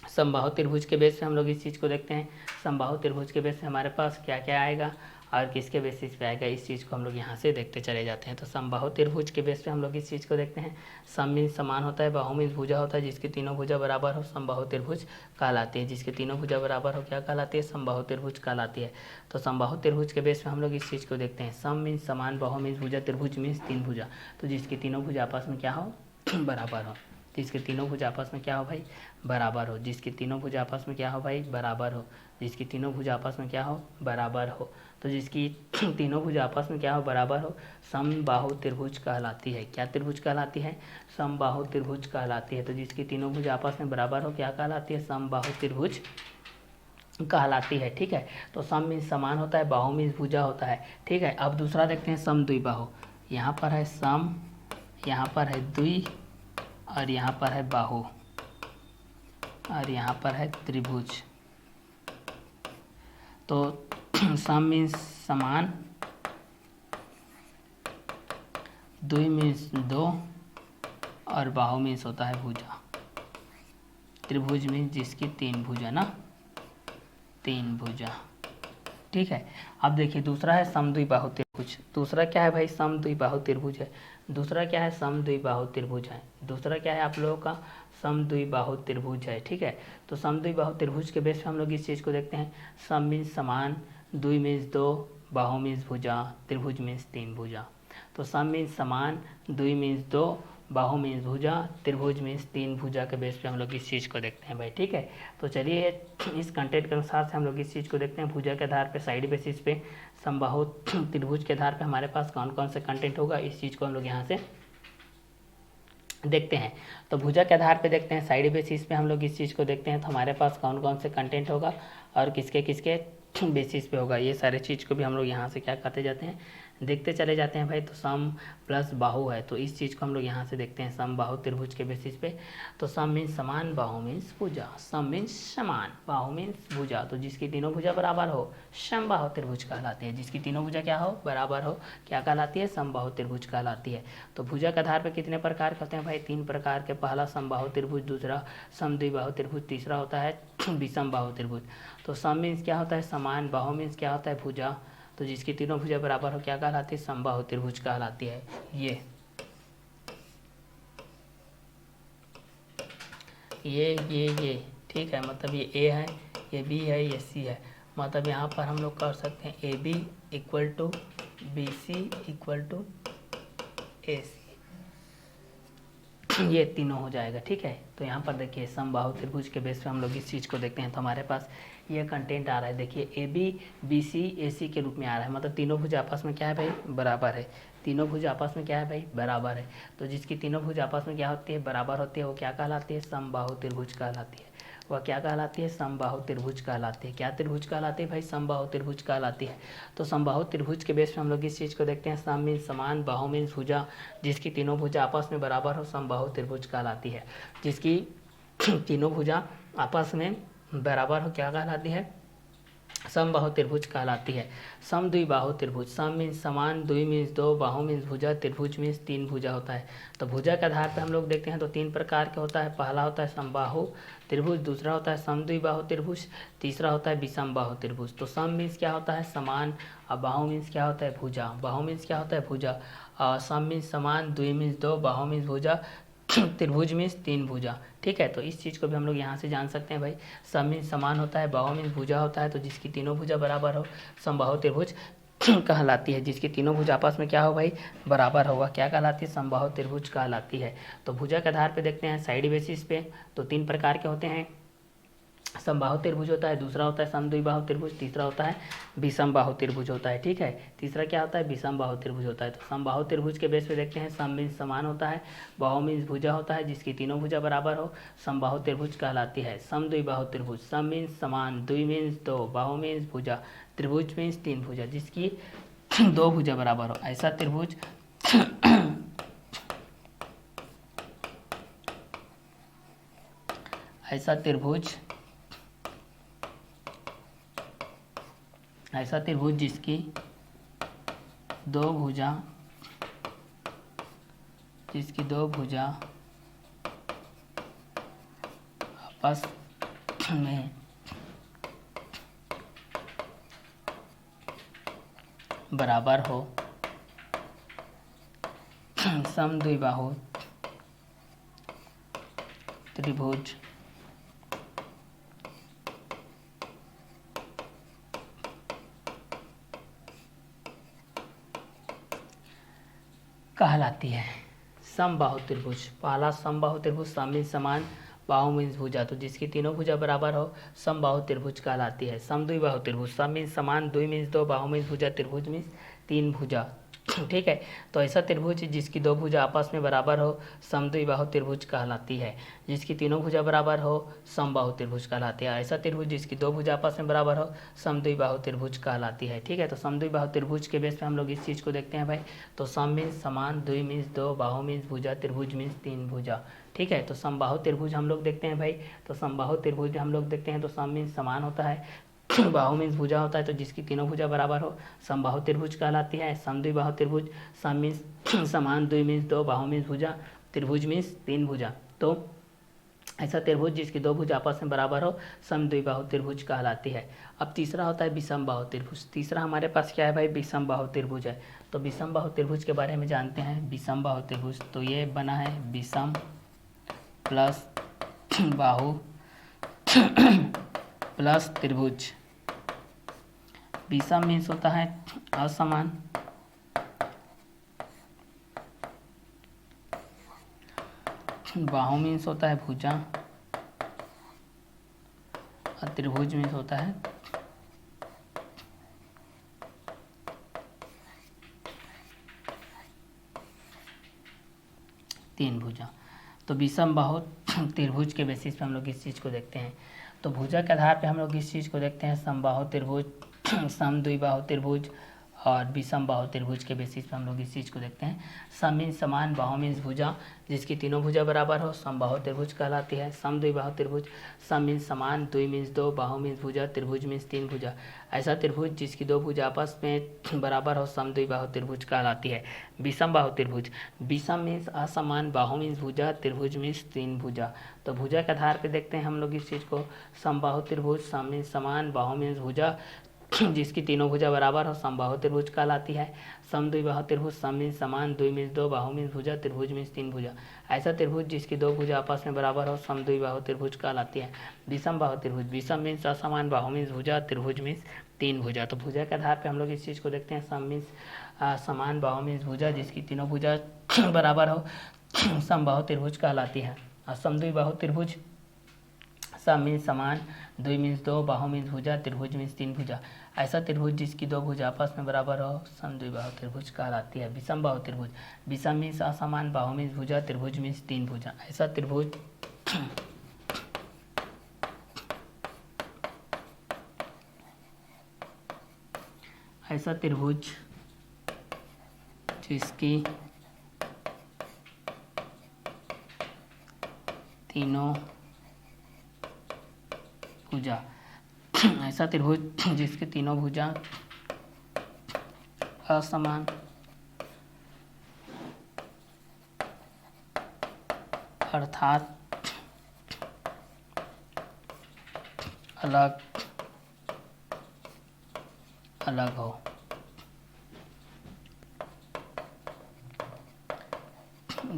समबाहु त्रिभुज के बेस पे हम लोग इस चीज़ को देखते हैं। समबाहु त्रिभुज के बेस पे हमारे पास क्या क्या आएगा और किसके बेसिस पे आएगा, इस चीज़ को हम लोग यहाँ से देखते चले जाते हैं। तो समबाहु त्रिभुज के बेस पे हम लोग इस चीज़ को देखते हैं। सम मीन्स समान होता है, बाहु मीन्स भुजा होता है, जिसकी तीनों भुजा बराबर हो समबाहु त्रिभुज कहलाती है। जिसके तीनों भुजा बराबर हो क्या कहलाती है, समबाहु त्रिभुज कहलाती है। तो समबाहु त्रिभुज के बेस पे हम लोग इस चीज़ को देखते हैं। सम मीन्स समान, बाहु मीन्स भुजा, त्रिभुज मीन्स तीन भुजा, तो जिसकी तीनों भुजा आपस में क्या हो, बराबर हो। जिसके तीनों भुजा आपस में क्या हो भाई, बराबर हो। जिसकी तीनों भुजा आपस में क्या हो भाई, बराबर हो। जिसकी तीनों भुजा आपस में क्या हो, बराबर हो। तो जिसकी तीनों भुजा आपस में क्या हो, बराबर हो, समबाहु त्रिभुज कहलाती है। क्या त्रिभुज कहलाती है, समबाहु त्रिभुज कहलाती है। तो जिसकी तीनों भुजा आपस में बराबर हो क्या कहलाती है, समबाहु त्रिभुज कहलाती है, ठीक है। तो सम मीन्स समान होता है, बाहु मीन्स भुजा होता है, ठीक है। अब दूसरा देखते हैं समद्विबाहु। यहाँ पर है सम, यहाँ पर है द्वि, और यहाँ पर है बाहु, और यहाँ पर है त्रिभुज। तो सम मीन्स समान, द्वि मीन्स दो, और बाहु मीन्स होता है भुजा। त्रिभुज मीन्स जिसकी तीन भुजा ना, तीन भुजा, ठीक है। अब देखिए दूसरा है समद्विबाहु त्रिभुज। दूसरा क्या है भाई, समद्विबाहु त्रिभुज है। दूसरा क्या है, समद्विबाहु त्रिभुज है। दूसरा क्या है आप लोगों का, समद्विबाहु त्रिभुज है, ठीक है। तो समद्विबाहु त्रिभुज के बेस पे हम लोग इस चीज़ को देखते हैं। सम मीन्स समान, द्वि मीन्स दो, बाहु मीन्स भुजा, त्रिभुज मीन्स तीन भुजा। तो सम मीन्स समान, द्वि मीन्स दो, बाहु मीन्स भुजा, त्रिभुज मीन्स तीन भुजा के बेस पे हम लोग इस चीज़ को देखते हैं भाई, ठीक है। तो चलिए इस कंटेंट के अनुसार से हम लोग इस चीज़ को देखते हैं। भुजा के आधार पे साइड बेसिस पे समबाहु त्रिभुज के आधार पे हमारे पास कौन कौन से कंटेंट होगा, इस चीज़ को हम लोग यहाँ से देखते हैं। तो भुजा के आधार पे देखते हैं, साइड बेसिस पे हम लोग इस चीज़ को देखते हैं। तो हमारे पास कौन कौन से कंटेंट होगा और किसके किसके बेसिस पे होगा। ये सारे चीज़ को भी हम लोग यहाँ से क्या करते जाते हैं, देखते चले जाते हैं भाई। तो सम प्लस बाहु है, तो इस चीज़ को हम लोग यहाँ से देखते हैं सम बाहु त्रिभुज के बेसिस पे। तो सम मीन्स समान, बाहु मीन्स भुजा। सम मीन्स समान, बाहु मीन्स भुजा। तो जिसकी तीनों भुजा बराबर हो सम बाहु त्रिभुज कहलाती है। जिसकी तीनों भुजा क्या हो, बराबर हो, क्या कहलाती है, सम बाहु त्रिभुज कहलाती है। तो भुजा के आधार पर कितने प्रकार के होते हैं भाई, 3 प्रकार के। पहला सम बाहु त्रिभुज, दूसरा सम द्विबाहु त्रिभुज, तीसरा होता है विषम बाहु त्रिभुज। तो सम मीन्स क्या होता है, समान, बाहु मीन्स क्या होता है, भुजा। तो जिसकी तीनों भुजा बराबर हो क्या कहलाती है, समबाहु त्रिभुज कहलाती है। ये ठीक है, मतलब ये ए है, ये बी है, ये सी है। मतलब यहाँ पर हम लोग कर सकते हैं A B equal to B C equal to A C, ये तीनों हो जाएगा। ठीक है, तो यहाँ पर देखिए समबाहु त्रिभुज के बेस पे हम लोग इस चीज़ को देखते हैं। तो हमारे पास ये कंटेंट आ रहा है, देखिए ए बी बी सी ए सी के रूप में आ रहा है। मतलब तीनों भुज आपस में क्या है भाई, बराबर है। तीनों भुज आपस में क्या है भाई, बराबर है। तो जिसकी तीनों भुज आपस में क्या होती है, बराबर होती है, वो क्या कहलाती है, समबाहु त्रिभुज कहलाती है। वह क्या कहलाती है, समबाहु त्रिभुज कहलाती है। क्या त्रिभुज कहलाती है भाई, समबाहु त्रिभुज कहलाती है। तो समबाहु त्रिभुज के बेस पे हम लोग इस चीज़ को देखते हैं, सम मीन्स समान, बाहु मीन्स भुजा। जिसकी तीनों भुजा आपस में बराबर हो समबाहु त्रिभुज कहलाती है। जिसकी तीनों भुजा आपस में बराबर हो क्या कहलाती है, समबाहु त्रिभुज कहलाती है। सम द्विबाहु त्रिभुज, सम मीन्स समान, द्वि मीन्स दो, बाहु मीन्स भुजा, त्रिभुज मीन्स 3 भुजा होता है। तो भुजा के आधार पर हम लोग देखते हैं तो 3 प्रकार के होता है। पहला होता है समबाहु त्रिभुज, दूसरा होता है सम द्विबाहु त्रिभुज, तीसरा होता है विषम बाहु त्रिभुज। तो सम मीन्स क्या होता है, समान, और बाहु मीन्स क्या होता है, भुजा। बाहु मीन्स क्या होता है, भुजा। सम मीन्स समान, द्वि मीन्स दो, बाहु मीन्स भुजा, त्रिभुज मीन्स 3 भुजा। ठीक है, तो इस चीज़ को भी हम लोग यहाँ से जान सकते हैं भाई। सम मीन्स समान होता है, बाहु मीन्स भुजा होता है। तो जिसकी तीनों भुजा बराबर हो समबाहु त्रिभुज कहलाती है। जिसकी तीनों भुजा आपस में क्या हो भाई, बराबर होगा, क्या कहलाती है, समबाहु त्रिभुज कहलाती है। तो भुजा के आधार पे देखते हैं साइड बेसिस पे, तो 3 प्रकार के होते हैं। समबाहु त्रिभुज होता है, दूसरा होता है सम द्विबाहु त्रिभुज, तीसरा होता है विषम बाहु त्रिभुज होता है। ठीक है, तीसरा क्या होता है, विषम बाहु त्रिभुज होता है। तो समबाहु त्रिभुज के बेस पे देखते हैं, सम मीन्स समान होता है, बाहु मीन्स भुजा होता है। जिसकी तीनों भुजा बराबर हो समबाहु त्रिभुज कहलाती है। सम द्विबाहु त्रिभुज, सम मीन्स समान, द्वि मीन्स दो, बाहु मीन्स भुजा, त्रिभुज मीन्स 3 भुजा। जिसकी 2 भुजा बराबर हो ऐसा त्रिभुज ऐसा त्रिभुज जिसकी 2 भुजा आपस में बराबर हो सम द्विबाहु त्रिभुज कहलाती है। समबाहु त्रिभुज, पहला समबाहु त्रिभुज, सम मीन्स समान, बाहु मीन्स भुजा। तो जिसकी तीनों भुजा बराबर हो समबाहु त्रिभुज कहलाती है। सम द्विबाहु त्रिभुज, सम मीन्स समान, द्वि मीन्स दो, बाहु मीन्स भुजा, त्रिभुज मीन्स 3 भुजा। ठीक है, तो ऐसा त्रिभुज जिसकी 2 भुजा आपस में बराबर हो सम द्विबाहु त्रिभुज कहलाती है। जिसकी तीनों भुजा बराबर हो समबाहु त्रिभुज कहलाती है। ऐसा त्रिभुज जिसकी 2 भुजा आपस में बराबर हो सम द्विबाहु त्रिभुज कहलाती है। ठीक है, तो सम द्विबाहु त्रिभुज के बेस पे हम लोग इस चीज़ को देखते हैं भाई। तो सम मीन्स समान, द्वि मीन्स दो, बाहु मीन्स भुजा, त्रिभुज मीन्स 3 भुजा। ठीक है, तो समबाहु त्रिभुज हम लोग देखते हैं भाई। तो समबाहु त्रिभुज हम लोग देखते हैं तो सम मीन्स समान होता है, बाहु मीन्स भुजा होता है। तो जिसकी तीनों भुजा बराबर हो समबाहु त्रिभुज कहलाती है। सम द्विबाहु त्रिभुज, सम मीन्स समान, द्वि मीन्स दो, बाहु मीन्स भुजा, त्रिभुज मीन्स 3 भुजा। तो ऐसा त्रिभुज जिसकी 2 भुजा आपस में बराबर हो सम द्विबाहु त्रिभुज कहलाती है। अब तीसरा होता है विषम बाहु त्रिभुज। तीसरा हमारे पास क्या है भाई, विषम बाहु त्रिभुज है। तो विषम बाहु त्रिभुज के बारे में जानते हैं। विषम बाहु त्रिभुज तो ये बना है विषम प्लस बाहु प्लस त्रिभुज। विषम मीन्स होता है असमान, बाहु मीन्स होता है भुजा, और त्रिभुज मीन्स होता है तीन भुजा। तो विषम बाहु त्रिभुज के बेसिस पे हम लोग इस चीज़ को देखते हैं। तो भुजा के आधार पे हम लोग इस चीज़ को देखते हैं, समबाहु त्रिभुज समद्विबाहु त्रिभुज और विषम बाहु त्रिभुज के बेसिस पे हम लोग इस चीज़ को देखते हैं। सम मीन्स समान, बाहु मीन्स भुजा, जिसकी तीनों भुजा बराबर हो, समबाहु त्रिभुज कहलाती है। समद्विबाहु त्रिभुज, सम मीन्स समान, द्वि मीन्स दो, बाहु मीन्स भुजा, त्रिभुज मीन्स तीन भुजा। ऐसा त्रिभुज जिसकी दो भुजा आपस में बराबर हो समद्विबाहु त्रिभुज कहलाती है। विषम बाहु त्रिभुज, विषम मीन्स असमान, बाहु मीन्स भुजा, त्रिभुज मीन्स तीन भुजा। तो भुजा के आधार पर देखते हैं हम लोग इस चीज़ को। समबाहु त्रिभुज, सम मीन्स समान, बाहु मीन्स भुजा, जिसकी तीनों भुजा बराबर हो समबाहु त्रिभुज कहलाती है। समद्विबाहु त्रिभुज, सम मीन्स समान, द्वि मीन्स दो, बाहु मीन्स भुजा, त्रिभुज मीन्स तीन भुजा। ऐसा त्रिभुज जिसकी दो भुजा आपस में बराबर हो समद्विबाहु त्रिभुज कहलाती है। विषम बाहु त्रिभुज, विषम मीन्स असमान, बाहु मीन्स भुजा, त्रिभुज मीन्स तीन भुजा। तो भुजा के आधार पर हम लोग इस चीज़ को देखते हैं। सम मीन्स समान, बाहु मीन्स भुजा, जिसकी तीनों भुजा बराबर हो समबाहु त्रिभुज कहलाती है। और समद्विबाहु त्रिभुज, सम मीन्स समान, द्वि मीन्स दो, बाहु मीन्स भुजा, त्रिभुज मीन्स तीन भुजा। ऐसा त्रिभुज जिसकी दो भुजा आपस में बराबर हो समद्विबाहु त्रिभुज कहलाती है। विषम बाहु त्रिभुज, विषम मीन्स असमान, बाहु मीन्स भुजा, त्रिभुज मीन्स तीन भुजा। ऐसा त्रिभुज जिसकी तीनों भुजा, ऐसा त्रिभुज जिसकी तीनों भुजा असमान, अर्थात अलग अलग हो।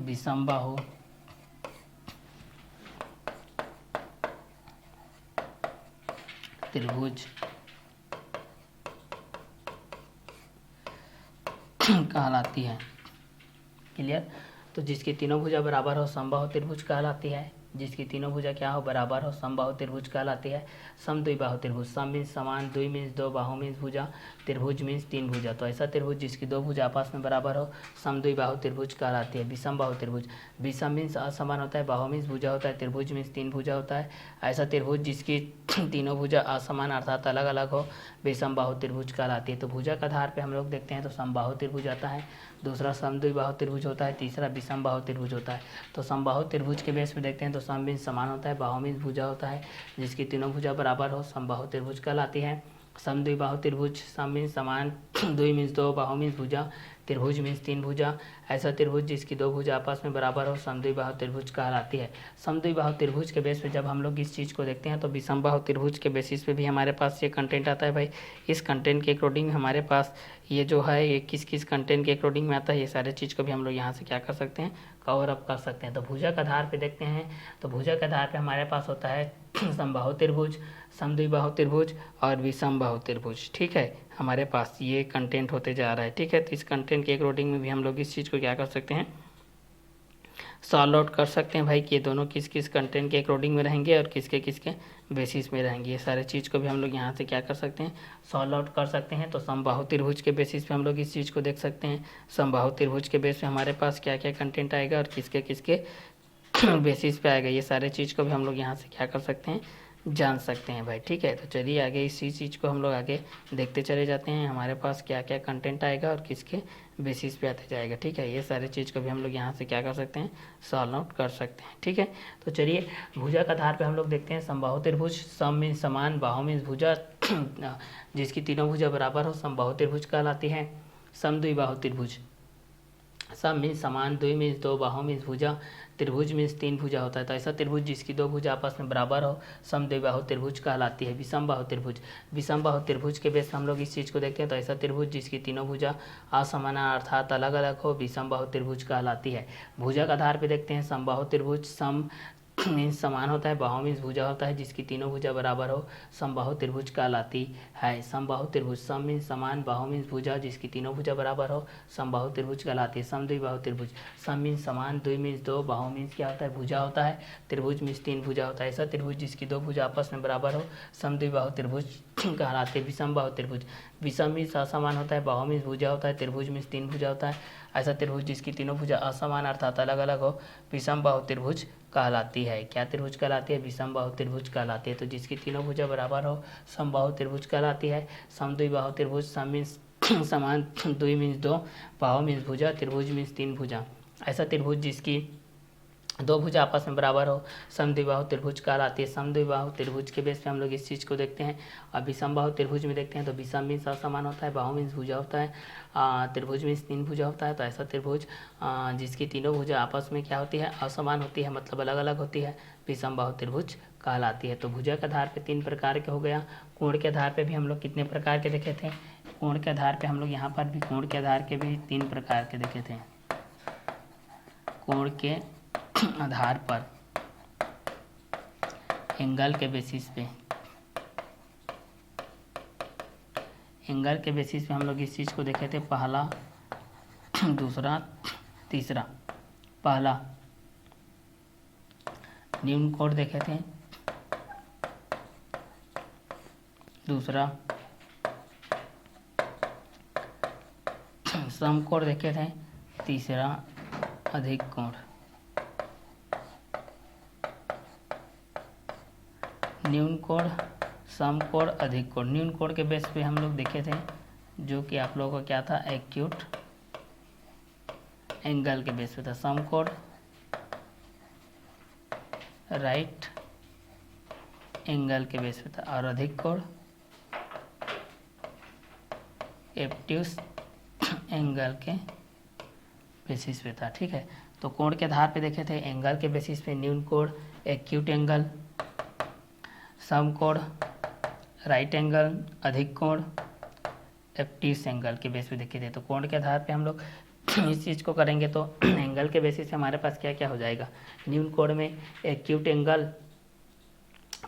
विषम बाहु त्रिभुज कहलाती है। क्लियर। तो जिसकी तीनों भुजा बराबर हो समबाहु त्रिभुज कहलाती है। जिसकी तीनों भुजा क्या हो, बराबर हो, समबाहु त्रिभुज कहलाती है। समद्विबाहु त्रिभुज, सम मीन्स समान, द्वि मीन्स दो, बाहु मीन्स भुजा, त्रिभुज मीन्स तीन भुजा। तो ऐसा त्रिभुज जिसकी दो भुजा आपस में बराबर हो समद्विबाहु त्रिभुज कहलाती है। विषम बाहु त्रिभुज, विषम मीन्स असमान होता है, बाहु मीन्स भुजा होता है, त्रिभुज मीन्स तीन भुजा होता है। ऐसा त्रिभुज जिसकी तीनों भुजा असमान अर्थात अलग अलग हो विषम बाहु त्रिभुज कहलाती है। तो भुजा के आधार पे हम लोग देखते हैं तो समबाहु त्रिभुज आता है, दूसरा समद्विबाहु त्रिभुज होता है, तीसरा विषम बाहु त्रिभुज होता है। तो समबाहु त्रिभुज के बेस पे देखते हैं तो सम मीन्स समान होता है, बाहु मीन्स भुजा होता है, जिसकी तीनों भुजा बराबर हो समबाहु त्रिभुज कहलाती है। समद्विबाहु त्रिभुज, सम मीन्स समान, द्वि मीन्स दो, बाहु मीन्स भुजा, त्रिभुज मीन्स तीन भुजा। ऐसा त्रिभुज जिसकी दो भुजा आपस में बराबर हो समद्विबाहु त्रिभुज कहलाती है। समद्विबाहु त्रिभुज के बेस पे जब हम लोग इस चीज़ को देखते हैं तो विषम बाहु त्रिभुज के बेसिस पे भी हमारे पास ये कंटेंट आता है भाई। इस कंटेंट के अकॉर्डिंग हमारे पास ये जो है ये किस किस कंटेंट के अकॉर्डिंग में आता है, ये सारे चीज़ को भी हम लोग यहाँ से क्या कर सकते हैं, कवर अप कर सकते हैं। तो भुजा के आधार पे देखते हैं तो भुजा के आधार पे हमारे पास होता है समबाहु त्रिभुज, समद्विबाहु त्रिभुज और विषम बाहु त्रिभुज। ठीक है, हमारे पास ये कंटेंट होते जा रहा है। ठीक है, तो इस कंटेंट के अकॉर्डिंग में भी हम लोग इस चीज़ को क्या कर सकते हैं, सॉल्व आउट कर सकते हैं भाई कि ये दोनों किस किस कंटेंट के अकॉर्डिंग में रहेंगे और किसके किसके बेसिस में रहेंगे। ये सारे चीज़ को भी हम लोग यहाँ से क्या कर सकते हैं, सॉल्व आउट कर सकते हैं। तो समबाहु त्रिभुज के बेसिस पे हम लोग इस चीज़ को देख सकते हैं। समबाहु त्रिभुज के बेस पे हमारे पास क्या क्या कंटेंट आएगा और किसके किसके बेसिस पे आएगा, ये सारे चीज़ को भी हम लोग यहाँ से क्या कर सकते हैं, जान सकते हैं भाई। ठीक है, तो चलिए आगे इसी चीज़ को हम लोग आगे देखते चले जाते हैं, हमारे पास क्या क्या कंटेंट आएगा और किसके बेसिस पे आते जाएगा। ठीक है, ये सारे चीज़ को भी हम लोग यहाँ से क्या कर सकते हैं, सॉल्व आउट कर सकते हैं। ठीक है, तो चलिए भुजा के आधार पे हम लोग देखते हैं समबाहु त्रिभुज, सम मीन्स समान, बाहु मीन्स भुजा, जिसकी तीनों भुजा बराबर हो समबाहु त्रिभुज कहलाती है। समद्विबाहु त्रिभुज, सम मीन्स समान, द्वि मीन्स दो, बाहु मीन्स भुजा, त्रिभुज मीन्स तीन भुजा होता है। तो ऐसा त्रिभुज जिसकी दो भुजा आपस में बराबर हो समद्विबाहु त्रिभुज कहलाती है। विषम बाहु त्रिभुज, विषम बाहु त्रिभुज के बेस हम लोग इस चीज़ को देखते हैं तो ऐसा त्रिभुज जिसकी तीनों भुजा असमान अर्थात अलग अलग हो विषम बाहु त्रिभुज कहलाती है। भुजा के आधार पर देखते हैं समबाहु त्रिभुज, सम मीन्स समान होता है, बाहु मीन्स भुजा होता है, जिसकी तीनों भुजा बराबर हो समबाहु त्रिभुज कहलाती है। समबाहु त्रिभुज, सम मीन्स समान, बाहु मीन्स भुजा, जिसकी तीनों भुजा बराबर हो समबाहु त्रिभुज कहलाती है। समद्विबाहु त्रिभुज, सम मीन्स समान, द्वि मीन्स दो, बाहु मीन्स क्या होता है, भुजा होता है, त्रिभुज मीन्स तीन भुजा होता है। ऐसा त्रिभुज जिसकी दो भुजा आपस में बराबर हो समद्विबाहु त्रिभुज कहलाते हैं। विषम बाहु त्रिभुज, विषम मीन्स असमान होता है, बाहु मीन्स भुजा होता है, त्रिभुज मीन्स तीन भुजा होता है। ऐसा त्रिभुज जिसकी तीनों भुजा असमान अर्थात अलग अलग हो विषम बाहु त्रिभुज कहलाती है। क्या त्रिभुज कहलाती है? विषमबाहु त्रिभुज कहलाती है। तो जिसकी तीनों भुजा बराबर हो समबाहु त्रिभुज कहलाती है। समद्विबाहु त्रिभुज, सम मीन्स समान, द्वि मीन्स दो, बाहु मीन्स भुजा, त्रिभुज मीन्स तीन भुजा। ऐसा त्रिभुज जिसकी दो भुजा आपस में बराबर हो समद्विबाहु त्रिभुज कहलाती है। समद्विबाहु त्रिभुज के बेस पे हम लोग इस चीज़ को देखते हैं। और विषमबाहु त्रिभुज में देखते हैं तो विषम मीन्स असमान होता है, बाहु मीन्स भुजा होता है, त्रिभुज मीन्स तीन भुजा होता है। तो ऐसा त्रिभुज जिसकी तीनों भुजा आपस में क्या होती है? असमान होती है, मतलब अलग अलग होती है, विषमबाहु त्रिभुज कहलाती है। तो भुजा के आधार पे तीन प्रकार के हो गया। कोण के आधार पे भी हम लोग कितने प्रकार के देखे थे? कोण के आधार पे हम लोग यहाँ पर भी कोण के आधार के भी तीन प्रकार के देखे थे। कोण के आधार पर एंगल के बेसिस पे, एंगल के बेसिस पे हम लोग इस चीज़ को देखे थे। पहला, दूसरा, तीसरा। पहला न्यून कोण देखे थे, दूसरा सम कोण देखे थे, तीसरा अधिक कोण। न्यून कोण, सम कोण, अधिक कोण। न्यून कोण के बेस पे हम लोग देखे थे, जो कि आप लोगों का क्या था? एक्यूट एंगल के बेस पे था। सम कोण राइट एंगल के बेस पे था, और अधिक कोण एब्ट्यूस एंगल के बेसिस पे था। ठीक है, तो कोण के आधार पे देखे थे। एंगल के बेसिस पे न्यून कोण, एक्यूट एंगल, सम कोण, राइट एंगल, अधिक कोण, एब्ट्यूस एंगल के बेस पे देखे थे। तो कोण के आधार पे हम लोग इस चीज़ को करेंगे तो एंगल के बेसिस पे हमारे पास क्या क्या हो जाएगा? न्यून कोण में एक्यूट एंगल,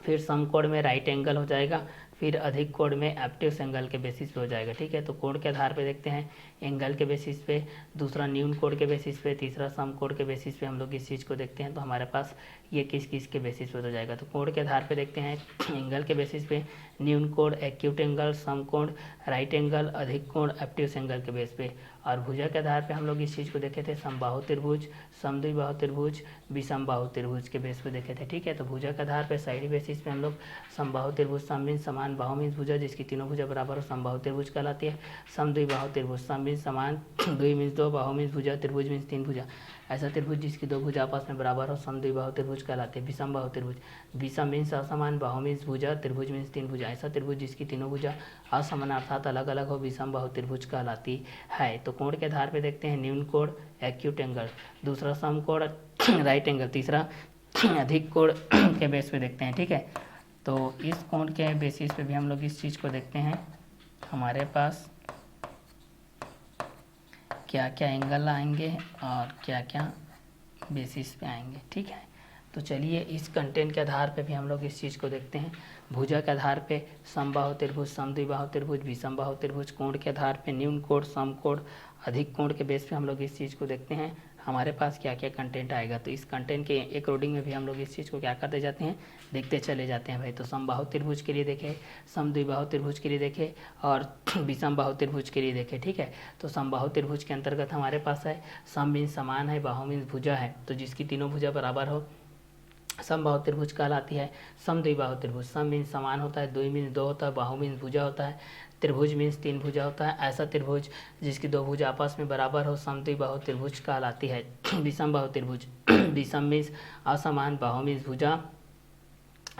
फिर सम कोण में राइट एंगल हो जाएगा, फिर अधिक कोण में एब्ट्यूस एंगल के बेसिस पे हो जाएगा। ठीक है, तो कोण के आधार पे देखते हैं एंगल के बेसिस पे, दूसरा न्यून कोण के बेसिस पे, तीसरा सम कोण के बेसिस पे हम लोग इस चीज़ को देखते हैं। तो हमारे पास ये किस किस के बेसिस पे हो जाएगा? तो कोण के आधार पे देखते हैं एंगल के बेसिस पे न्यून कोण, एक्यूट एंगल, सम कोण, राइट एंगल, अधिक कोण, एब्ट्यूस एंगल के बेस पे। और भुजा के आधार पे हम लोग इस चीज़ को देखे थे समबाहु त्रिभुज, समद्विबाहु त्रिभुज, विषमबाहु त्रिभुज के बेस पे देखे थे। ठीक है, तो भुजा के आधार पे साइड बेसिस पे हम लोग समबाहु त्रिभुज, सम मीन्स समान, बाहु मीन्स भुजा, जिसकी तीनों भुजा बराबर हो समबाहु त्रिभुज कहलाती है। समद्विबाहु त्रिभुज, सम मीन्स समान, द्वि मीन्स दो, बाहु मीन्स भुजा, त्रिभुज मीन्स तीन भुजा। ऐसा त्रिभुज जिसकी दो भुजा आपस में बराबर हो समद्विबाहु त्रिभुज कहलाते हैं। विषमबाहु त्रिभुज, विषम मीन्स असमान, बाहु मीन्स भुजा, त्रिभुज मीन्स तीन भुजा। ऐसा त्रिभुज जिसकी तीनों भुजा असमान अर्थात अलग अलग हो विषमबाहु त्रिभुज कहलाती है। तो कोण के आधार पे देखते हैं न्यून कोण, एक्यूट एंगल, दूसरा सम कोण, राइट एंगल, तीसरा अधिक कोण के बेस पे देखते हैं। ठीक है, तो इस कोण के बेसिस पे भी हम लोग इस चीज़ को देखते हैं, हमारे पास क्या क्या एंगल आएंगे और क्या क्या बेसिस पे आएंगे। ठीक है, तो चलिए इस कंटेंट के आधार पे भी हम लोग इस चीज़ को देखते हैं। भुजा के आधार पे समबाहु त्रिभुज, समद्विबाहु त्रिभुज, विषमबाहु त्रिभुज। कोण के आधार पे न्यून कोण, सम कोण, अधिक कोण के बेस पे हम लोग इस चीज़ को देखते हैं, हमारे पास क्या क्या कंटेंट आएगा। तो इस कंटेंट के अकॉर्डिंग में भी हम लोग इस चीज़ को क्या करते जाते हैं, देखते चले जाते हैं भाई। तो समबाहु त्रिभुज के लिए देखें, समद्विबाहु त्रिभुज के लिए देखें, और विषमबाहु त्रिभुज के लिए देखें। ठीक है, तो समबाहु त्रिभुज के अंतर्गत हमारे पास है सम मीन्स समान है, बाहु मीन्स भुजा है, तो जिसकी तीनों भुजा बराबर हो समबाहु त्रिभुज कहलाती है। समद्विबाहु त्रिभुज, सम मीन्स समान होता है, द्वि मीन्स दो होता है, बाहु मीन्स भुजा होता है, त्रिभुज मीन्स तीन भुजा होता है। ऐसा त्रिभुज जिसकी दो भुजा आपस में बराबर हो समद्विबाहु त्रिभुज कहलाती है। विषमबाहु त्रिभुज, विषम मीन्स असमान, बाहु मीन्स भुजा,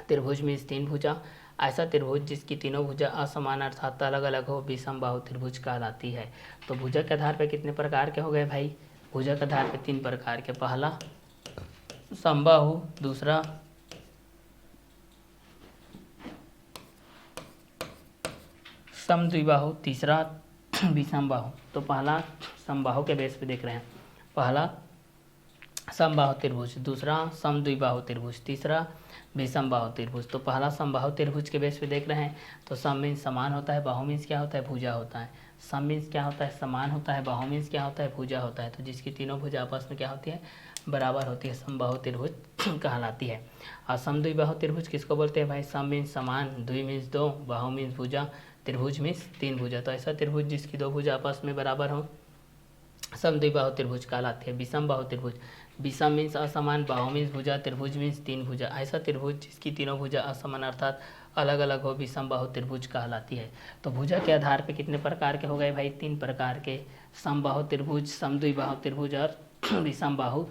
त्रिभुज मीन्स तीन भुजा। ऐसा त्रिभुज जिसकी तीनों भुजा असमान अर्थात अलग अलग हो विषमबाहु त्रिभुज कहलाती है। तो भुजा के आधार पर कितने प्रकार के हो गए भाई? भुजा के आधार पर तीन प्रकार के, पहला समबाहु, दूसरा समद्विबाहु, तीसरा विषमबाहु। तो पहला समबाहु के बेस पे देख रहे हैं, पहला समबाहु त्रिभुज, दूसरा समद्विबाहु त्रिभुज, तीसरा विषमबाहु त्रिभुज। तो पहला समबाहु त्रिभुज के बेस पे देख रहे हैं, तो सम मीन्स समान होता है, बाहु मीन्स क्या होता है, भुजा होता है। सम मीन्स क्या होता है, समान होता है, बाहु मीन्स क्या होता है, भुजा होता है। तो जिसकी तीनों भुजा आपस में क्या होती है, बराबर होती है, समबाहु त्रिभुज कहलाती है। और समद्विबाहु त्रिभुज किसको बोलते हैं भाई? सम मीन्स समान, द्वि मीन्स दो, बाहु मीन्स भुजा, त्रिभुज मीन्स तीन भुजा। तो ऐसा त्रिभुज जिसकी दो भुजा आपस में बराबर हो समद्विबाहु त्रिभुज कहलाती है। विषमबाहु त्रिभुज, विषम मीन्स असमान, बाहु मीन्स भुजा, त्रिभुज मीन्स तीन भुजा। ऐसा त्रिभुज जिसकी तीनों भुजा असमान अर्थात अलग अलग हो विषमबाहु त्रिभुज कहलाती है। तो भुजा के आधार पे कितने प्रकार के हो गए भाई? 3 प्रकार के, समबाहु त्रिभुज, समद्विबाहु त्रिभुज और विषमबाहु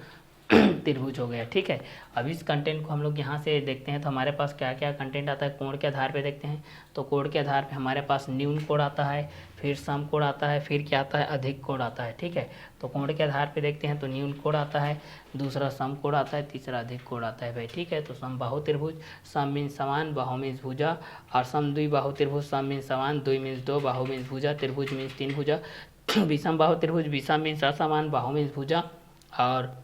त्रिभुज हो गया। ठीक है, अब इस कंटेंट को हम लोग यहाँ से देखते हैं तो हमारे पास क्या क्या कंटेंट आता है। कोण के आधार पे देखते हैं तो कोण के आधार पे हमारे पास न्यून कोण आता है, फिर सम कोण आता है, फिर क्या आता है? अधिक कोण आता है। ठीक है, तो कोण के आधार पे देखते हैं तो न्यून कोण आता है, दूसरा सम कोण आता है, तीसरा अधिक कोण आता है भाई। ठीक है, तो समबाहु त्रिभुज, सम मीन्स समान, बाहु मीन्स भुजा, और समद्विबाहु त्रिभुज, सम मीन्स समान, द्वि मीन्स दो, बाहु मीन्स भुजा, त्रिभुज मीन्स तीन भुजा। विषमबाहु त्रिभुज, विषम मीन्स असमान, बाहु मीन्स भुजा और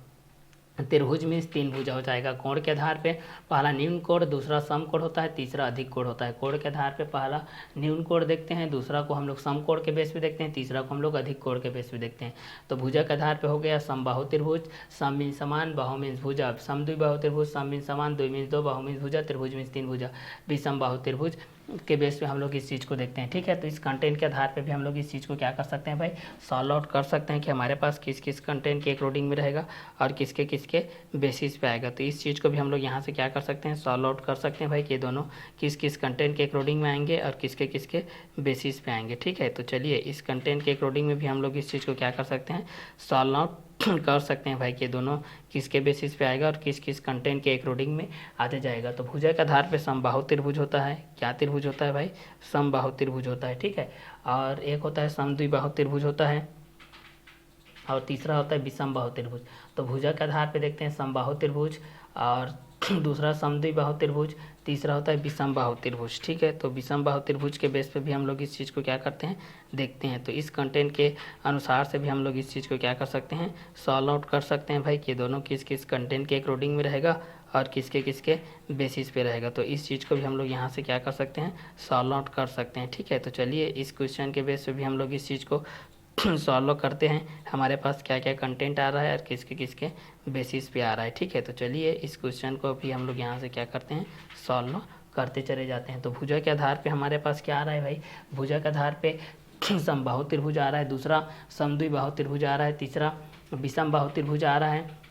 त्रिभुज मीन्स तीन भुजा हो जाएगा। कोण के आधार पे पहला न्यून कोण, दूसरा सम कोण होता है, तीसरा अधिक कोण होता है। कोण के आधार पे पहला न्यून कोण देखते हैं, दूसरा को हम लोग सम कोण के बेस पे देखते हैं, तीसरा को हम लोग अधिक कोण के बेस पे देखते हैं। तो भुजा के आधार पे हो गया समबाहु त्रिभुज, सम मीन्स समान, बाहु मीन्स भुजा, समद्विबाहु त्रिभुज, सम मीन्स समान, द्वि मीन्स दो, बाहु मीन्स भुजा, त्रिभुज मीन्स तीन भुजा। विषमबाहु त्रिभुज के बेस पे हम लोग इस चीज़ को देखते हैं। ठीक है, तो इस कंटेंट के आधार पे भी हम लोग इस चीज़ को क्या कर सकते हैं भाई? सॉल्व आउट कर सकते हैं कि हमारे पास किस किस कंटेंट के अकॉर्डिंग में रहेगा और किसके किसके बेसिस पे आएगा। तो इस चीज़ को भी हम लोग यहाँ से क्या कर सकते हैं? सॉल्व आउट कर सकते हैं भाई कि दोनों किस किस कंटेंट के अकॉर्डिंग में आएंगे और किसके किसके बेसिस पे आएंगे। ठीक है, तो चलिए इस कंटेंट के अकॉर्डिंग में भी हम लोग इस चीज़ को क्या कर सकते हैं? सॉल्व आउट कर सकते हैं भाई कि दोनों किसके बेसिस पे आएगा और किस किस कंटेंट के अकॉर्डिंग में आते जाएगा। तो भुजा के आधार पे समबाहु त्रिभुज होता है। क्या त्रिभुज होता है भाई? समबाहु त्रिभुज होता है। ठीक है, और एक होता है समद्विबाहु त्रिभुज होता है और तीसरा होता है विषमबाहु त्रिभुज। तो भुजा के आधार पे देखते हैं समबाहु त्रिभुज और दूसरा समद्विबाहु त्रिभुज, तीसरा होता है विषमबाहु त्रिभुज। ठीक है, तो विषमबाहु त्रिभुज के बेस पे भी हम लोग इस चीज़ को क्या करते हैं? देखते हैं। तो इस कंटेंट के अनुसार से भी हम लोग इस चीज़ को क्या कर सकते हैं? सॉल्व आउट कर सकते हैं भाई कि दोनों किस किस कंटेंट के अकॉर्डिंग में रहेगा और किसके किसके बेसिस पे रहेगा। तो इस चीज़ को भी हम लोग यहाँ से क्या कर सकते हैं? सॉल्व आउट कर सकते हैं। ठीक है, तो चलिए इस क्वेश्चन के बेस पे भी हम लोग इस चीज़ को सॉल्व करते हैं, हमारे पास क्या क्या कंटेंट आ रहा है और किसके किसके बेसिस पे आ रहा है। ठीक है, तो चलिए इस क्वेश्चन को भी हम लोग यहाँ से क्या करते हैं? सॉल्व करते चले जाते हैं। तो भुजा के आधार पे हमारे पास क्या आ रहा है भाई? भुजा के आधार पे समबाहु त्रिभुज आ रहा है, दूसरा समद्विबाहु त्रिभुज आ रहा है, तीसरा विषमबाहु त्रिभुज आ रहा है।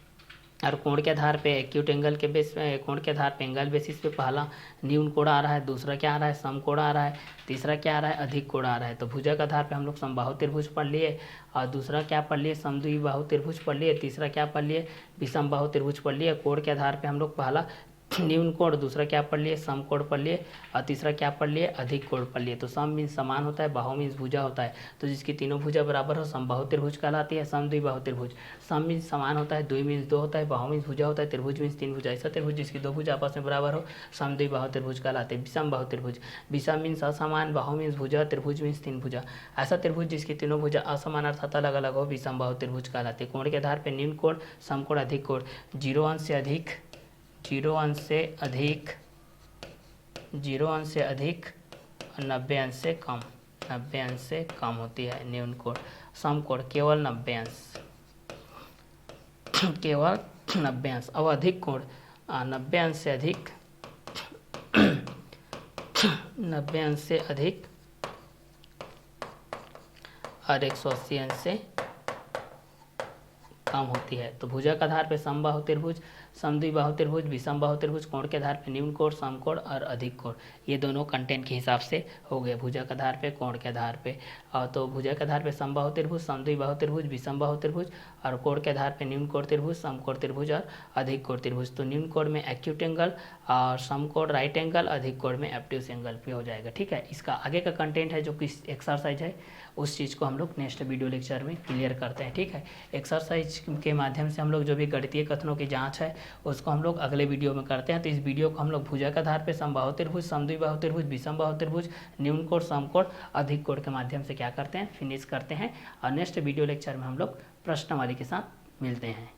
और कोण के आधार पे एक्यूट एंगल के बेस पे, कोण के आधार पे एंगल बेसिस पे पहला न्यून कोण आ रहा है, दूसरा क्या आ रहा है? सम कोण आ रहा है, तीसरा क्या आ रहा है? अधिक कोण आ रहा है। तो भुजा के आधार पे हम लोग समबाहु त्रिभुज पढ़ लिए और दूसरा क्या पढ़ लिए? समद्विबाहु त्रिभुज पढ़ लिए, तीसरा क्या पढ़ लिए? विषमबाहु त्रिभुज पढ़ लिए। कोण के आधार पे हम लोग पहला न्यून कोण, दूसरा क्या पढ़ लिए? सम कोण पढ़ लिए और तीसरा क्या पढ़ लिए? अधिक कोण पढ़ लिए। तो सम मीन्स समान होता है, बाहु मीन्स भुजा होता है। तो जिसकी तीनों भुजा बराबर हो समबाहु त्रिभुज कहलाती है। समद्विबाहु त्रिभुज, सम मीन्स समान होता है, द्वि मीन्स दो होता है, बाहु मीन्स भुजा होता है, त्रिभुज मीन्स तीन भुजा। ऐसा त्रिभुज जिसकी दो भुजा आपस में बराबर हो समद्विबाहु त्रिभुज कहलाते हैं। विषमबाहु त्रिभुज, विषम मीन्स असमान, बाहु मीन्स भुजा, त्रिभुज मीन्स तीन भुजा। ऐसा त्रिभुज जिसकी तीनों भुजा असमान अर्थात अलग अलग हो विषमबाहु त्रिभुज कहलाते हैं। कोण के आधार पर न्यून कोण, सम कोण, अधिक कोण। 0 अंश से अधिक, 0 अंश से अधिक, 0 अंश से अधिक और 90 अंश से कम, 90 अंश से कम होती है न्यून कोण। सम कोण केवल 90 अंश, केवल 90 अंश। अब अधिक कोण 90 अंश से अधिक, 90 अंश से अधिक और 180 अंश से कम होती है। तो भुजा के आधार पे समबाहु त्रिभुज, समद्विबाहु त्रिभुज, विषमबाहु त्रिभुज। कोण के आधार पे न्यून कोण, सम कोण और अधिक कोण। ये दोनों कंटेंट के हिसाब से हो गए भुजा के आधार पे, कोण के आधार पे। और तो भुजा के आधार पे समबाहु त्रिभुज, समद्विबाहु त्रिभुज, विषमबाहु त्रिभुज और कोण के आधार पे न्यून कोण त्रिभुज, सम कोण त्रिभुज और अधिक कोण त्रिभुज। तो न्यून कोण में एक्यूट एंगल और सम कोण राइट एंगल, अधिक कोण में एब्ट्यूस एंगल पे हो जाएगा। ठीक है, इसका आगे का कंटेंट है जो कि एक्सरसाइज है, उस चीज़ को हम लोग नेक्स्ट वीडियो लेक्चर में क्लियर करते हैं। ठीक है, एक्सरसाइज के माध्यम से हम लोग जो भी गणितीय कथनों की जांच है उसको हम लोग अगले वीडियो में करते हैं। तो इस वीडियो को हम लोग भुजा के आधार पे समबाहु त्रिभुज, समद्विबाहु त्रिभुज, विषमबाहु त्रिभुज, न्यून कोण, सम कोण, अधिक कोण के माध्यम से क्या करते हैं? फिनिश करते हैं। और नेक्स्ट वीडियो लेक्चर में हम लोग प्रश्नावली के साथ मिलते हैं।